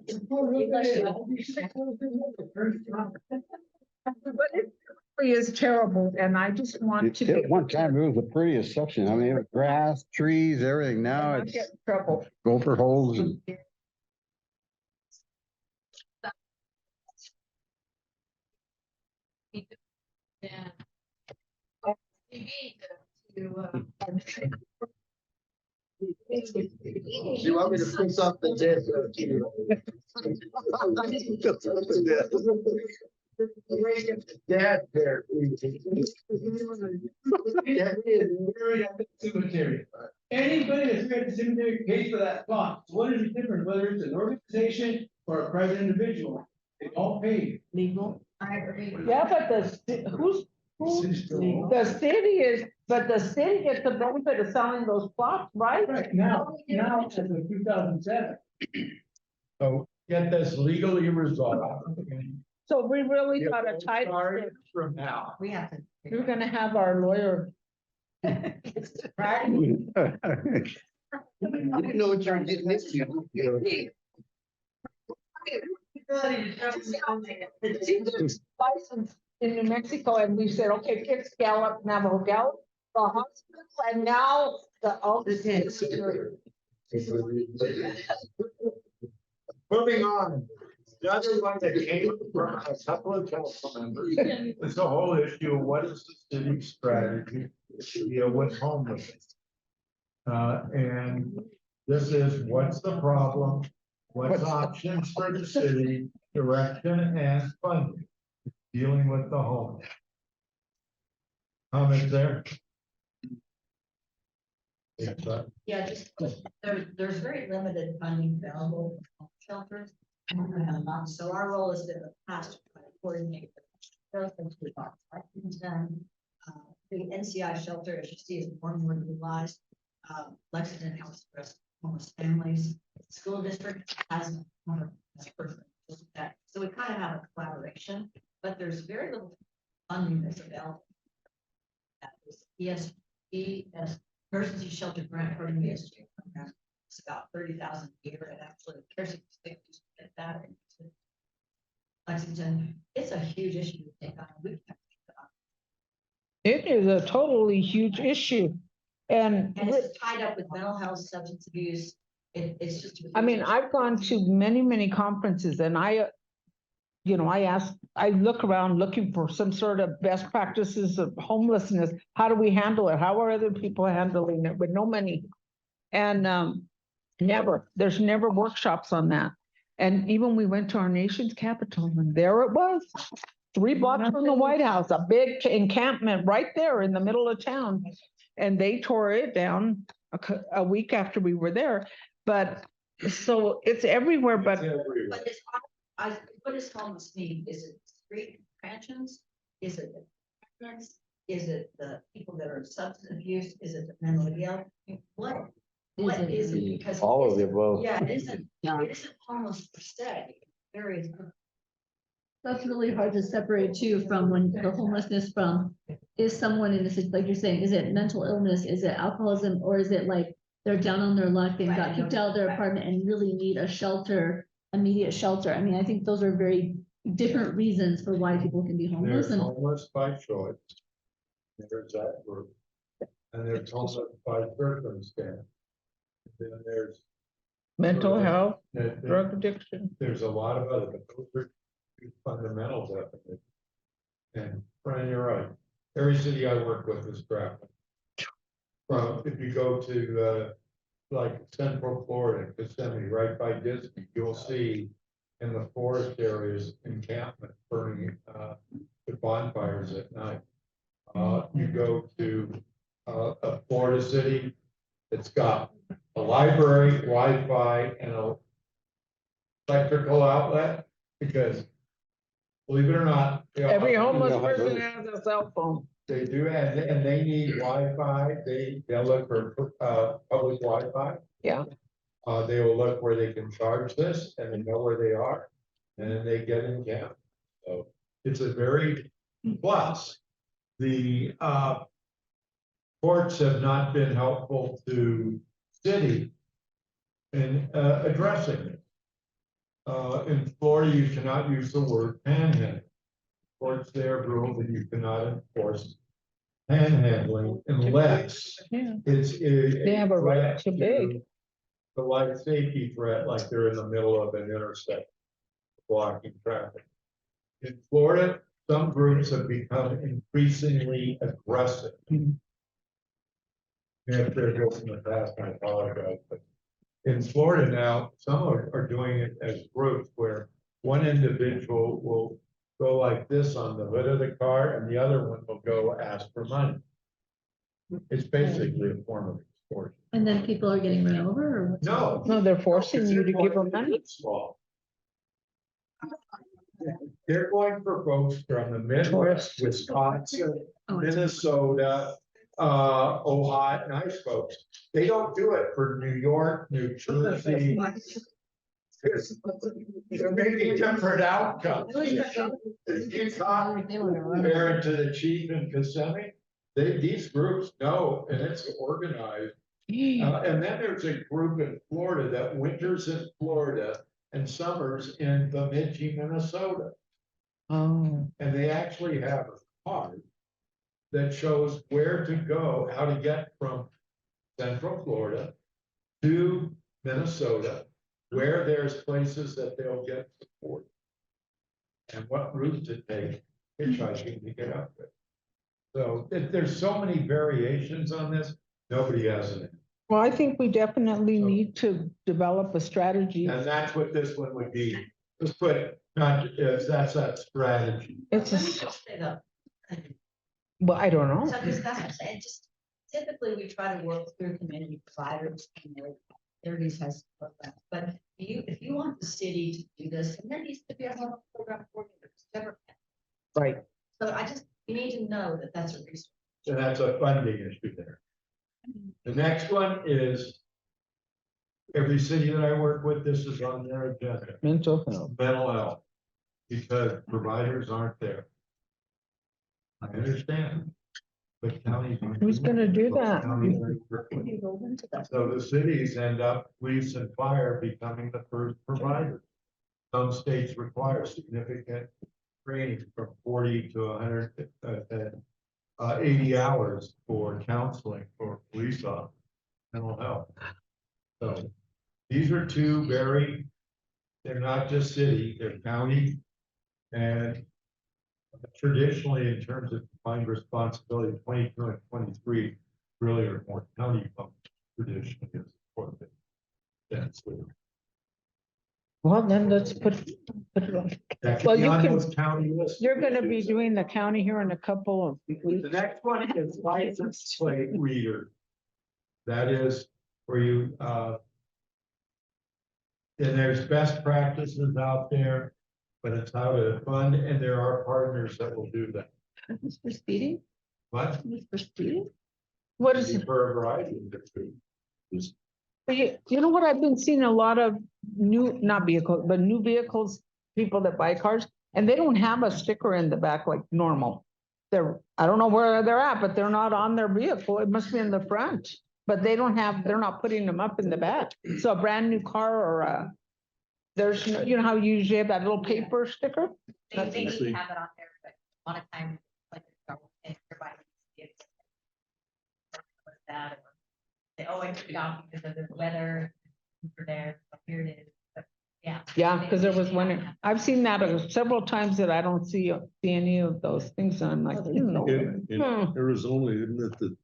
it really is terrible, and I just want to. At one time, it was the prettiest section. I mean, it was grass, trees, everything. Now Not it's get in trouble. gopher holes and. And. TV to. You want me to put something there? Dad there. Cemetery. Anybody that's at the cemetery pays for that plot. So what is the difference, whether it's an organization or a private individual? They all pay. Legal. I agree. Yeah, but the city is, but the city gets the benefit of selling those plots, right? Right, now, it's in 2007. So get this legally resolved. So we really got a tight, Start from now. We have to. we're gonna have our lawyer. Right? You know what you're getting into. License in New Mexico, and we said, okay, fix Gallup, Navajo Gallup, the hospital, and now the. Moving on. The other one that came from a couple of council members is the whole issue of what is the city's strategy to deal with homelessness. And This is what's the problem, what's options for the city, direction and funding, dealing with the home. Comment there? Yes, sir. Yeah, just, there's very limited funding available for shelters. So our role is to the past to try to coordinate the growth into the box. The NCI shelter, as you see, is more and more utilized. Lexington helps address homeless families. School district has one person that, so we kind of have a collaboration, but there's very little funding that's available. That is emergency shelter grant program, ESG program. It's about 30,000 a year, and actually cares to get that into Lexington. It's a huge issue to take on. We can't take it on. It is a totally huge issue. And And it's tied up with mental health, substance abuse. It's just. I mean, I've gone to many, many conferences and I look around looking for some sort of best practices of homelessness. How do we handle it? How are other people handling it with no money? And there's never workshops on that. And even we went to our nation's capital and there it was, 3 blocks from the White House, a big encampment right there in the middle of town. And they tore it down a week after we were there. But so it's everywhere, but But it's, what is homeless mean? Is it street transients? Is it the parents? Is it the people that are substance abuse? Is it the mentally ill? What is it? Because All of the above. yeah, it isn't homeless per se. Very. That's really hard to separate too from when the homelessness from, is someone in this, like you're saying, is it mental illness, is it alcoholism, or is it like they're down on their luck, they've got kicked out of their apartment and really need a shelter, immediate shelter. I mean, I think those are very different reasons for why people can be homeless. There's And homeless by choice. There's that group. And there's homeless by circumstance. Then there's. mental health, that- drug addiction. There's a lot of other, but those are two fundamental definitions. And Brian, you're right. Every city I work with is grappling. Well, if you go to, like Central Florida, Kissimmee, right by Disney, you'll see in the forest areas encampment burning, the bonfires at night. You go to, a Florida city, it's got a library, Wi-Fi, and a electrical outlet, because believe it or not. Every homeless person has a cell phone. They do, and they need Wi-Fi, they'll look for, public Wi-Fi. Yeah. They will look where they can charge this, and they know where they are, and then they get in camp. So it's a very, plus, the, courts have not been helpful to city in, addressing it. In Florida, you cannot use the word panhandling. Courts there rule that you cannot enforce panhandling unless Yeah. it's a. They have a right threat to beg. The life safety threat, like they're in the middle of an intersection, blocking traffic. In Florida, some groups have become increasingly aggressive. If they're just in the past, I apologize, but in Florida now, some are doing it as groups where one individual will go like this on the hood of the car and the other one will go ask for money. It's basically a form of extortion. and then people are getting run over or what? No. No, they're forcing you to give them money. Small. They're going for folks from the Midwest, Tourists. Wisconsin, Oh, it's- Minnesota, Ohio, nice folks. They don't do it for New York, New Jersey. There may be different outcomes. If you talk compared to the chief in Kissimmee, these groups know, and it's organized. And then there's a group in Florida that winters in Florida and summers in Bemidji, Minnesota. Oh. And they actually have a card that shows where to go, how to get from Central Florida to Minnesota, where there's places that they'll get support. And what route to take, hitchhiking to get up there. So there's so many variations on this, nobody has an answer. Well, I think we definitely need to develop a strategy. And that's what this one would be. Let's put, not, if that's that strategy. It's, Let me just say though, well, I don't know. so just, that's what I'm saying, just typically we try to work through community providers, you know, everybody's has programs, but if you want the city to do this, and there needs to be a whole program for you, there's never. Right. So you need to know that that's a resource. So that's a funding issue there. The next one is every city that I work with, this is on their agenda, Mental health. mental health, because providers aren't there. I understand. But counties. Who's gonna do that? Counties are- So the cities end up, police and fire becoming the first provider. Some states require significant training from 40 to 180 hours for counseling for police officers, mental health. So these are two they're not just city, they're county. And traditionally, in terms of defined responsibility, 22 and 23 really are more county functions traditionally as important. That's what. Well, then let's put it on. That Well, could be you on can- those county lists. You're gonna be doing the county here in a couple of The weeks. next one is license plate reader. That is where you, and there's best practices out there, but it's how to fund, and there are partners that will do that. This for speeding, But this for speeding. What is it? for a variety of different. You know what, I've been seeing a lot of not vehicles, but new vehicles, people that buy cars, and they don't have a sticker in the back like normal. I don't know where they're at, but they're not on their vehicle. It must be in the front. But they're not putting them up in the back. So a brand new car or there's, you know how you usually have that little paper sticker? They need to see. have it on there, but a lot of times, like, everybody. gets that, or say, oh, I took it off because of the weather for there, but here it is, but yeah. Yeah, because there was one, I've seen that several times that I don't see any of those things. And I'm like, In Arizona, isn't it that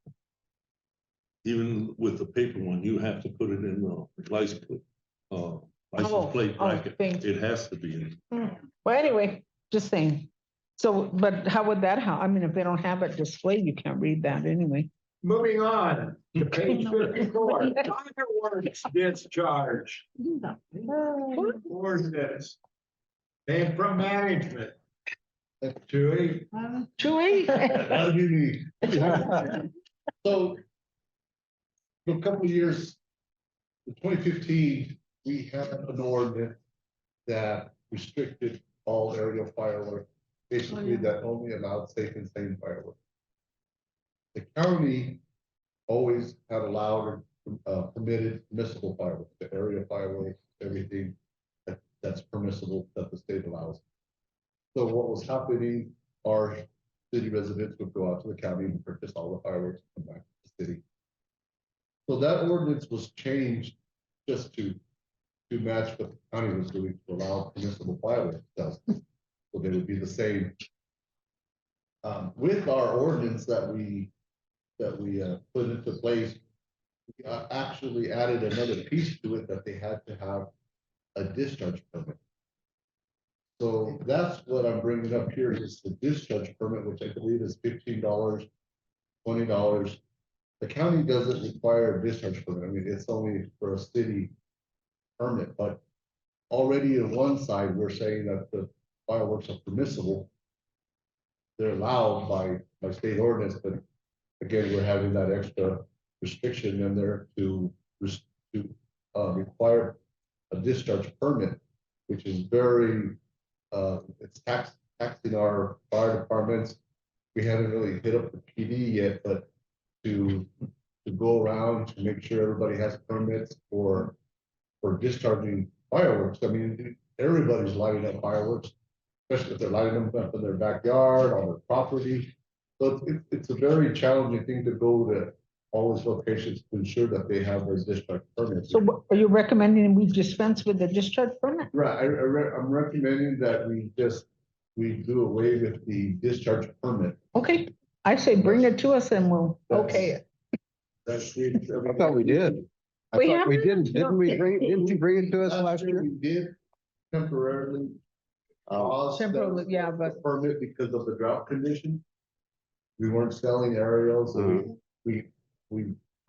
even with the paper one, you have to put it in the license plate bracket. It has to be. Well, anyway, just saying. So, but how would that help? I mean, if they don't have it displayed, you can't read that anyway. Moving on to page 54, fireworks discharge. Ordinance. Came from management. Chewy. Chewy. How do you need? So, for a couple of years, in 2015, we had an ordinance that restricted all aerial fireworks, basically that only allowed safe and sane fireworks. The county always had allowed or permitted permissible fireworks, the aerial fireworks, everything that's permissible that the state allows. So what was happening, our city residents would go out to the county and purchase all the fireworks and come back to the city. So that ordinance was changed just to match what the county was doing to allow permissible fireworks. So they would be the same. With our ordinance that we put into place, we actually added another piece to it that they had to have a discharge permit. So that's what I'm bringing up here is the discharge permit, which I believe is $15, $20. The county doesn't require a discharge permit. I mean, it's only for a city permit, but already on one side, we're saying that the fireworks are permissible. They're allowed by state ordinance, but again, we're having that extra restriction in there to require a discharge permit, which is very, it's taxing our fire departments. We haven't really hit up the PD yet, but to go around to make sure everybody has permits for discharging fireworks. I mean, everybody's lighting up fireworks, especially if they're lighting them up in their backyard, on their property. So it's a very challenging thing to go to all these locations to ensure that they have those discharge permits. So are you recommending we dispense with the discharge permit? Right, I'm recommending that we do away with the discharge permit. Okay, I say bring it to us and we'll, okay. I thought we did. I We thought we haven't? didn't. Didn't you bring it to us last year? We did temporarily. pause that Temporarily, yeah, but Permit because of the drought condition. We weren't selling aerials, so we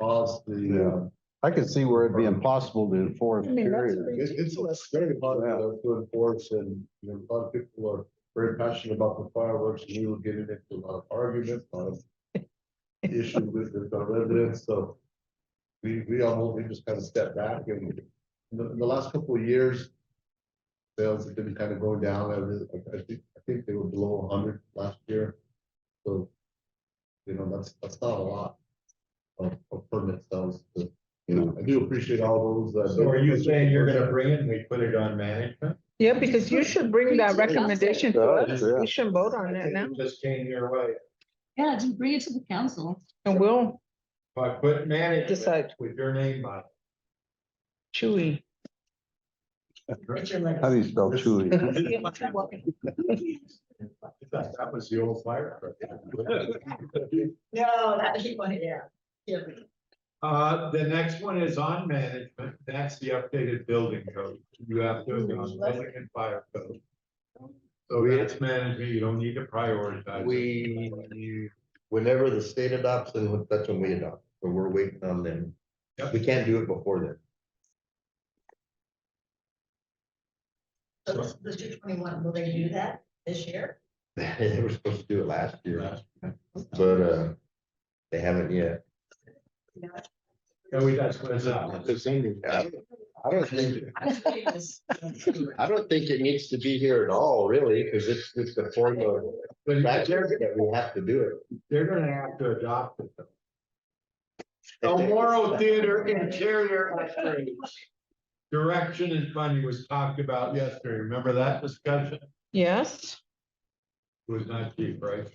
paused the, I could see where it'd be impossible to enforce. I mean, that's period. it's very hard to enforce and, you know, a lot of people are very passionate about the fireworks and we were getting into a lot of arguments, a lot of issues with our residents, so we just kind of stepped back and in the last couple of years, sales have been kind of going down. I think they were below 100 last year. So, you know, that's not a lot of permit sales. But, you know, I do appreciate all those. So are you saying you're gonna bring it and we put it on management? yeah, because you should bring that recommendation to us. Yeah. We should vote on I it think now. it just came your way. Yeah, just bring it to the council. And we'll If I put management decide. with your name on it. Chewy. How do you spell chewy? That was the old fire. No, that he wanted, yeah. The next one is on management. That's the updated building code. You have to go on building and fire code. So that's management. You don't need to prioritize. Whenever the state adopts, and that's when we adopt, but we're waiting on them. Yep. We can't do it before then. So the 221, will they do that this year? They were supposed to do it last year, but they haven't yet. Yeah, we that's what it's on. I don't think, I don't think it needs to be here at all, really, because it's the form of But that we have to do it. they're gonna have to adopt it. though. Elmoro Theater interior upgrades. Direction and funding was talked about yesterday. Remember that discussion? Yes. It was not cheap, right?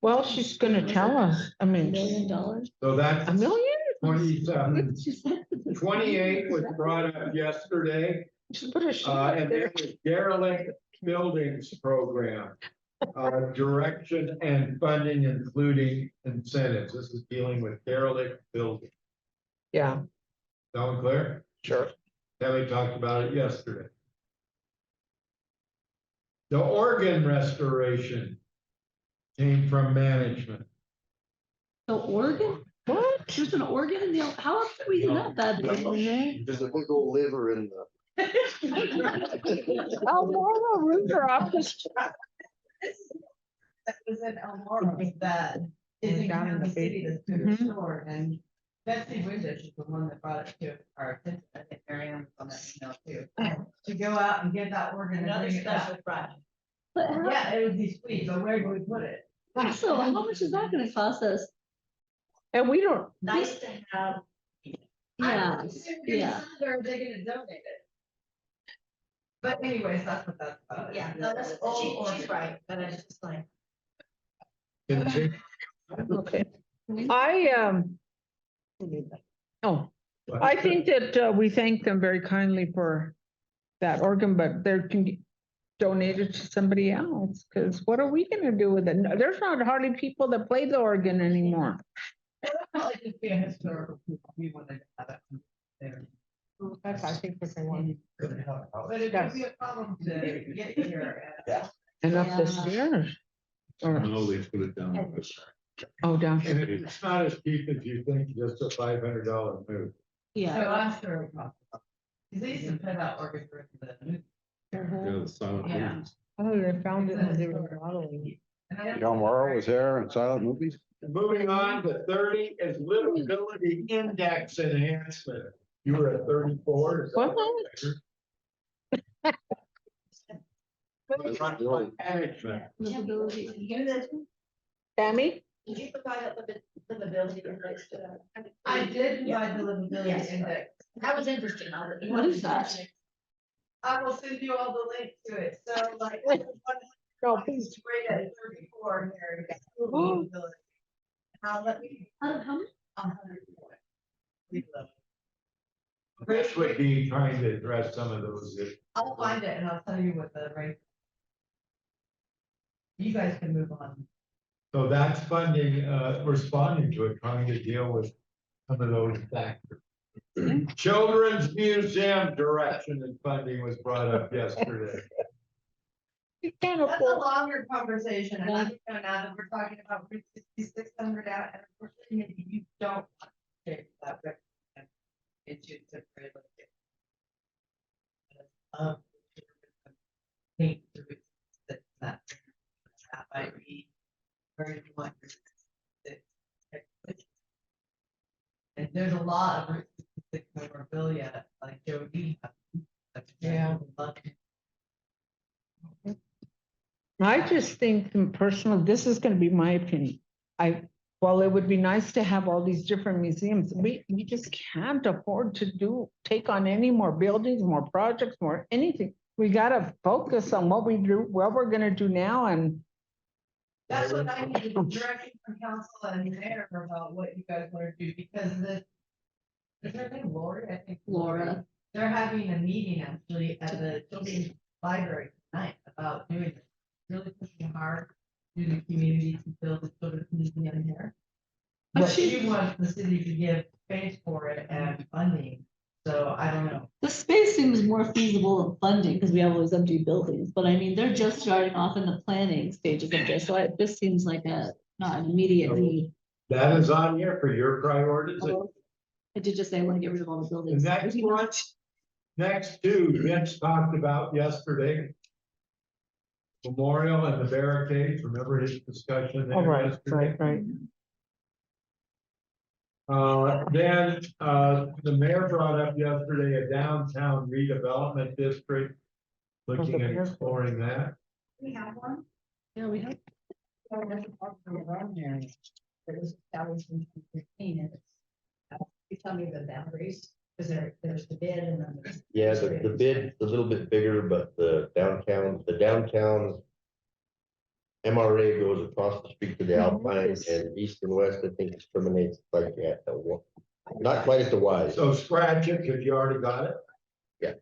Well, she's gonna tell us. I mean, $1 million. So that's a million? 27. She said. 28 was brought up yesterday. Just put a sheet And up there. then the derelict buildings program. Direction and funding, including incentives. This is dealing with derelict buildings. Yeah. Sound clear? Sure. Kelly talked about it yesterday. The organ restoration came from management. The organ? What? There's an organ in the, how often are we doing that bad? There's a big old liver in the. Oh, no, rooms are off the street. That was in Elmore, that is in Down in the County City basement. that's Mhm. restored, and Betsy Windish is the one that brought it to our attention. I think Mary Ann was on that email too. To go out and get that organ. Another special project. But how, Yeah, it would be sweet, but where do we put it? so how much is that gonna cost us? And we don't, Nice to have. Yeah, yeah. They're gonna donate it. But anyways, that's what that's about. Yeah, no, that's, she's right, but I just like. okay. Oh, I think that we thank them very kindly for that organ, but they can be donated to somebody else, because what are we gonna do with it? No, there's not hardly people that play the organ anymore. Like just be a historical, we wanted to have it there. That's, I think, what they want. But it would be a problem to get here. And up the stairs. Or, they put it down. oh, down. And it's not as cheap as you think, just a $500 move. So Yeah. I'm sure. it costs. Cause they used to put out organ for the. Mhm. the silent Yeah. movies. Oh, they found it when they were modeling. John Morrow was there in silent movies. Moving on to 30 is livability index enhancement. You were at 34. is that What? Management. Livability. Tammy? Did you provide a livability index to that? I did provide the livability index. That was interesting. What is that? I will send you all the links to it, so like. No, please. It's great at 34 here. Now let me. How much? 104. This would be trying to address some of those issues. I'll find it and I'll tell you what the rate. You guys can move on. So that's funding, responding to it, trying to deal with some of those factors. Children's Museum direction and funding was brought up yesterday. You can't That's a afford, longer conversation, and I'm now that we're talking about Route 6600 out, and unfortunately, maybe you don't want to take that. Into temporary location. Think the route that might be very much. And there's a lot of Route 66 memorabilia, like Joe D. Yeah. I just think personally, this is gonna be my opinion. While it would be nice to have all these different museums, we just can't afford to take on any more buildings, more projects, more anything. We gotta focus on what we're gonna do now and. That's what I need direction from council and mayor about what you guys want to do, because is her name Lori? I think Laura. They're having a meeting actually at the children's library tonight about doing this, really pushing hard to the community to build a children's museum here. But she wants the city to give space for it and funding, so I don't know. The space seems more feasible than funding because we have all those empty buildings, but I mean, they're just starting off in the planning stages of this, so this seems like not an immediate need. That is on here for your priorities. Although, I did just say I want to get rid of all the The buildings. next two, Vince talked about yesterday. Memorial and the barricades, remember his discussion there All right, yesterday? right. Then, the mayor brought up yesterday a downtown redevelopment district, looking at exploring that. We have one. Yeah, we have. So there's a park around there. It was established in 2015, and you tell me the boundaries, because there's the bid and then. Yeah, the bid's a little bit bigger, but the downtown MRA goes across the street to the Alpine, and east and west, I think discriminates like that. Not quite at the Y. So scratch it, because you already got it. Yeah.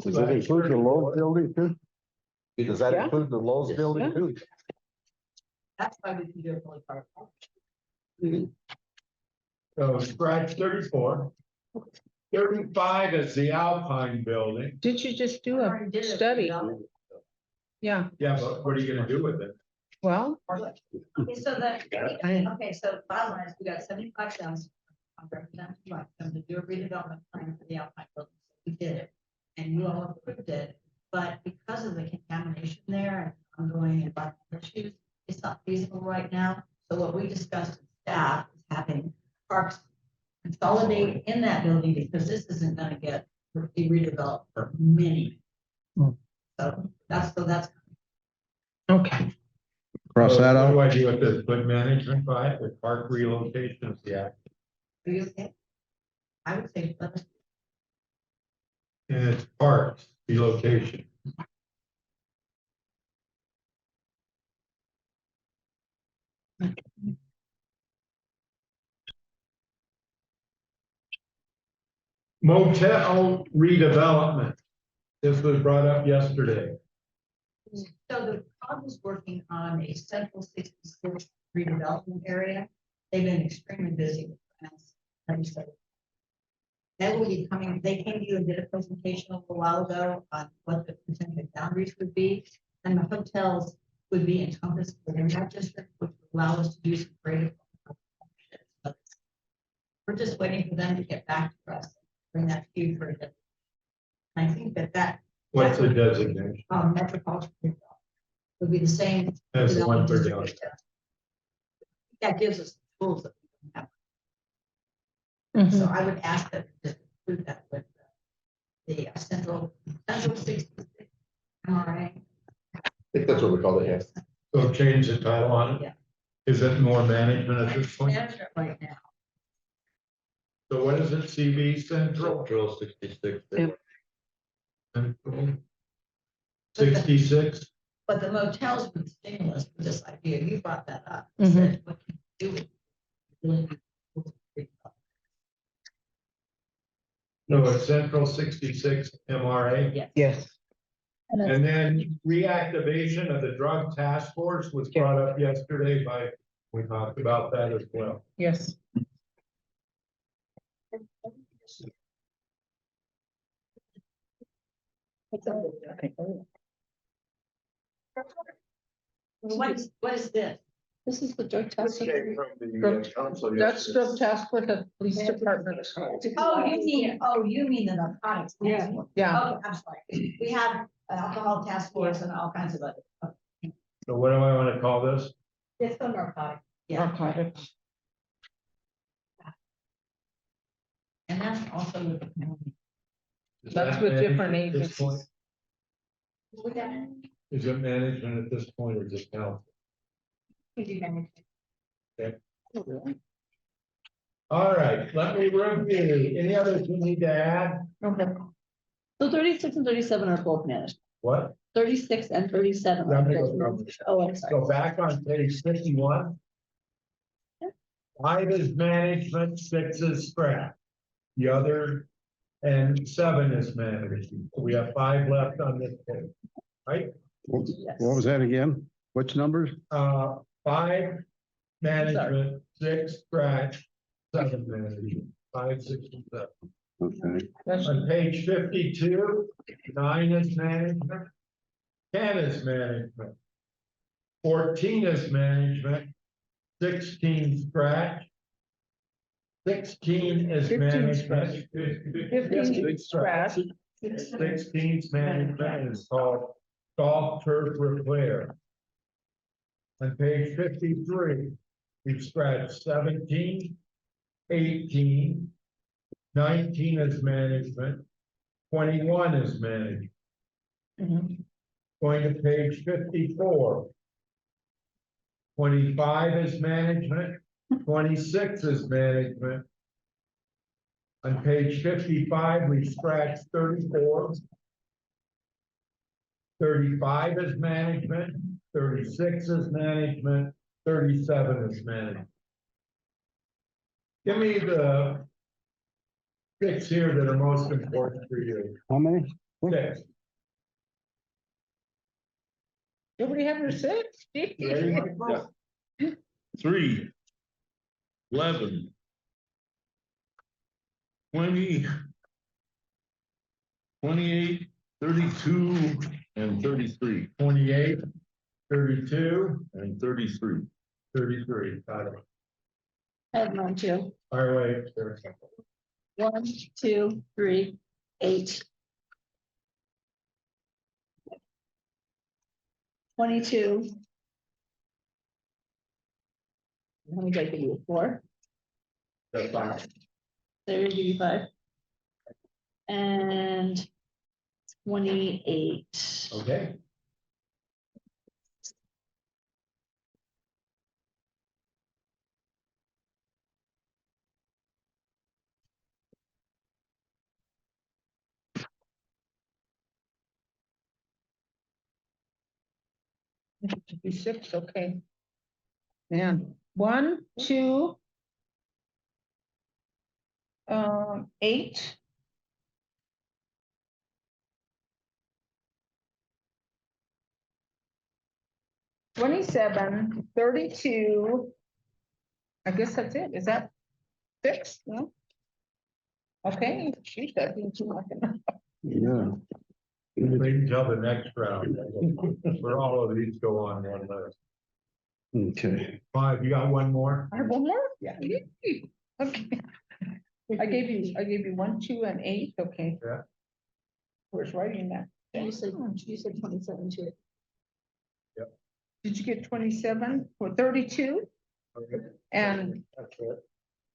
Does that include the Lowe's building too? Does that Yeah. include the Lowe's Yes. building too? That's why we can do it fully part. So scratch 34. 35 is the Alpine building. Did you just do a Already did it, study? you know? Yeah, Yeah, but what are you gonna do with it? well, Okay, so so bottom line is we got 75,000. I'm representing them to do a redevelopment plan for the Alpine building. We did it, and you all approved it, but because of the contamination there and ongoing environmental issues, it's not feasible right now. So what we discussed with staff is having parks consolidate in that building, because this isn't gonna get redeveloped for many. So that's okay. Cross that What do out. I do with this, put management by it, with park relocations, yeah, Are you okay? I would say, let us, and it's parks relocation. Motel redevelopment. This was brought up yesterday. so the COG is working on a central 66 redevelopment area. They've been extremely busy with plans. That will be coming, they came to you and did a presentation a little while ago on what the potential boundaries would be. And the hotels would be encompassed within that district, which would allow us to do some creative. We're just waiting for them to get back to us, bring that to you for the. I think that. What's the designation? Metropolitan would be the same. That's the one for district. That gives us the tools that we don't have. Mhm. So I would ask that to include that with the central 66 MRA. I think that's what we call it, yes. So change the title on it? Yeah. Is it more management at this point? Management right now. So what is it, CB Central? Drill 66. Yeah. 66? But the motels would stimulus for this idea. You brought that up. Mhm. Said, what can you do with it? No, it's Central 66 MRA. Yes. Yes. And then reactivation of the drug task force was brought up yesterday we talked about that as well. Yes. What is this? This is the drug test. That's drug task for the police department. Oh, you mean the narcotics? Yeah. Yeah. Oh, I'm sorry. We have alcohol task force and all kinds of other. So what do I want to call this? It's the narcotic. Yeah, Narcotics. and that's also with the county. Is That's that with different management at this point? agencies. Would that- Is it management at this point or just council? would you manage? All right, let me review. Any others you need to add? Okay. So 36 and 37 are both managed. What? 36 and 37. Let are me both go managed. Oh, I'm sorry. Go back on page 51. 5 is management, 6 is scrap. The other, and 7 is management. We have 5 left on this page, right? What was that again? Which numbers? 5 management, 6 scratch, 7 management, 5, 6, and 7. Okay. That's On page 52, 9 is management, 10 is management, 14 is management, 16 scratch, 16 is 15 management. 15 scratch. 16 is management, is called golf turf repair. On page 53, we've scratched 17, 18, 19 is management, 21 is management. Mhm. Going to page 54. 25 is management, 26 is management. On page 55, we scratched 34. 35 is management, 36 is management, 37 is management. Give me the 6 here that are most important for you. How many? 6. Nobody have your six? Ready? Yeah. 3, 11, 20, 28, 32, and 33, 28, 32, and 33. 33. Got it. I have mine too. All right, there's 1, 2, 3, 8. 22. How many did I give you? 4? the 5. There you give you 5. And 28. Okay. Be 6, okay. Man, 1, 2. 8. $27, 32. I guess that's it. Is that 6? No? Okay, geez, that didn't seem like enough. Yeah. Wait until the next round. Where all of these go on one list. Okay. 5, you got one more? I have one more? Yeah. Okay. I gave you 1, 2, and 8, okay. Yeah. Where's writing that? You said 27 too. Did you get 27 or 32? Okay. And That's it.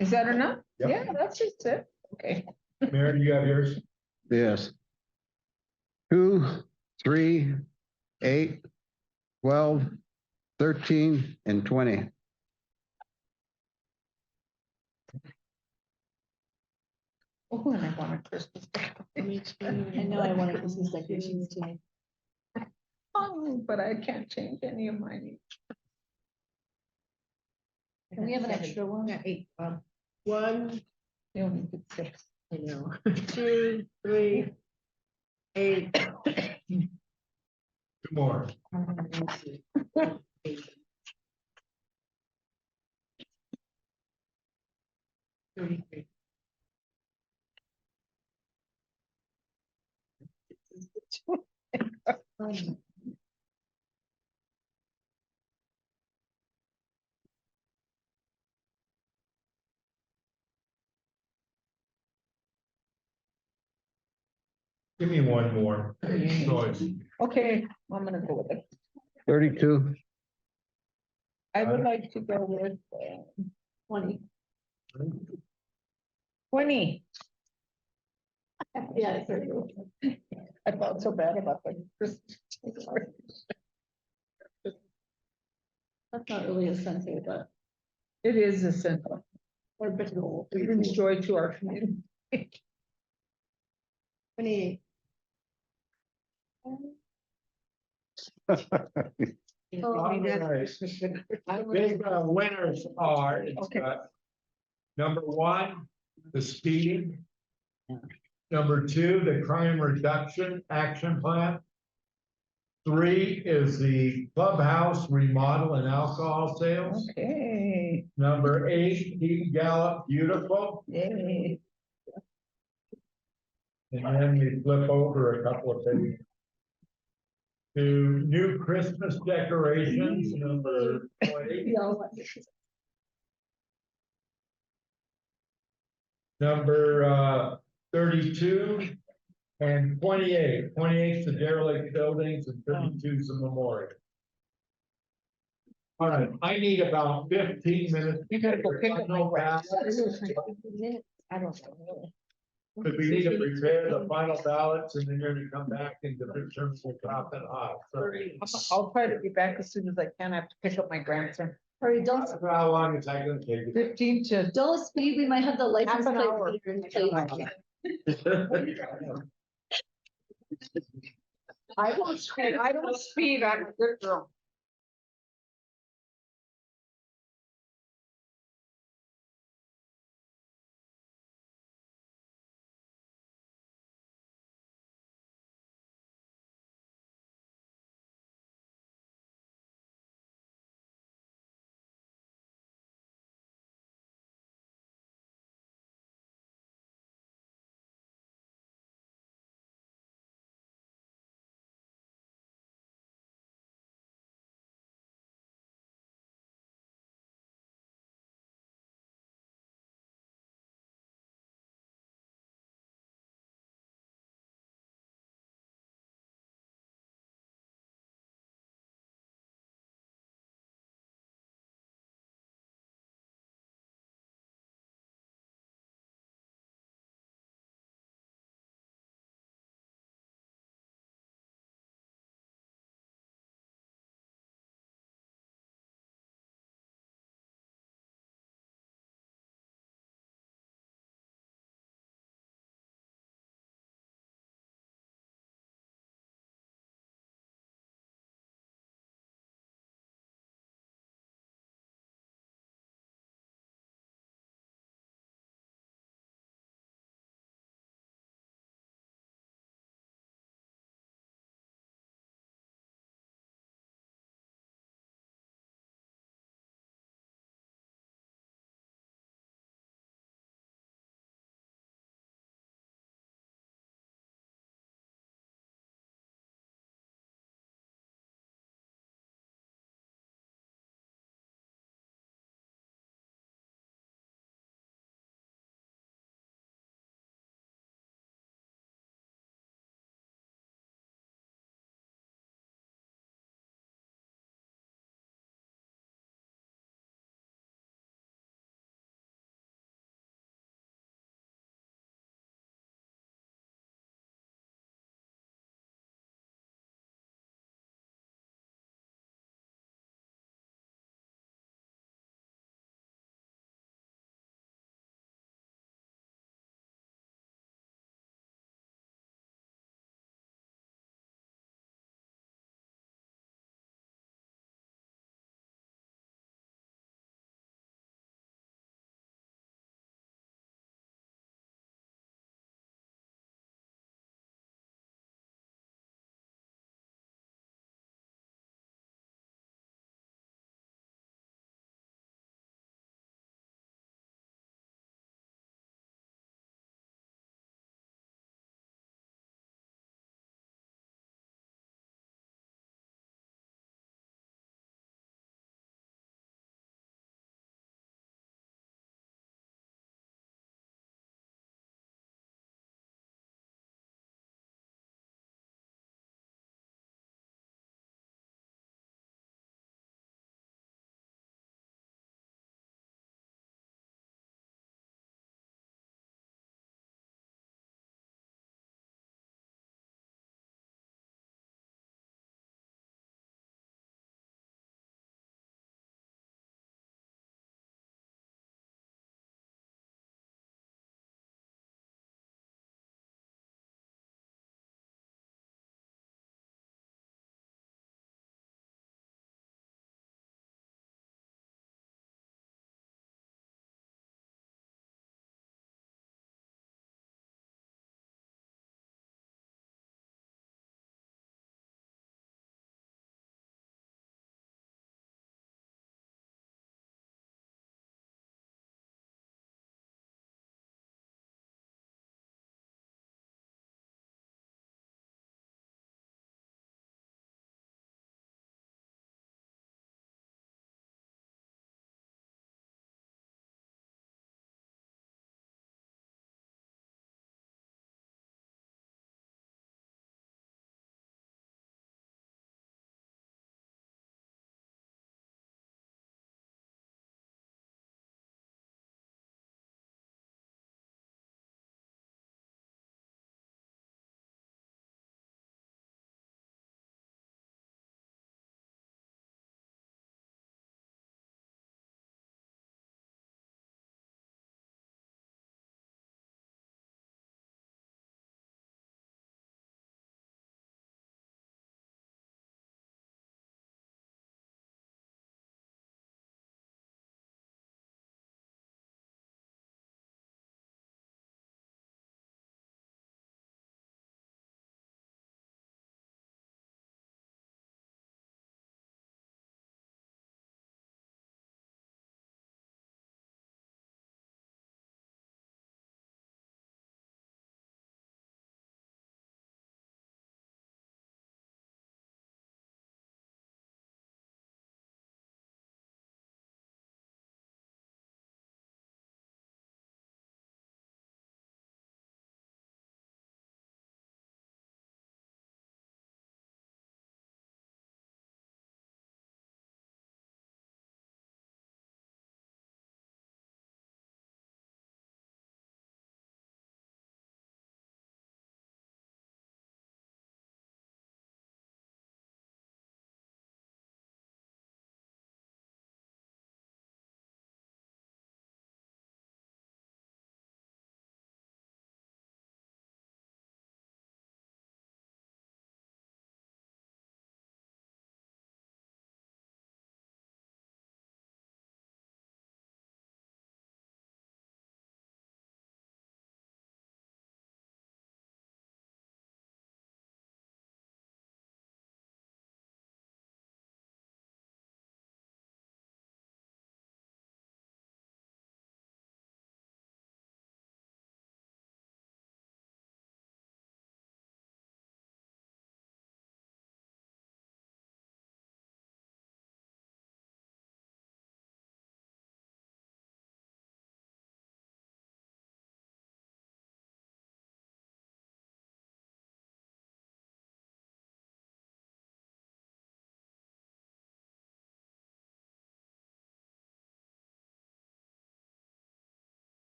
is that enough? Yep. Yeah, that's just it. Okay. Mary, you got yours? Yes. 2, 3, 8, 12, 13, and 20. Oh, and I want a Christmas. I know I want to Christmas decorations too. Oh, but I can't change any of mine. Can we have an extra one? Yeah, 8, 1, You only did 6. I know, 2, 3, 8. 2 more. 33. Give me one more choice. Okay, I'm gonna go with it. 32. I would like to go with 20. 20. Yeah. I felt so bad about the Christmas. That's not really essential, but. It is essential. Or bit of. It brings joy to our community. 28. All right. Big winners are, it's Okay. got number one, the speeding. Number two, the crime reduction action plan. 3 is the clubhouse remodel and alcohol sales. Okay, Number 8, keep Gallup beautiful. yay. And then we flip over a couple of pages. To new Christmas decorations, number 20. Number 32 and 28. 28 is the derelict buildings and 32 is the memorial. All right, I need about 15 minutes. You gotta go pick up my ballots. I don't know. Because we need to prepare the final ballots and then you're gonna come back and the terms will drop it off. So I'll try to be back as soon as I can. I have to pick up my grandson. Hurry, don't, how long is that gonna take? 15 to. don't speed, we might have the license Half an plate. hour. later in the day. I don't speed, I'm a good girl.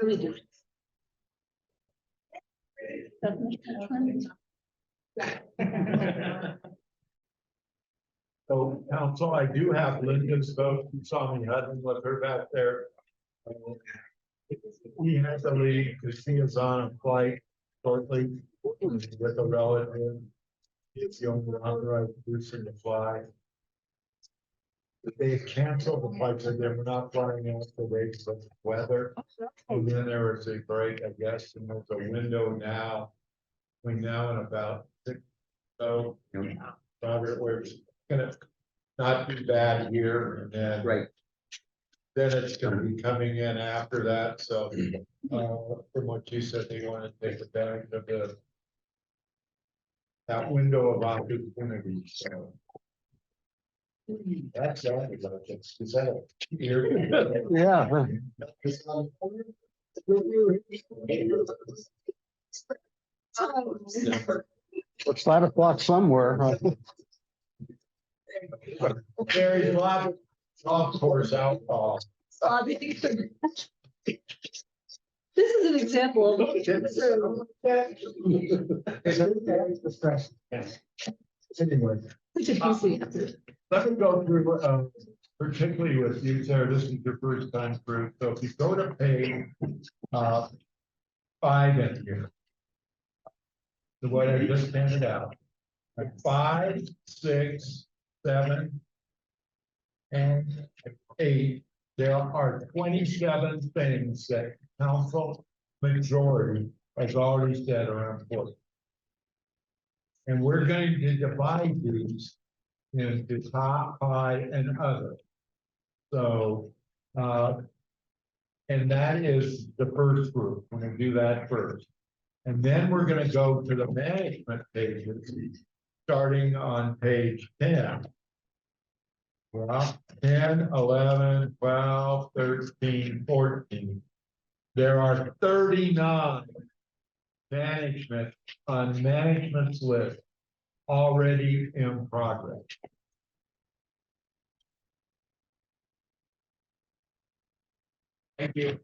Really do. Doesn't it, that's fun? So council, I do have Linda's vote. You saw me huddling with her back there. We had to leave because she is on a flight shortly with a relative. It's the only authorized person to fly. But they canceled the flight, so they were not flying out the way because of weather. And then there was a break, I guess, and there's a window now. Between now and about 6, so. Robert, we're gonna not be bad here and then. Right. Then it's gonna be coming in after that, so, from what you said, they wanna take advantage of that window of opportunity, so. That's that, is that a? Yeah. It's 5 o'clock somewhere. Huh? There's a lot of golf course alcohol. This is an example of. Anyway. Let me go through, particularly with you, Sarah, this is your first time through, so if you go to page, 5 in here. The way I just handed out, like 5, 6, 7, and 8, there are 27 things that council majority has already said are important. And we're going to divide these into top, high, and other. So, and that is the first group. We're gonna do that first. And then we're gonna go to the management pages, starting on page 10. Well, 10, 11, 12, 13, 14. There are 39 management on management's list already in progress. Thank you.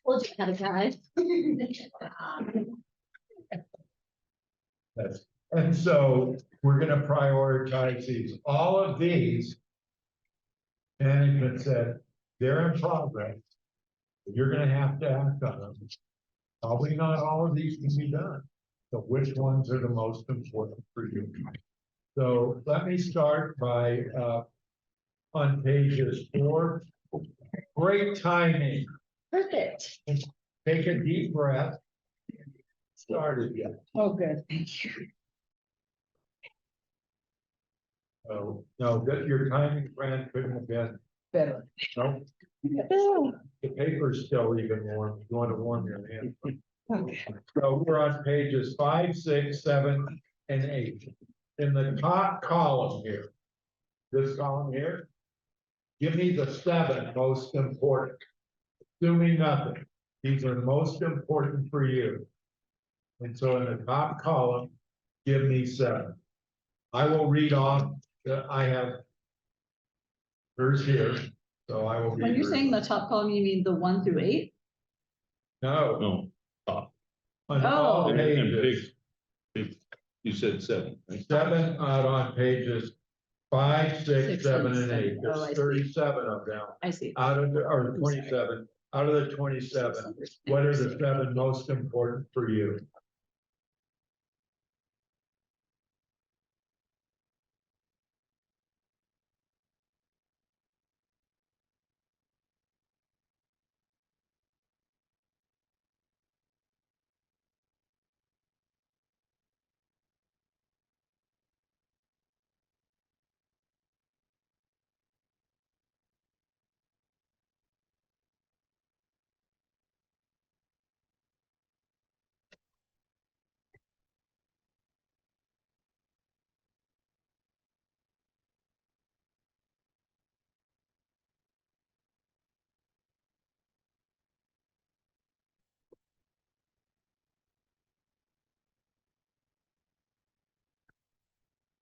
Told you how to guide. Yes. And so we're gonna prioritize these. All of these, management said, they're in progress. You're gonna have to act on them. Probably not all of these can be done. So which ones are the most important for you? So let me start by, on pages 4. Great timing. Perfect. Take a deep breath. Started yet. Oh, good. Oh, no, that your timing plan couldn't have been, Better. no, the paper's still even warm. You want to warm your hand. Okay. So we're on pages 5, 6, 7, and 8. In the top column here, this column here, give me the 7 most important. Assuming nothing. These are most important for you. And so in the top column, give me 7. I will read off that I have hers here, so I will read. When you're hers. saying the top column, you mean the 1 through 8? No, No, on Oh. all and pages, you said 7, right? 7 out on pages 5, 6, 6, 7, and and 8. 7. Oh, I There's see. 37 of them I see. out of the, or 27, out of the 27. What are the 7 most important for you?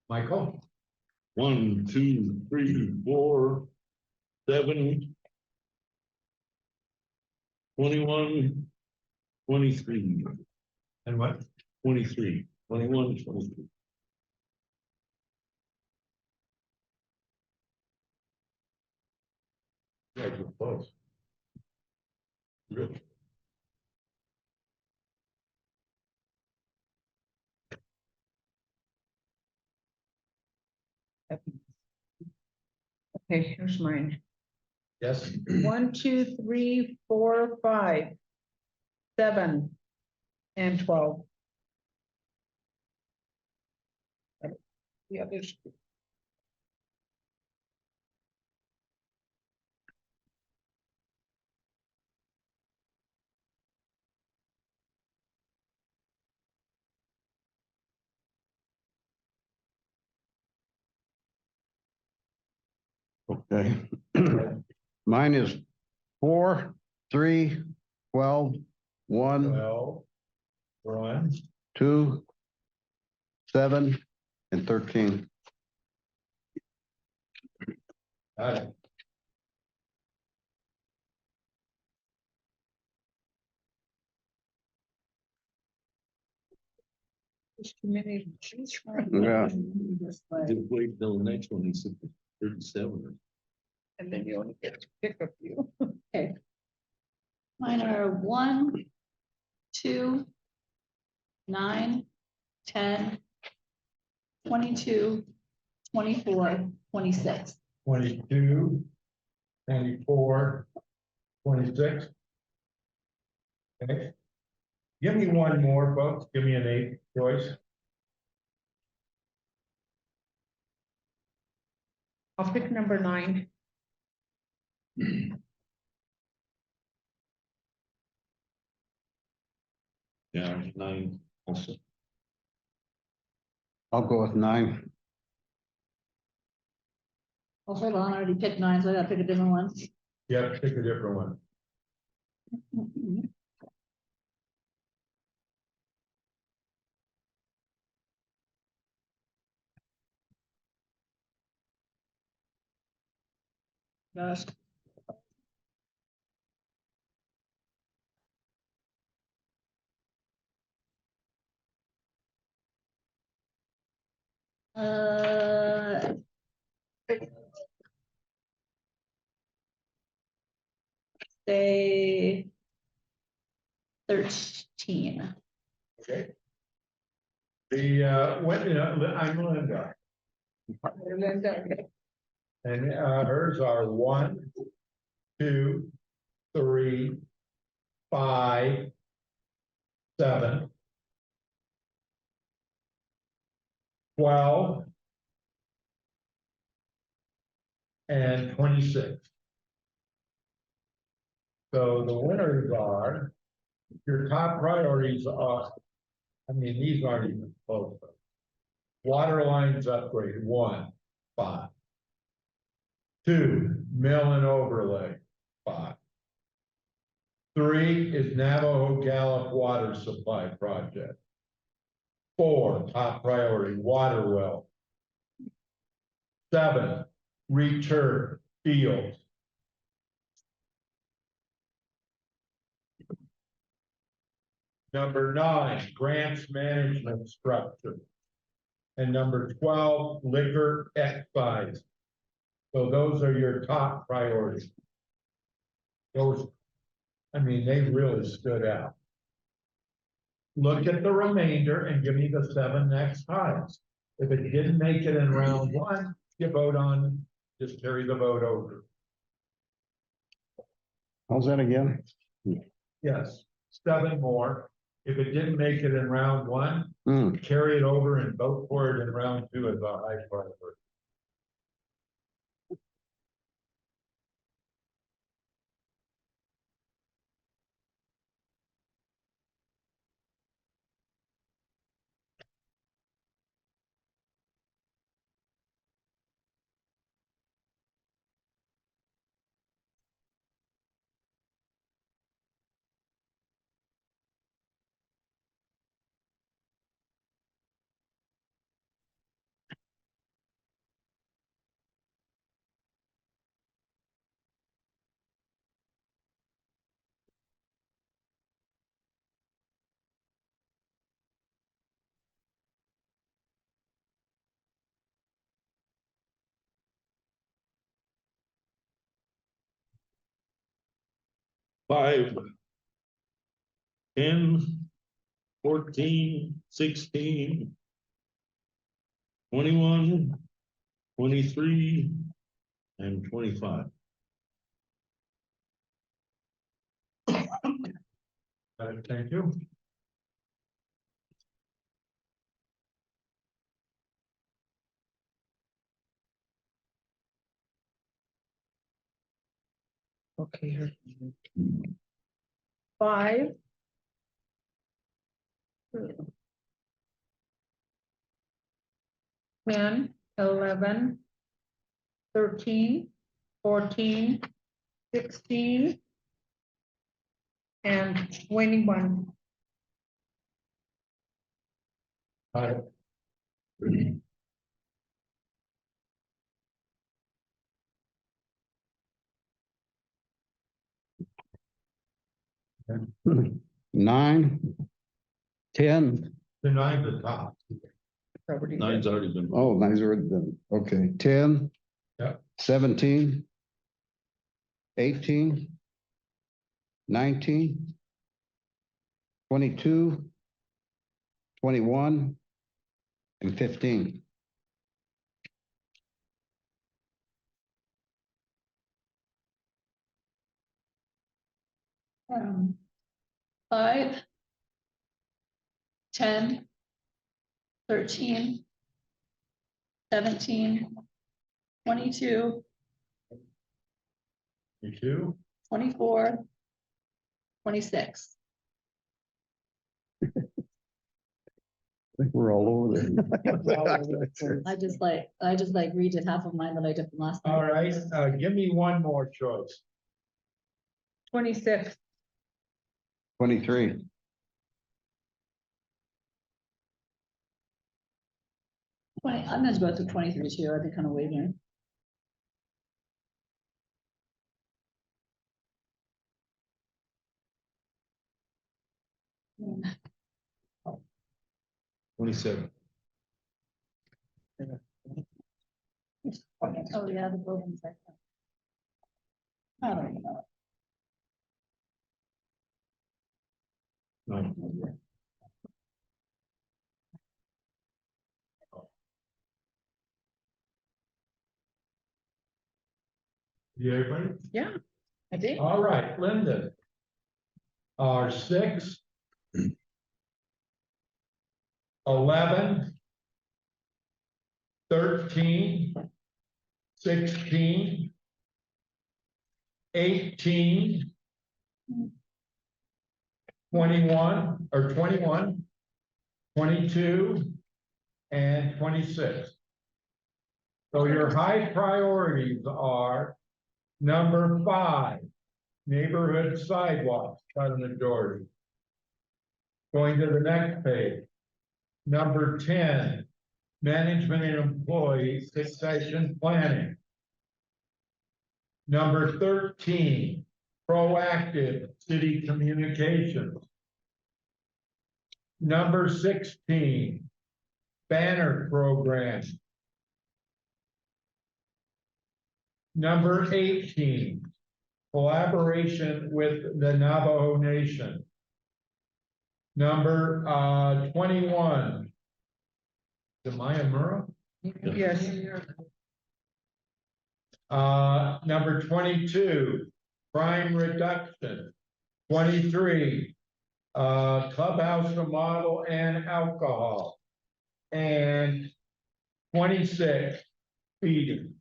Michael? 1, 2, 3, 4, 7. 21, 23, And what? 23, 21, 23. Yeah, you're close. Really? Okay, here's mine. Yes. 1, 2, 3, 4, 5, 7, and 12. The others. Okay. Mine is 4, 3, 12, 1, 12, 1, 2, 7, and 13. got it. There's too many to choose from. Yeah. Just wait till the next one, he said 37. And then you only get to pick a few. Mine are 1, 2, 9, 10, 22, 24, 26. 22, 24, 26. Okay. Give me one more, folks. Give me an 8, Joyce. I'll pick number 9. Yeah, 9 also. I'll go with 9. Oh, hold on, I already picked 9, so I gotta pick a different one. Yep, pick a different one. Gosh. Say 13. Okay. I'm Linda, and hers are 1, 2, 3, 5, 7, 12, and 26. So the winners are, your top priorities are, I mean, these aren't even close. Water lines upgrade, 1, 5. 2, mill and overlay, 5. 3 is Navajo Gallup water supply project. 4, top priority, water well. 7, return fields. Number 9, grants management structure. And number 12, liquor excise. So those are your top priorities. Those, I mean, they really stood out. Look at the remainder and give me the 7 next highest. If it didn't make it in round 1, you vote on, just carry the vote over. How's that again? Yes, 7 more. If it didn't make it in round 1, Hmm. carry it over and vote for it in round 2 as a high priority. 5, 10, 14, 16, 21, 23, and 25. Thank you. Okay. here. 5. 10, 11, 13, 14, 16, and 21. Nine, 10. The nine's the top. Property. 9's already been. Oh, nine's already done. Okay, 10. Yep. 17. 18. 19. 22. 21. And 15. Um, 5, 10, 13, 17, 22, You too? 24, 26. I think we're all over there. I just like redid half of mine that I did from last night. All right, give me one more choice. 26. 23. I'm gonna go through 23 too. I'd be kind of wavering. Hmm. 27. Oh, yeah, the buildings. I don't know. No. You everybody? Yeah, I think. All right, Linda. Are 6, 11, 13, 16, 18, 21, or 21, 22, and 26. So your high priorities are number 5, neighborhood sidewalks, got a majority. Going to the next page. Number 10, management and employee succession planning. Number 13, proactive city communications. Number 16, banner program. Number 18, collaboration with the Navajo Nation. Number 21, Demaya Murrah? Yes. Number 22, crime reduction. 23, clubhouse remodel and alcohol. And 26, feeding.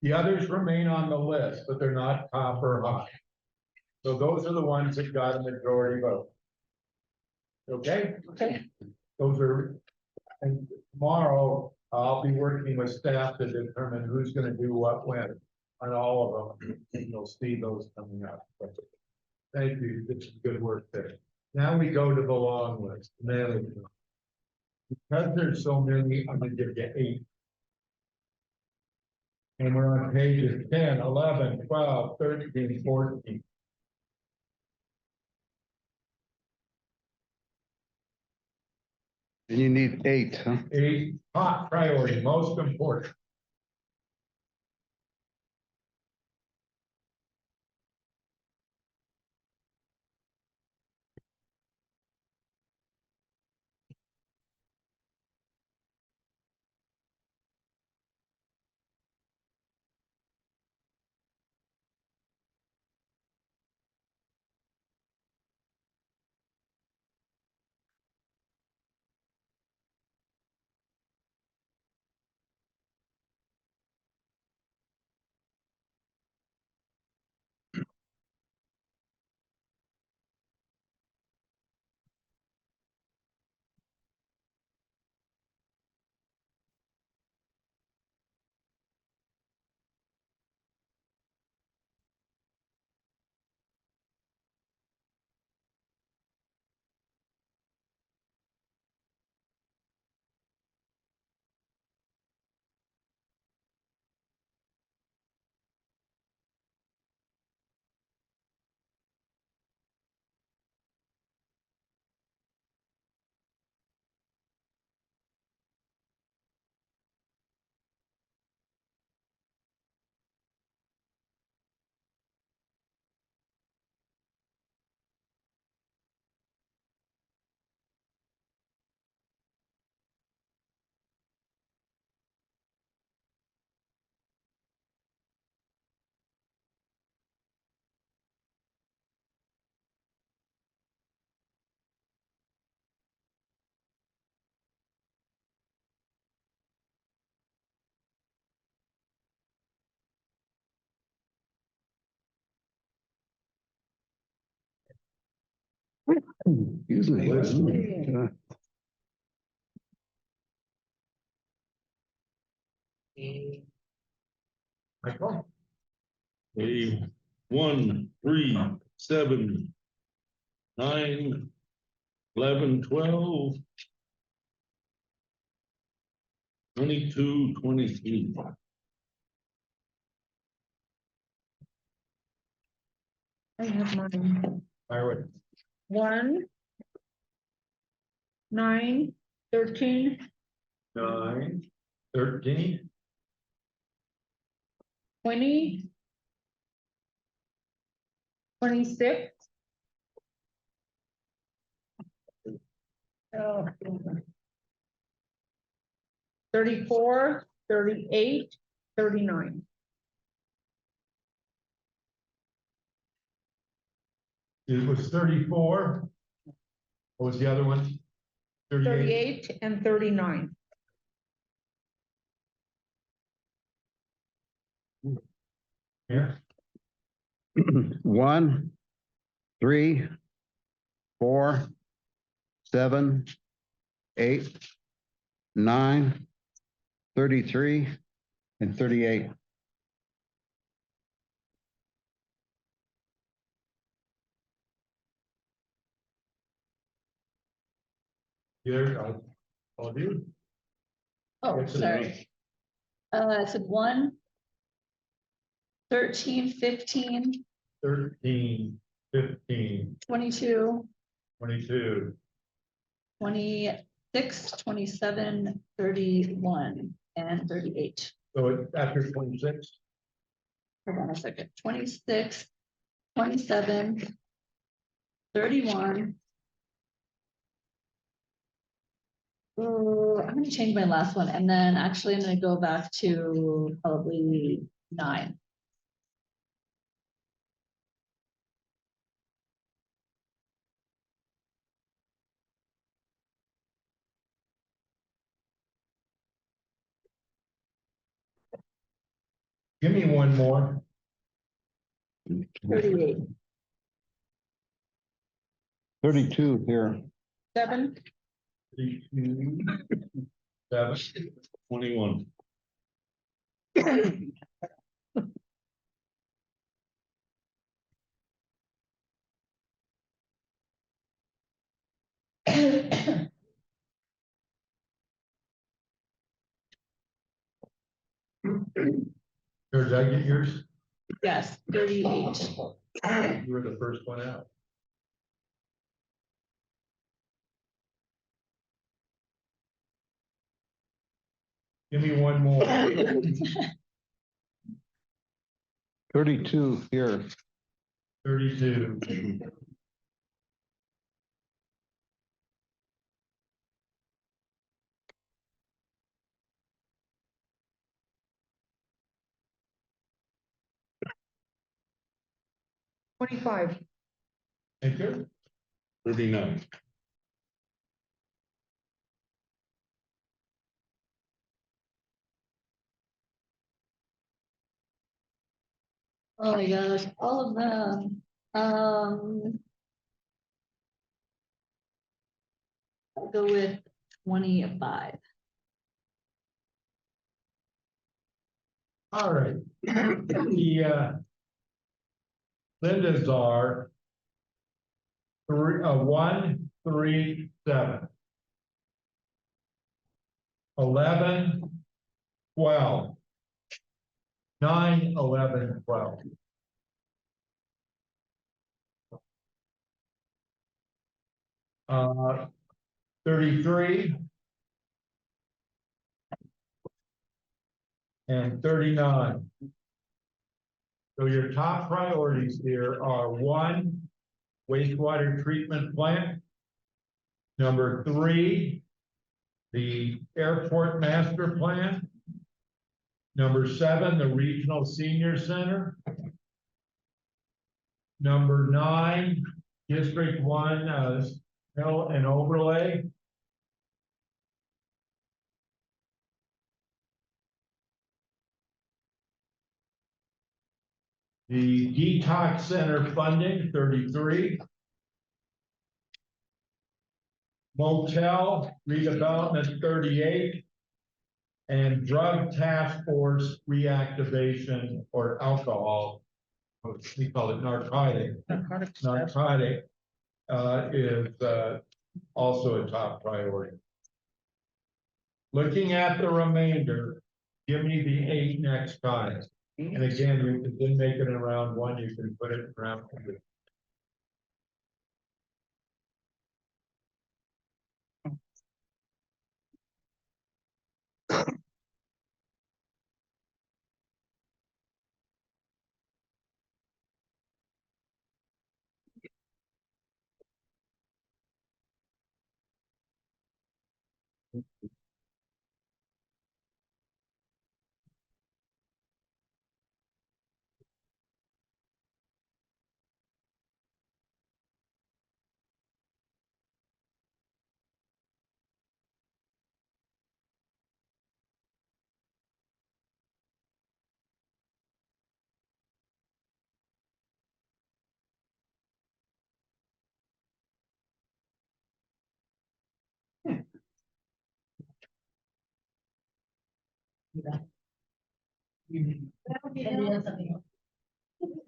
The others remain on the list, but they're not top or high. So those are the ones that got a majority vote. Okay? Okay. Those are, and tomorrow I'll be working with staff to determine who's gonna do what when on all of them. And you'll see those coming up. Thank you. This is good work there. Now we go to the long list. Management. Because there's so many, I'm gonna give you 8. And we're on pages 10, 11, 12, 13, 14. And you need 8, huh? 8, top priority, most important. Excuse me. Wait a minute. Michael? A 1, 3, 7, 9, 11, 12, 22, 23. I have mine. Fire away. 1, 9, 13, 9, 13, 20, 26. Oh. 34, 38, 39. it was 34. What was the other one? 38. 38 and 39. Here, 1, 3, 4, 7, 8, 9, 33, and 38. here, I'll do. Oh, Yes, it sorry. I said 1, 13, 15, 13, 15, 22, 22. 26, 27, 31, and 38. So it's after 26. Hold on a second. 26, 27, 31. Oh, I'm gonna change my last one, and then actually I'm gonna go back to probably 9. Give me one more. 38. 32 here. 7, 32, 7, 21. Or did I get yours? Yes, 38. You were the first one out. Give me one more. 32 here. 32. 25. Thank you. 39. Oh my gosh, all of them. I'll go with 25. All right. The Linda's are 1, 3, 7. 11, 12. 9, 11, 12. Uh, 33. And 39. So your top priorities here are 1, wastewater treatment plant. Number 3, the airport master plan. Number 7, the regional senior center. Number 9, District 1, hill and overlay. The detox center funding, 33. motel redevelopment 38. And drug task force reactivation or alcohol, we call it narcotic, is also a top priority. Looking at the remainder, give me the 8 next time. And again, you can then make it in round 1, you can put it in round 2.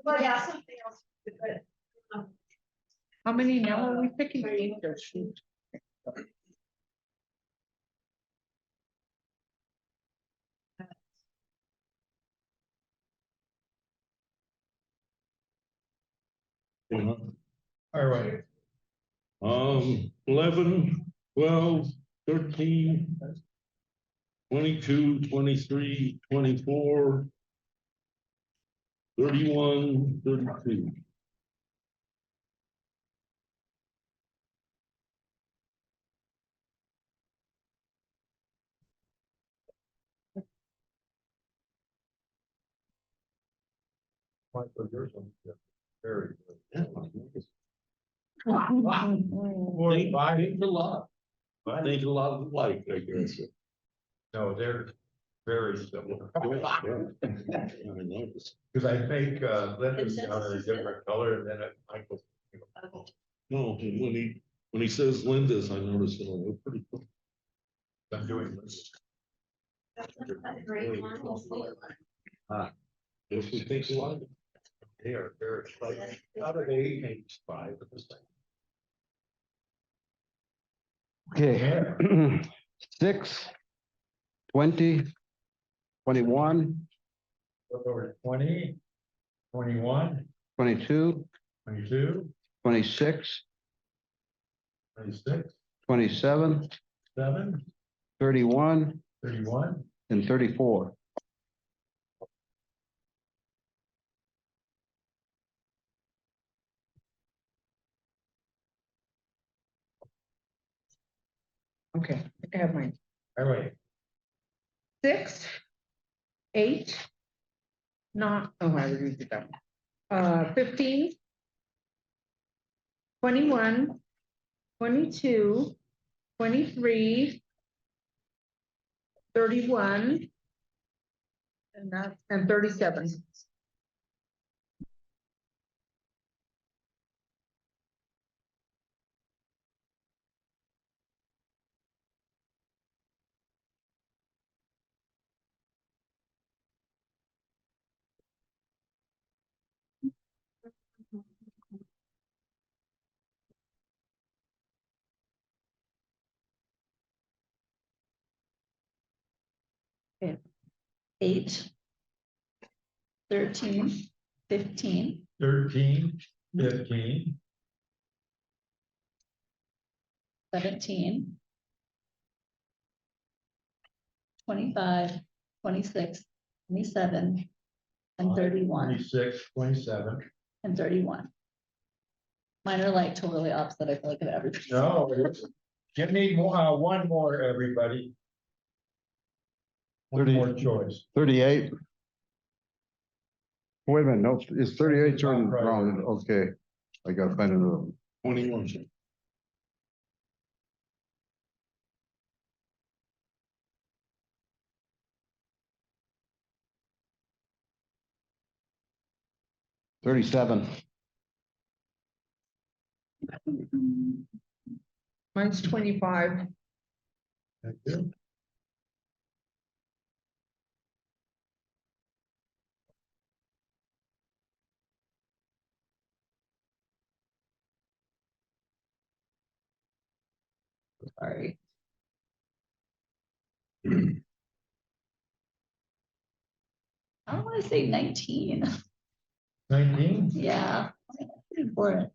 Well, yeah, something else. How many now are we picking? All right. 11, 12, 13, 22, 23, 24, 31, 32. Michael, yours is very good. I think a lot. I think a lot of life, I guess. No, they're very similar. I noticed. Because I think Linda's down in a different color and then Michael's. No, when he says Linda's, I noticed, they're pretty cool. I'm doing this. If you think a lot. They are very like, out of 8, maybe 5 of the same. Okay. 6, 20, 21, Over 20, 21, 22, 22, 26, 26, 27, 7, 31, 31. and 34. Okay, I have mine. All right. 6, 8. Not, oh, I already did that. 15. 21. 22. 23. 31. And 37. Okay. 8, 13, 15, 13, 15, 17, 25, 26, 27, and 31, 26, 27. and 31. Mine are like totally opposite, I feel like of everything. No, give me one more, everybody. One 30. more choice. 38. Wait a minute, no, it's 38 turned Right. wrong. Okay. I gotta find another one. 21. 37. Mine's 25. Thank you. Sorry. I don't want to say 19. 19? Yeah. Pretty important.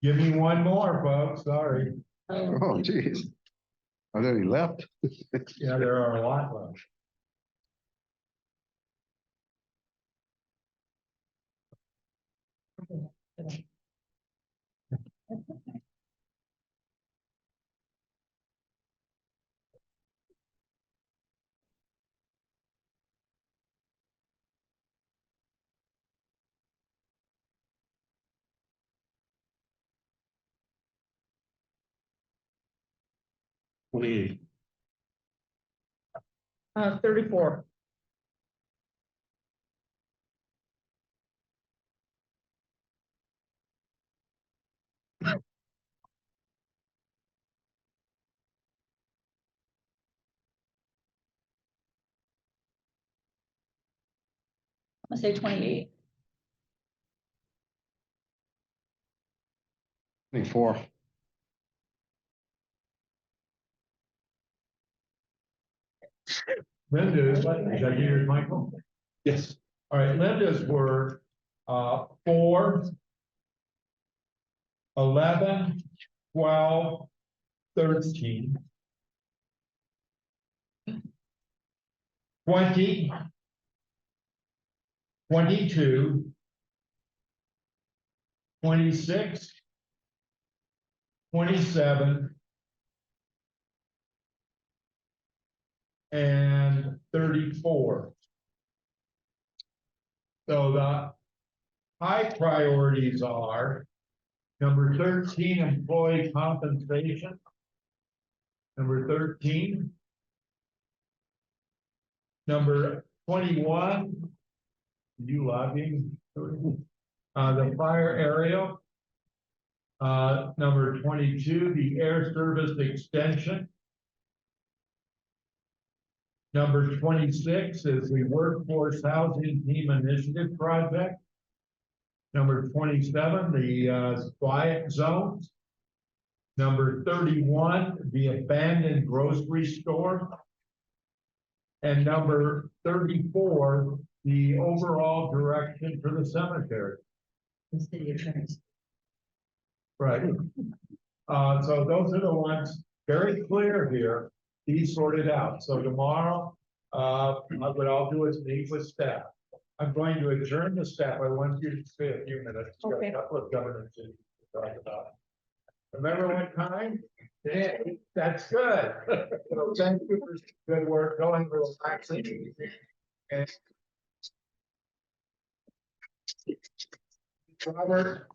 Give me one more, folks, sorry. Oh, geez. I thought he left. Yeah, there are a lot left. Twenty-eight. 34. I'm gonna say 28. 24. Linda's, is that yours, Michael? Yes. All right, Linda's were, 4, 11, 12, 13, 20, 22, 26, 27, and 34. So the high priorities are number 13, employee compensation. Number 13. Number 21, you lobbying, the fire area. Number 22, the air service extension. Number 26 is the workforce housing team initiative project. Number 27, the quiet zones. Number 31, the abandoned grocery store. And number 34, the overall direction for the cemetery. The city attorneys. Right. So those are the ones very clear here. These sorted out. So tomorrow, what I'll do is meet with staff. I'm going to adjourn the staff. I want you to stay a few minutes. We've got Okay. a couple of governance issues to talk about. Remember what time? Yeah, that's good. So thank you for good work, going relaxing. And Robert,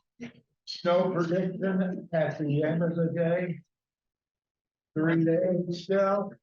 snow prediction at the end of the day. 3 days still.